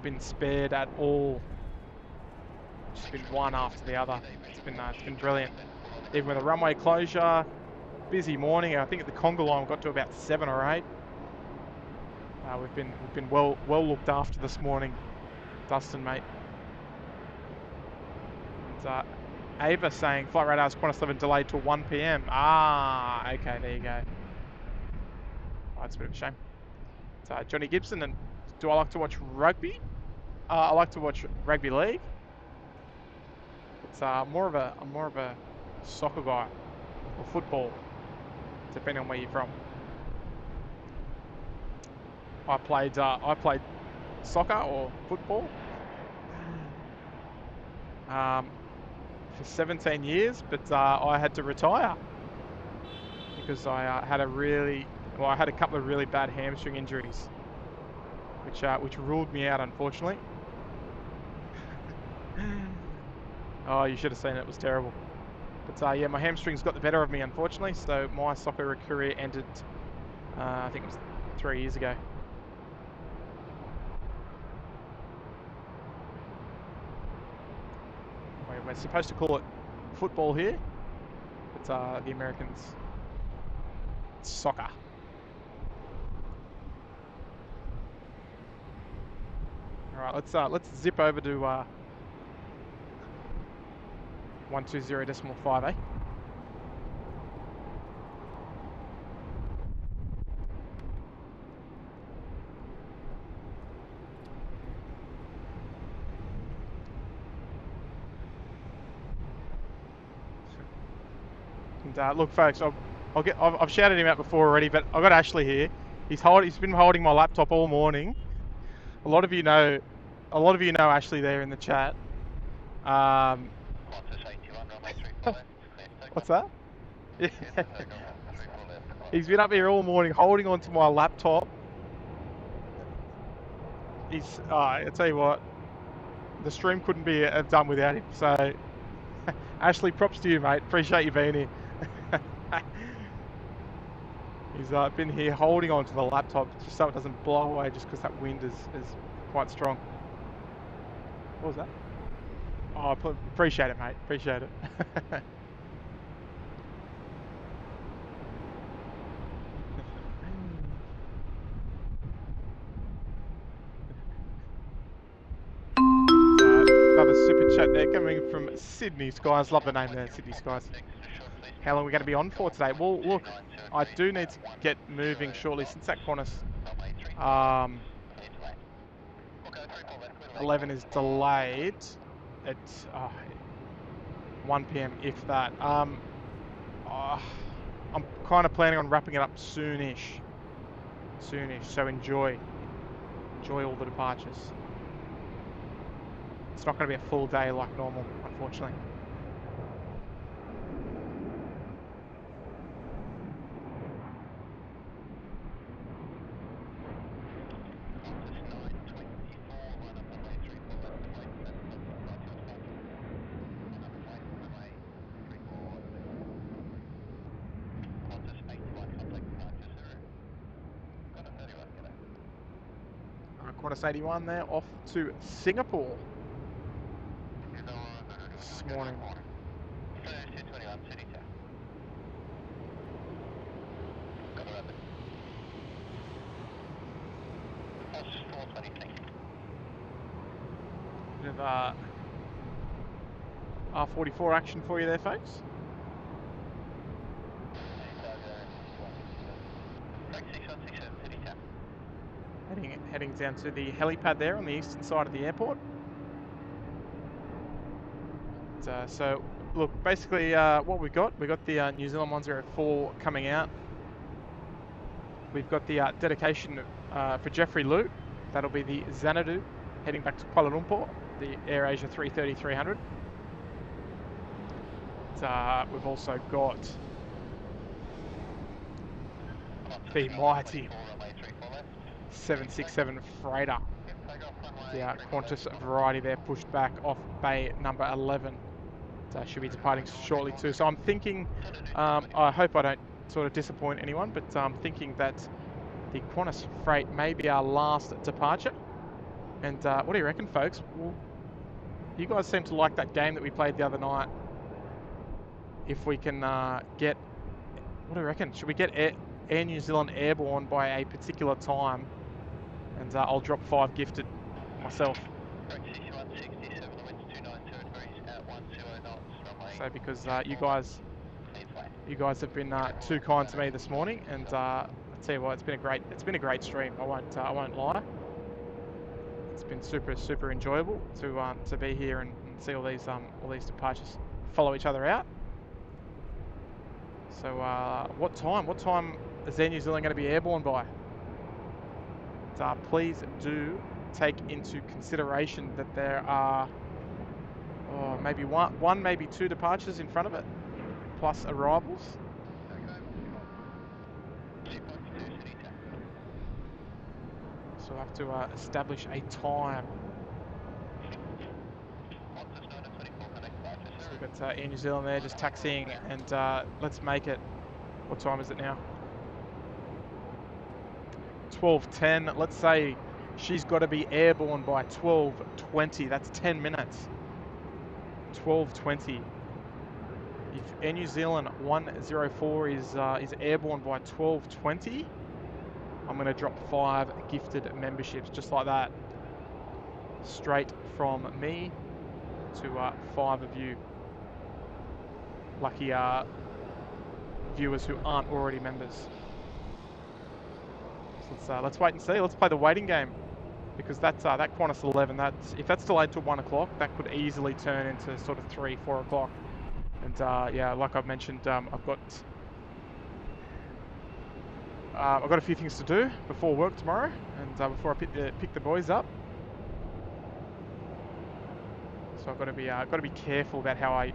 been spared at all. Just been one after the other. It's been brilliant. Even with a runway closure, busy morning. I think at the conga line we got to about 7 or 8. We've been well looked after this morning, Dustin, mate. And, Ava saying flight radar's Qantas 11 delayed till 1 p.m. Ah, okay, there you go. Oh, that's a bit of a shame. So, Johnny Gibson, and do I like to watch rugby? I like to watch rugby league. It's more of a soccer guy or football, depending on where you're from. I played soccer or football for 17 years, but I had to retire because I had a couple of really bad hamstring injuries, which ruled me out, unfortunately. Oh, you should have seen it. It was terrible. But yeah, my hamstrings got the better of me, unfortunately. So my soccer career ended, I think it was 3 years ago. We're supposed to call it football here, but the Americans, it's soccer. All right, let's zip over to 120.5, eh? And look, folks, I've shouted him out before already, but I've got Ashley here. He's been holding my laptop all morning. A lot of you know Ashley there in the chat. What's that? Yeah. He's been up here all morning holding onto my laptop. I tell you what, the stream couldn't be done without him. So, Ashley, props to you, mate. Appreciate you being here. He's been here holding onto the laptop just so it doesn't blow away, just because that wind is quite strong. What was that? Oh, appreciate it, mate. Appreciate it. Another super chat there coming from Sydney Skies. Love the name there, Sydney Skies. How long are we going to be on for today? Well, look, I do need to get moving shortly since that Qantas 11 is delayed at 1 p.m. if that. I'm kind of planning on wrapping it up soonish. So enjoy all the departures. It's not going to be a full day like normal, unfortunately. Qantas 81 there, off to Singapore this morning. Bit of R44 action for you there, folks. Heading down to the helipad there on the eastern side of the airport. So look, basically what we got the New Zealand 104 coming out. We've got the dedication for Jeffrey Liu. That'll be the Xanadu heading back to Kuala Lumpur, the AirAsia 330-300. But we've also got the mighty 767 freighter. The Qantas variety there, pushed back off bay number 11. Should be departing shortly too. So I'm thinking, I hope I don't sort of disappoint anyone, but I'm thinking that the Qantas freight may be our last departure. And what do you reckon, folks? Well, you guys seem to like that game that we played the other night. If we can get, what do you reckon? Should we get Air New Zealand airborne by a particular time? And I'll drop 5 gifted myself. So because you guys have been too kind to me this morning, and I tell you what, it's been a great stream. I won't lie. It's been super enjoyable to be here and see all these departures follow each other out. So what time is Air New Zealand going to be airborne by? Please do take into consideration that there are maybe one, maybe 2 departures in front of it, plus arrivals. So I have to establish a time. So we've got Air New Zealand there just taxiing, and let's make it. What time is it now? 12:10. Let's say she's got to be airborne by 12:20. That's 10 minutes. 12:20. If Air New Zealand 104 is airborne by 12:20, I'm going to drop 5 gifted memberships just like that, straight from me to 5 of you lucky viewers who aren't already members. So let's wait and see. Let's play the waiting game, because that's that Qantas 11. If that's delayed till 1 o'clock, that could easily turn into sort of 3-4 o'clock. And yeah, like I've mentioned, I've got a few things to do before work tomorrow, and before I pick the boys up. So I've got to be careful about how I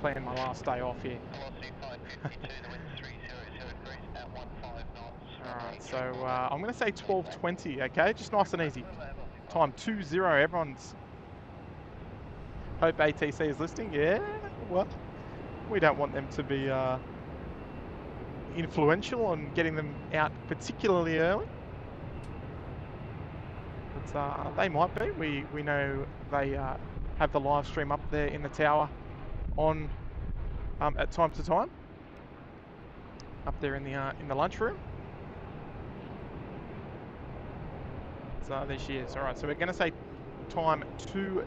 plan my last day off here. Alright, so I'm going to say 12:20, okay? Just nice and easy. Time 20. Everyone's... Hope ATC is listening. Yeah, well, we don't want them to be influential on getting them out particularly early. But they might be. We know they have the live stream up there in the tower on at time to time. Up there in the lunchroom. So there she is. All right, so we're going to say time 20.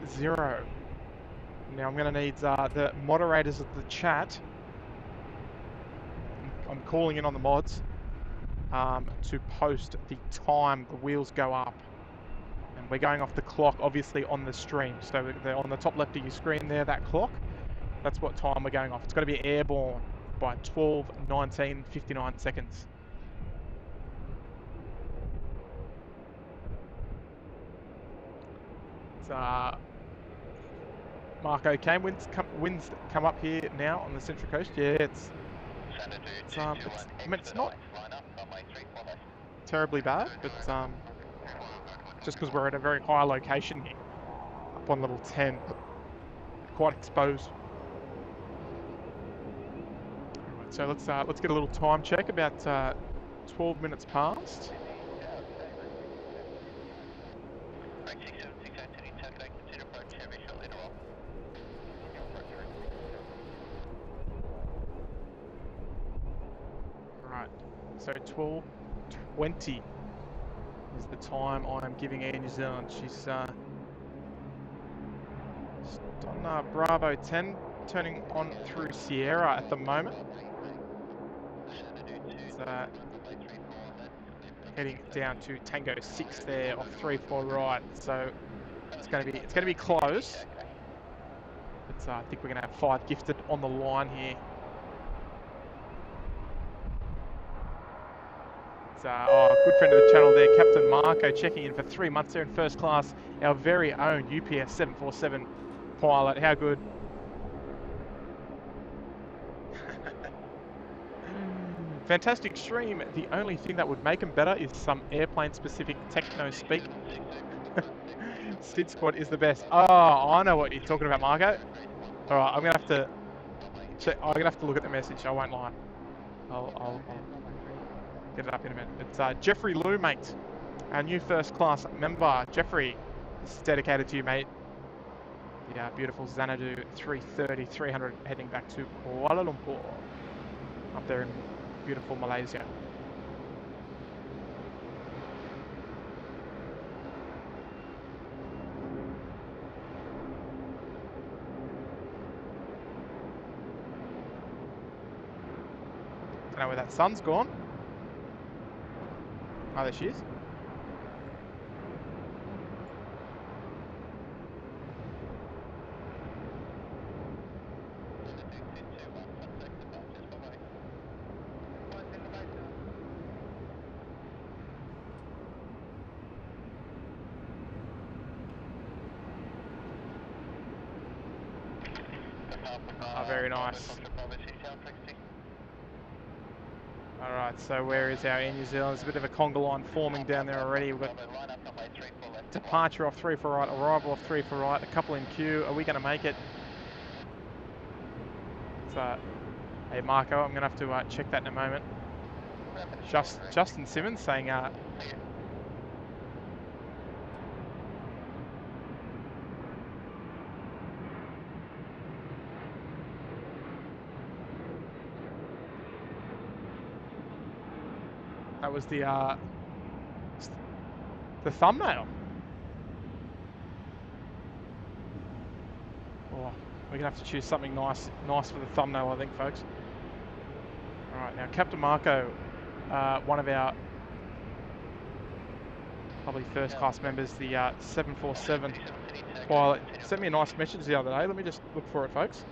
Now I'm going to need the moderators of the chat. I'm calling in on the mods to post the time the wheels go up. And we're going off the clock, obviously, on the stream. So on the top left of your screen there, that clock, that's what time we're going off. It's got to be airborne by 12:19:59 seconds. Marco came. Winds come up here now on the Central Coast. Yeah, it's not terribly bad, but just because we're at a very high location here, up on level 10, quite exposed. Right, so let's get a little time check. About 12 minutes past. So 12:20 is the time I'm giving Air New Zealand. She's on Bravo 10, turning on through Sierra at the moment. It's, heading down to Tango 6 there off 34 right. So it's going to be close. But I think we're going to have 5 gifted on the line here. Good friend of the channel there, Captain Marco, checking in for 3 months there in first class. Our very own UPS 747 pilot. How good? Fantastic stream. The only thing that would make them better is some airplane-specific techno speak. SydSquad is the best. Oh, I know what you're talking about, Marco. All right, I'm gonna have to check. I'm gonna have to look at the message. I won't lie. I'll get it up in a minute. It's Jeffrey Lou, mate. Our new first class member, Jeffrey. This is dedicated to you, mate. The beautiful Xanadu 330, 300 heading back to Kuala Lumpur. Up there in beautiful Malaysia. Don't know where that sun's gone. Oh, there she is. Oh, very nice. Alright, so where is our Air New Zealand? There's a bit of a conga line forming down there already. We've got departure off 3 for right, arrival off 3 for right, a couple in queue. Are we going to make it? So, hey Marco, I'm going to have to check that in a moment. Justin Simmons saying that was the thumbnail. Oh, we're gonna have to choose something nice for the thumbnail, I think, folks. All right, now Captain Marco, one of our probably first class members, the 747 pilot, sent me a nice message the other day. Let me just look for it, folks.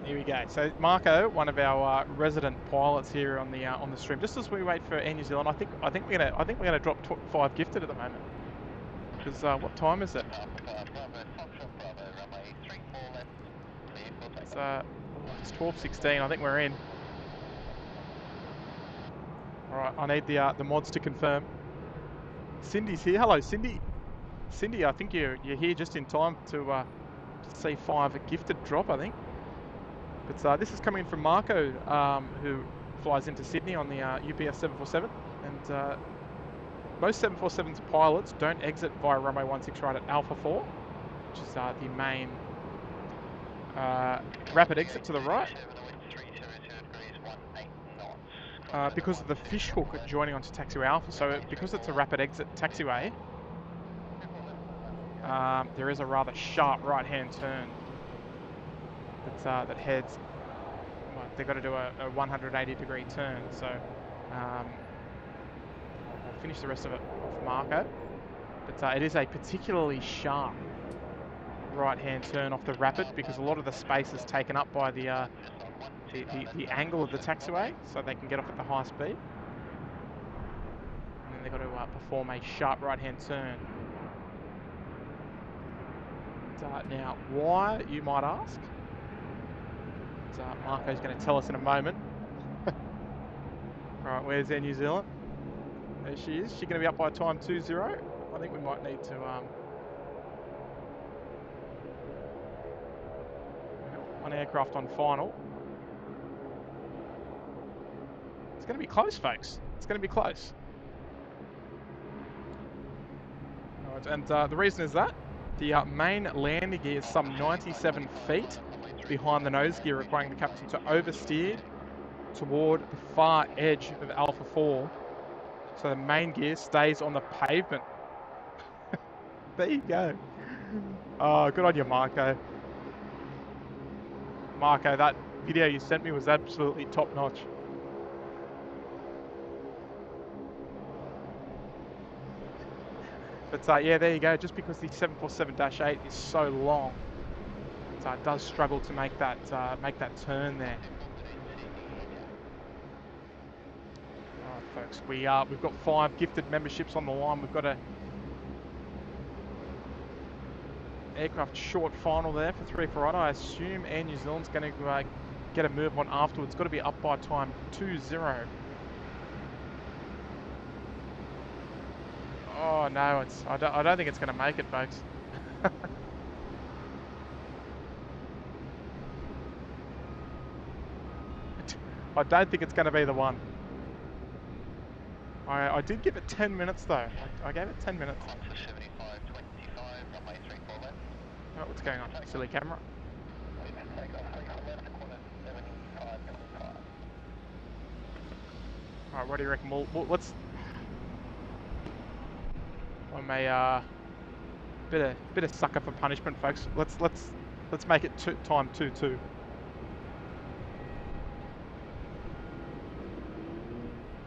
Here we go. So Marco, one of our resident pilots here on the stream. Just as we wait for Air New Zealand, I think we're gonna drop 5 gifted at the moment. Because what time is it? It's 12:16. I think we're in. All right. I need the mods to confirm. Cindy's here. Hello, Cindy. Cindy, I think you're here just in time to see 5 gifted drop, I think. But this is coming in from Marco, who flies into Sydney on the UPS 747. And most 747's pilots don't exit via runway 16 right at Alpha 4, which is the main rapid exit to the right. Because of the fish hook joining onto taxiway Alpha. So because it's a rapid exit taxiway, there is a rather sharp right-hand turn that heads. Well, they've got to do a 180-degree turn. So I'll finish the rest of it off Marco. But it is a particularly sharp right-hand turn off the rapid because a lot of the space is taken up by the angle of the taxiway, so they can get off at the high speed. And then they've got to perform a sharp right-hand turn. Now, why, you might ask? Marco's going to tell us in a moment. Alright, where's Air New Zealand? There she is. She's going to be up by time 2-0. I think we might need to one aircraft on final. It's going to be close, folks. It's going to be close. Alright, and the reason is that the main landing gear is some 97 feet behind the nose gear, requiring the captain to oversteer toward the far edge of Alpha 4. So the main gear stays on the pavement. There you go. Oh, good on you, Marco. Marco, that video you sent me was absolutely top notch. But yeah, there you go. Just because the 747-8 is so long, it does struggle to make that turn there. All right, folks, we've got 5 gifted memberships on the line. We've got to aircraft short final there for 340. I assume Air New Zealand's going to get a move on afterwards. Got to be up by time 2-0. Oh no, I don't think it's going to make it, folks. I don't think it's going to be the one. I did give it 10 minutes though. I gave it 10 minutes. Oh, what's going on? Silly camera. Alright, what do you reckon? Let's... I'm a bit of sucker for punishment, folks. Let's make it time 2-2.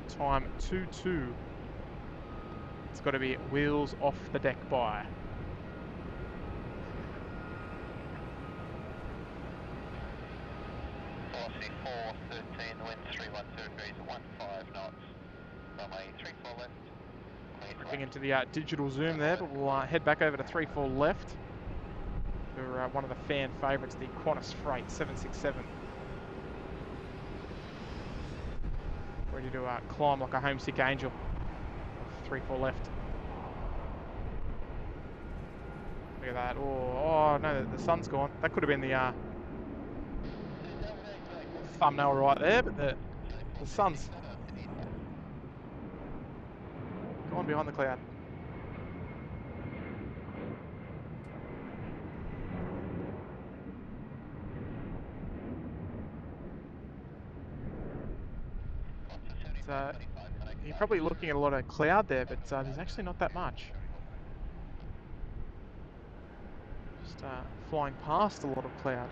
Time 2-2. It's got to be wheels off the deck by. Velocity 413, wind 310 degrees at 15 knots. Runway 34 left. Looking into the digital zoom there, but we'll head back over to 34 left for one of the fan favourites, the Qantas Freight 767. Ready to climb like a homesick angel. 34 left. Look at that. Oh no, the sun's gone. That could have been the thumbnail right there, but the sun's gone behind the cloud. You're probably looking at a lot of cloud there, but there's actually not that much. Just flying past a lot of cloud.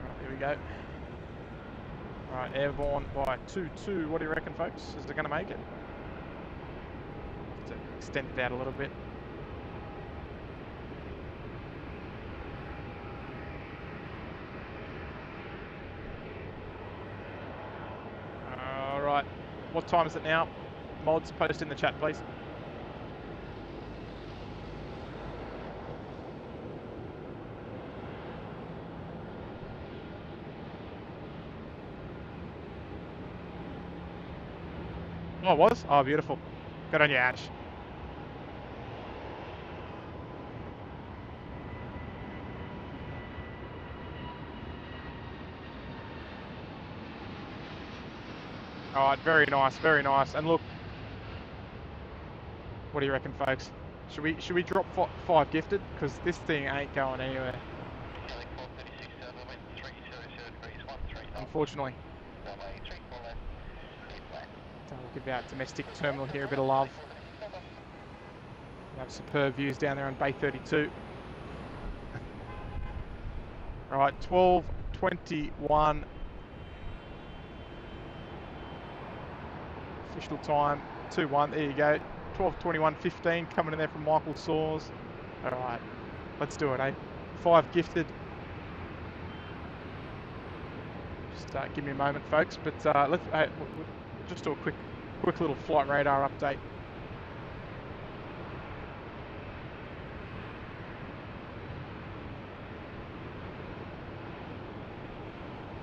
Alright, here we go. Alright, airborne by 2-2. What do you reckon, folks? Is it going to make it? Let's extend it out a little bit. Alright, what time is it now? Mods, post in the chat, please. Oh, it was? Oh, beautiful. Good on you, Ash. Alright, very nice, very nice. And look, what do you reckon, folks? Should we drop 5 gifted? Because this thing ain't going anywhere. Unfortunately. We'll give our domestic terminal here a bit of love. We have superb views down there on Bay 32. Alright, 12:21. Official time 2-1. There you go. 12:21:15 coming in there from Michael Saws. Alright, let's do it, eh? 5 gifted. Just give me a moment, folks. But let's just do a quick little flight radar update.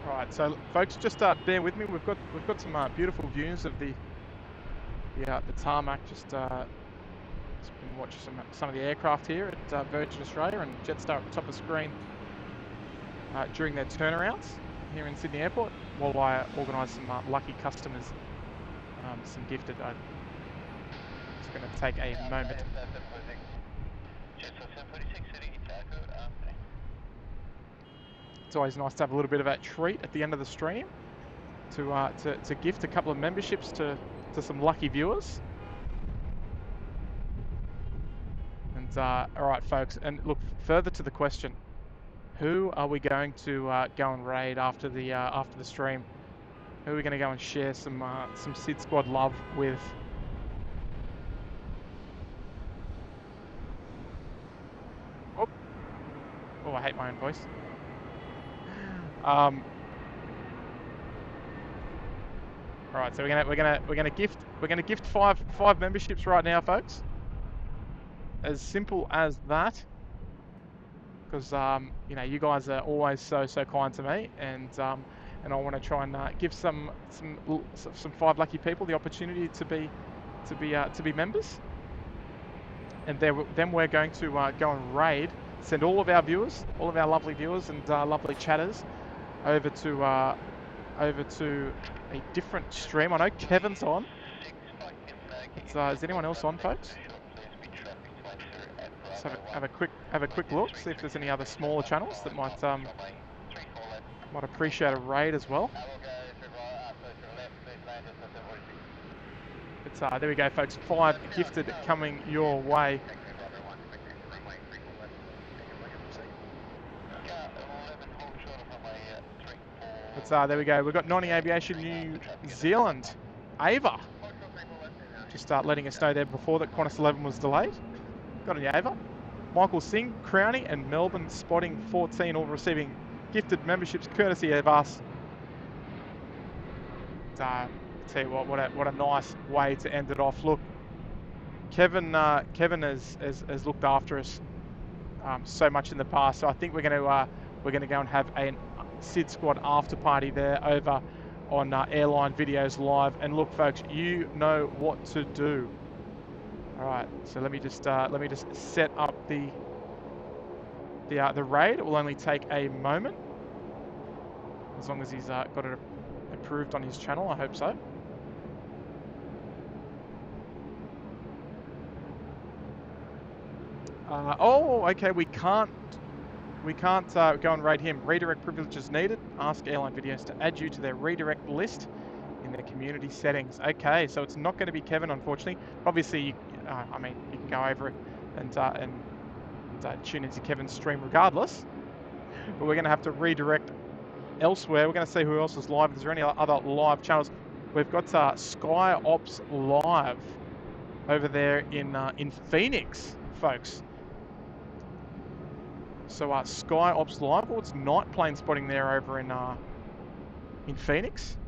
Right, so folks, just bear with me. We've got some beautiful views of the tarmac. Just been watching some of the aircraft here at Virgin Australia and Jetstar at the top of the screen during their turnarounds here in Sydney Airport, while I organise some lucky customers some gifted. I'm just going to take a moment. It's always nice to have a little bit of a treat at the end of the stream to gift a couple of memberships to some lucky viewers. And all right, folks, and look, further to the question, who are we going to go and raid after the stream? Who are we going to go and share some SydSquad love with? Oh, I hate my own voice. All right, so we're gonna gift 5 memberships right now, folks. as simple as that. Because you know, you guys are always so kind to me, and I want to try and give some 5 lucky people the opportunity to be members. And then we're going to go and raid, send all of our viewers, all of our lovely viewers and lovely chatters over to a different stream. I know Kevin's on. Is anyone else on, folks? Let's have a quick look, see if there's any other smaller channels that might appreciate a raid as well. But there we go, folks. 5 gifted coming your way. But there we go. We've got 90 Aviation New Zealand, Ava. Just letting us know there before that Qantas 11 was delayed. Got an Ava. Michael Singh, Crowney, and Melbourne Spotting 14 all receiving gifted memberships courtesy of us. Tell you what a nice way to end it off. Look, Kevin has looked after us so much in the past, so I think we're going to go and have a SydSquad after party there over on Airline Videos Live. And look, folks, you know what to do. All right, so let me just set up the raid. It will only take a moment, as long as he's got it approved on his channel. I hope so. Oh, okay. We can't go and raid him. Redirect privileges needed. Ask Airline Videos to add you to their redirect list in their community settings. Okay, so it's not going to be Kevin, unfortunately. Obviously, I mean, you can go over it and tune into Kevin's stream regardless. But we're going to have to redirect elsewhere. We're going to see who else is live. Is there any other live channels? We've got Sky Ops Live over there in Phoenix, folks. So Sky Ops Live, well, it's night plane spotting there over in Phoenix.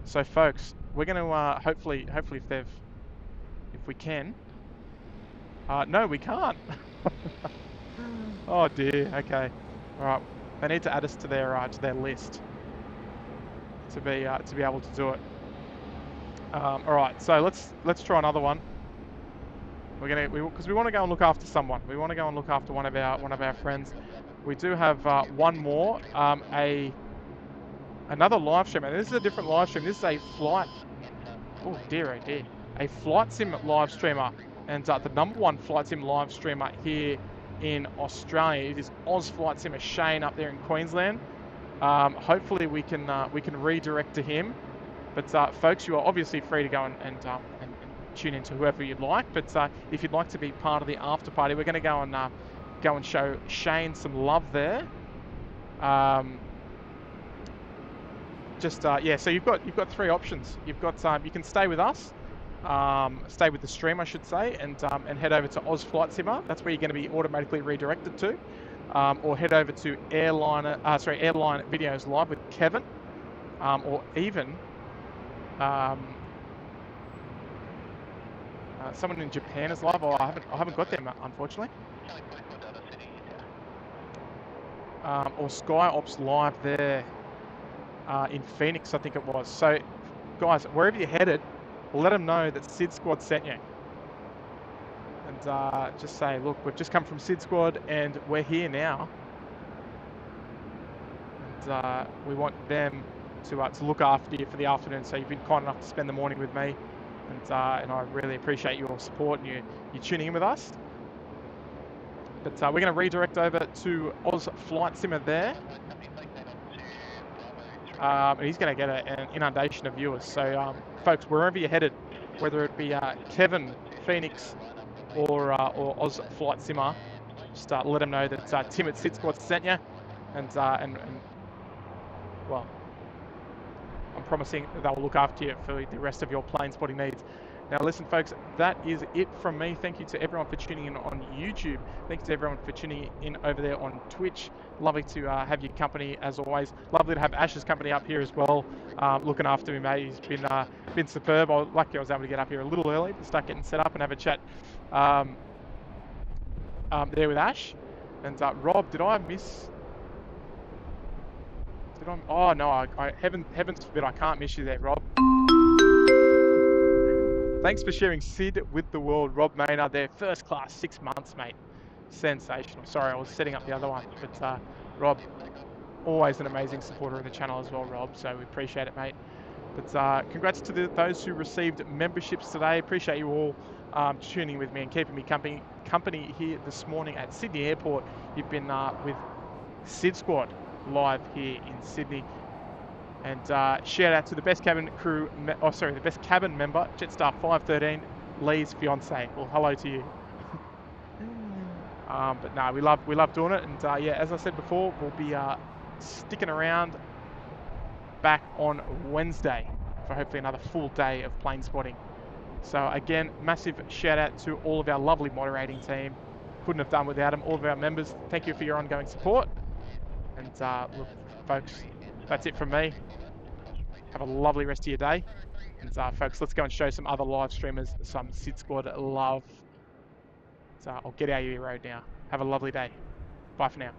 So folks, we're going to hopefully if we can. No, we can't. Oh dear. Okay. All right. They need to add us to their list to be able to do it. All right. So let's try another one. Because we want to go and look after someone. We want to go and look after one of our friends. We do have one more, another live stream. And this is a different live stream. This is a flight. Oh dear, a flight sim live streamer, and the #1 flight sim live streamer here in Australia. It is Oz Flight Simmer Shane up there in Queensland. Hopefully we can redirect to him. But folks, you are obviously free to go and tune into whoever you'd like. But if you'd like to be part of the after party, we're going to go and show Shane some love there. Yeah. So you've got 3 options. You've got you can stay with us, stay with the stream, I should say, and head over to Oz Flight Simmer. That's where you're going to be automatically redirected to, or head over to Airline Videos Live with Kevin, or even someone in Japan is live. I haven't got them, unfortunately. Or Sky Ops Live there in Phoenix, I think it was. So, guys, wherever you're headed, let them know that SydSquad sent you. And just say, look, we've just come from SydSquad and we're here now. And we want them to look after you for the afternoon. So you've been kind enough to spend the morning with me. And I really appreciate your support and you tuning in with us. But we're going to redirect over to Oz Flight Simmer there. And he's going to get an inundation of viewers. So, folks, wherever you're headed, whether it be Kevin, Phoenix, or Oz Flight Simmer, just let them know that Tim at SydSquad sent you. And well, I'm promising that they'll look after you for the rest of your plane spotting needs. Now listen, folks, that is it from me. Thank you to everyone for tuning in on YouTube. Thanks to everyone for tuning in over there on Twitch. Lovely to have your company as always. Lovely to have Ash's company up here as well, looking after me, mate. He's been superb. Lucky I was able to get up here a little early to start getting set up and have a chat. there with Ash. And Rob, did I miss? Did I? Oh no, heavens forbid, I can't miss you there, Rob. Thanks for sharing Sid with the world, Rob Maynard there. First class, 6 months, mate. Sensational. Sorry, I was setting up the other one. But Rob, always an amazing supporter of the channel as well, Rob. So we appreciate it, mate. But congrats to those who received memberships today. Appreciate you all tuning with me and keeping me company here this morning at Sydney Airport. You've been with SydSquad live here in Sydney. And shout out to the best cabin crew, the best cabin member, Jetstar 513, Lee's fiance. Well, hello to you. But no, we love doing it. And yeah, as I said before, we'll be sticking around back on Wednesday for hopefully another full day of plane spotting. So again, massive shout out to all of our lovely moderating team. Couldn't have done without them. All of our members, thank you for your ongoing support. And look, folks, that's it from me. Have a lovely rest of your day. And folks, let's go and show some other live streamers some SydSquad love. So I'll get out of your road now. Have a lovely day. Bye for now.